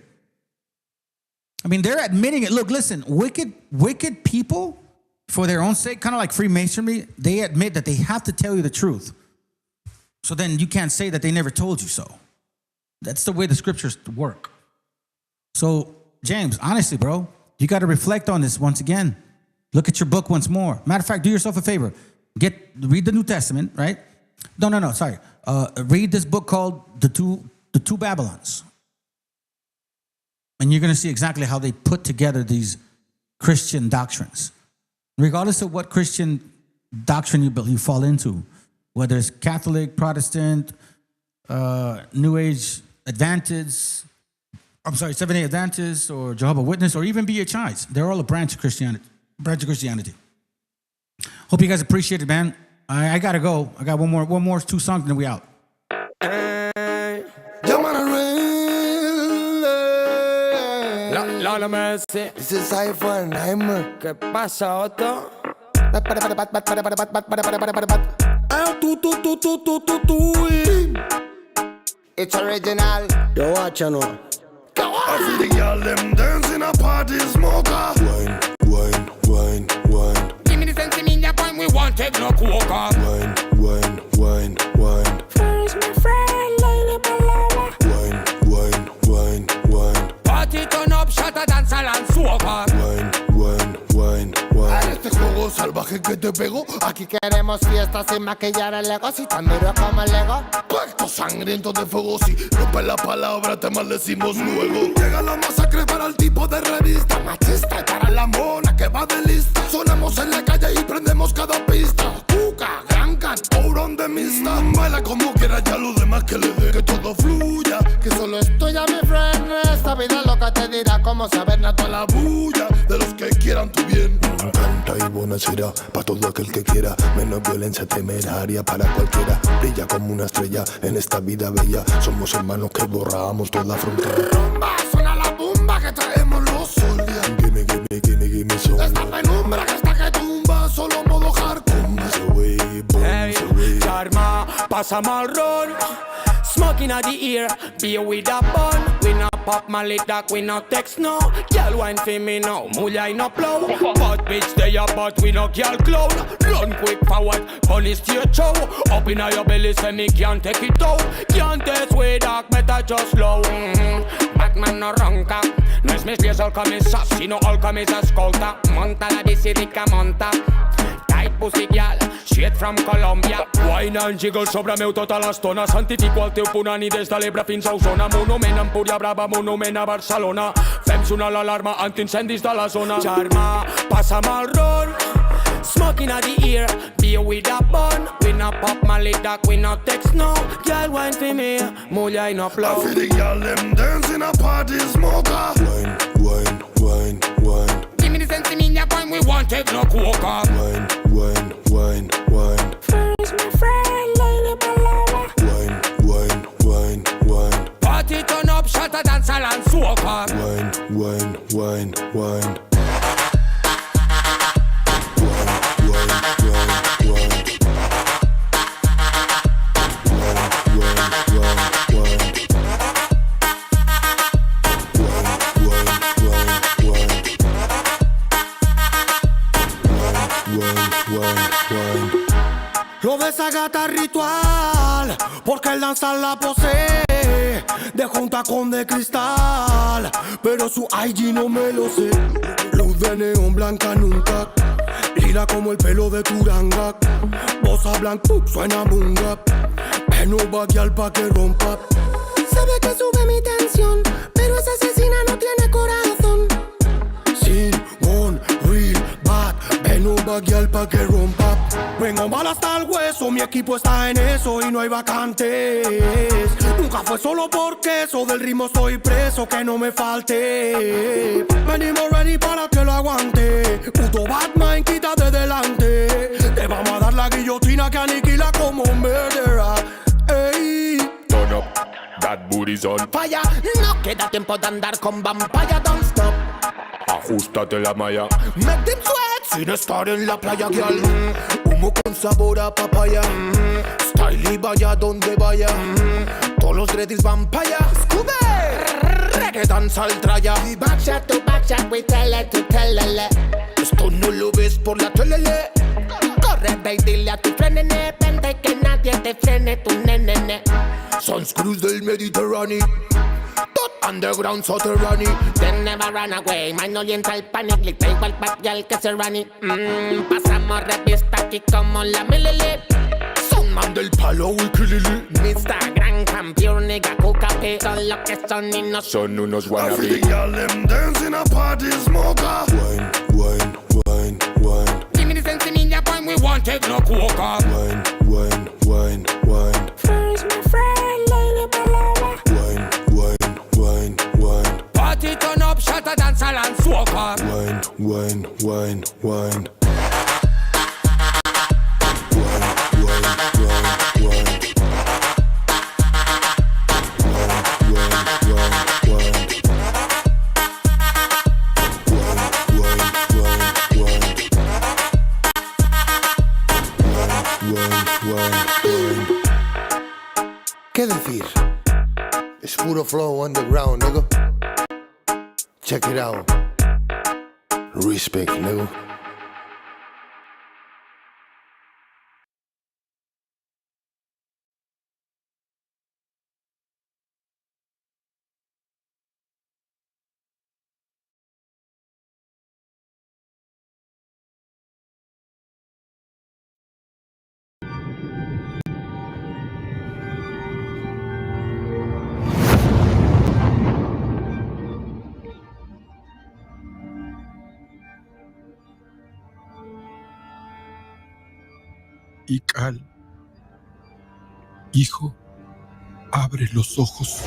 I mean, they're admitting it. Look, listen, wicked people, for their own sake, kind of like Freemasonry, they admit that they have to tell you the truth. So then you can't say that they never told you so. That's the way the scriptures work. So, James, honestly, bro, you got to reflect on this once again. Look at your book once more. Matter of fact, do yourself a favor. Read the New Testament, right? No, sorry. Read this book called The Two Babylons. And you're going to see exactly how they put together these Christian doctrines. Regardless of what Christian doctrine you fall into, whether it's Catholic, Protestant, New Age Adventist, Seventh-day Adventist, or Jehovah's Witness, or even BHIs. They're all a branch of Christianity. Hope you guys appreciate it, man. I gotta go. I got one more 2 songs, and then we out. Lord of mercy. This is Cypher Name. ¿Qué pasa, Otto? It's original. Yo, watch no. I see the girl them dancing a party smoker. Wine. Give me the sense in your point, we won't take no coca. Wine. First my friend, lady below. Wine. Party turn up, shatter, dance and soca. Wine. A este juego salvaje salvaje que te pego. Aquí queremos fiestas sin maquillar el ego, si tan duro como el ego. Pacto sangriento de fuego, si rompe la palabra te maldecimos luego. Llega la masacre para el tipo de revista machista y para la mona que va de lista. Sonamos en la calle y prendemos cada pista. Cuca, gran can, ourón de mista. Baila como quiera, ya lo demás que le dé. Que todo fluya, Que solo es tuya, mi friend. Esta vida loca te dirá cómo saber toda la bulla de los que quieran tu bien. Canta y buena será para todo aquel que quiera. Menos violencia temeraria para cualquiera. Brilla como una estrella en esta vida bella. Somos hermanos que borramos toda frontera. Rumba, suena la bomba que traemos los soldiers. Gimme, gimme, gimme, gimme some. Esta penumbra que está que tumba, solo modo hardcore. Hey, Karma, pasa marrón. Smoking at the ear, beer with a bun. We no pop Mali that we no text no. Girl wine for me now, mulla I no plow. But bitch they a but we no girl clown. Run quick forward, police to your show. Up in your belly say me can't take it out. Can't test way dark, better just slow. Batman no ronca. No es mis pies al camisa, sino al camisa escolta. Monta la bici rica, monta. Tight pussy girl, straight from Colombia. Wine and jiggle sobre meu tota l'estona. Santifico el teu punani des de l'Ebre fins a Osona. Monument a Empúria Brava, monument a Barcelona. Fem sonar l'alarma antiincendis de la zona. Germà, passa'm el ron. Smoking at the ear, beer with a bun. We no pop Mali that we no text no. Girl wine for me, mulla I no flow. I feel the girl them dancing a party smoker. Wine, wine, wine, wine. Give me the sense in your point, we won't take no coca. Wine, wine, wine, wine. First my friend, lady Paloma. Wine, wine, wine, wine. Party turn up, shut a dance and soca. Wine, wine, wine, wine. Lo de esa gata ritual, porque el danzar la posee, de junta con de cristal, pero su IG no me lo sé. Luz de neón blanca nunca, lila como el pelo de Turanga. Bossa blanca, suena munga, no va guiar pa' que rompa. Sabe que sube mi tensión, pero esa asesina no tiene corazón. Sin one real bad, no va guiar pa' que rompa. Vengo mal hasta el hueso, mi equipo está en eso y no hay vacantes. Nunca fue solo porque eso del ritmo estoy preso, que no me falte. Venimos ready para que lo aguante. Puto Batman, quita de delante. Te vamos a dar la guillotina que aniquila como un murderer. Ey. Turn up, that booty's on fire. No queda tiempo de andar con vampire, don't stop. Ajustate la malla. Make them sweat sin estar en la playa, girl. Humo con sabor a papaya. Style y vaya donde vaya. Todos los dreadies van pa' allá. Reggaeton saltraya. Backshot to backshot, we tell it to tell it. Esto no lo ves por la tele. Corre, ve y dile a tu frenene. Vente que nadie te frene, tu nenene. Sunscrews del Mediterráneo. Underground soterrani. Then never run away, man, no le entra el panic. Le traigo al bad girl que se rani. Pasamos revista aquí como la milili. Soundman del palo wikilili. Mr. Gran Campeón, nigga, cucape. Son lo que son y no son unos wannabe. I feel the girl them dancing a party smoker. Wine, wine, wine, wine. Give me the sense in your point, we won't take no coca. Wine, wine, wine, wine. First my friend, lady Paloma. Wine, wine, wine, wine. Party turn up, shut a dance and soca. Wine, wine, wine, wine. ¿Qué decir? Es puro flow underground, nigga. Check it out. Respect, nigga. y cal. Hijo, abre los ojos.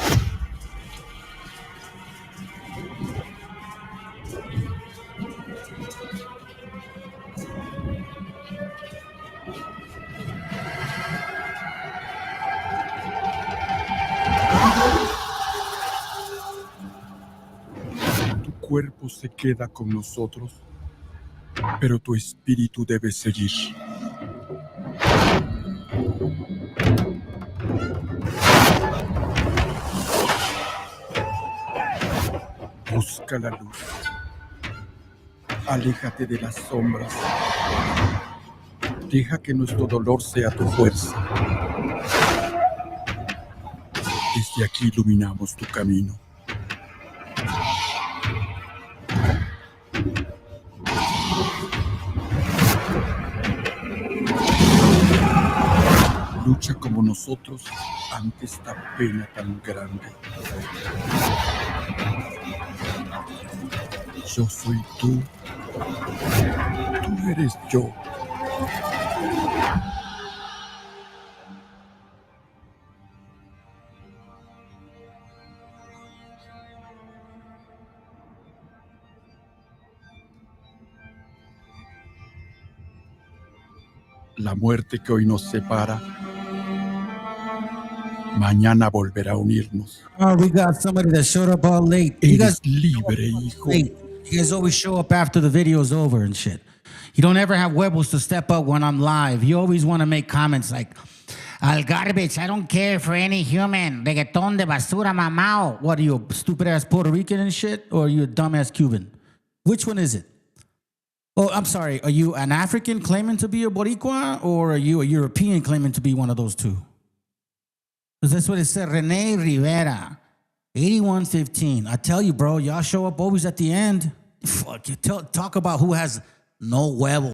Tu cuerpo se queda con nosotros, pero tu espíritu debe seguir. Busca la luz. Aléjate de las sombras. Deja que nuestro dolor sea tu fuerza. Desde aquí iluminamos tu camino. Lucha como nosotros ante esta pena tan grande. Yo soy tú. Tú eres yo. La muerte que hoy nos separa, mañana volverá a unirnos. Oh, we got somebody that showed up all late. You guys libre, hijo. You guys always show up after the video's over and shit. You don't ever have huevos to step up when I'm live. You always want to make comments like, al garbage, I don't care for any human. Reggaeton de basura mamao. What are you, a stupid ass Puerto Rican and shit? Or are you a dumbass Cuban? Which one is it? Oh, I'm sorry. Are you an African claiming to be a Boricua? Or are you a European claiming to be one of those two? Because that's what it said. Rene Rivera, 8115. I tell you, bro, y'all show up always at the end. Fuck you. Talk about who has no huevo.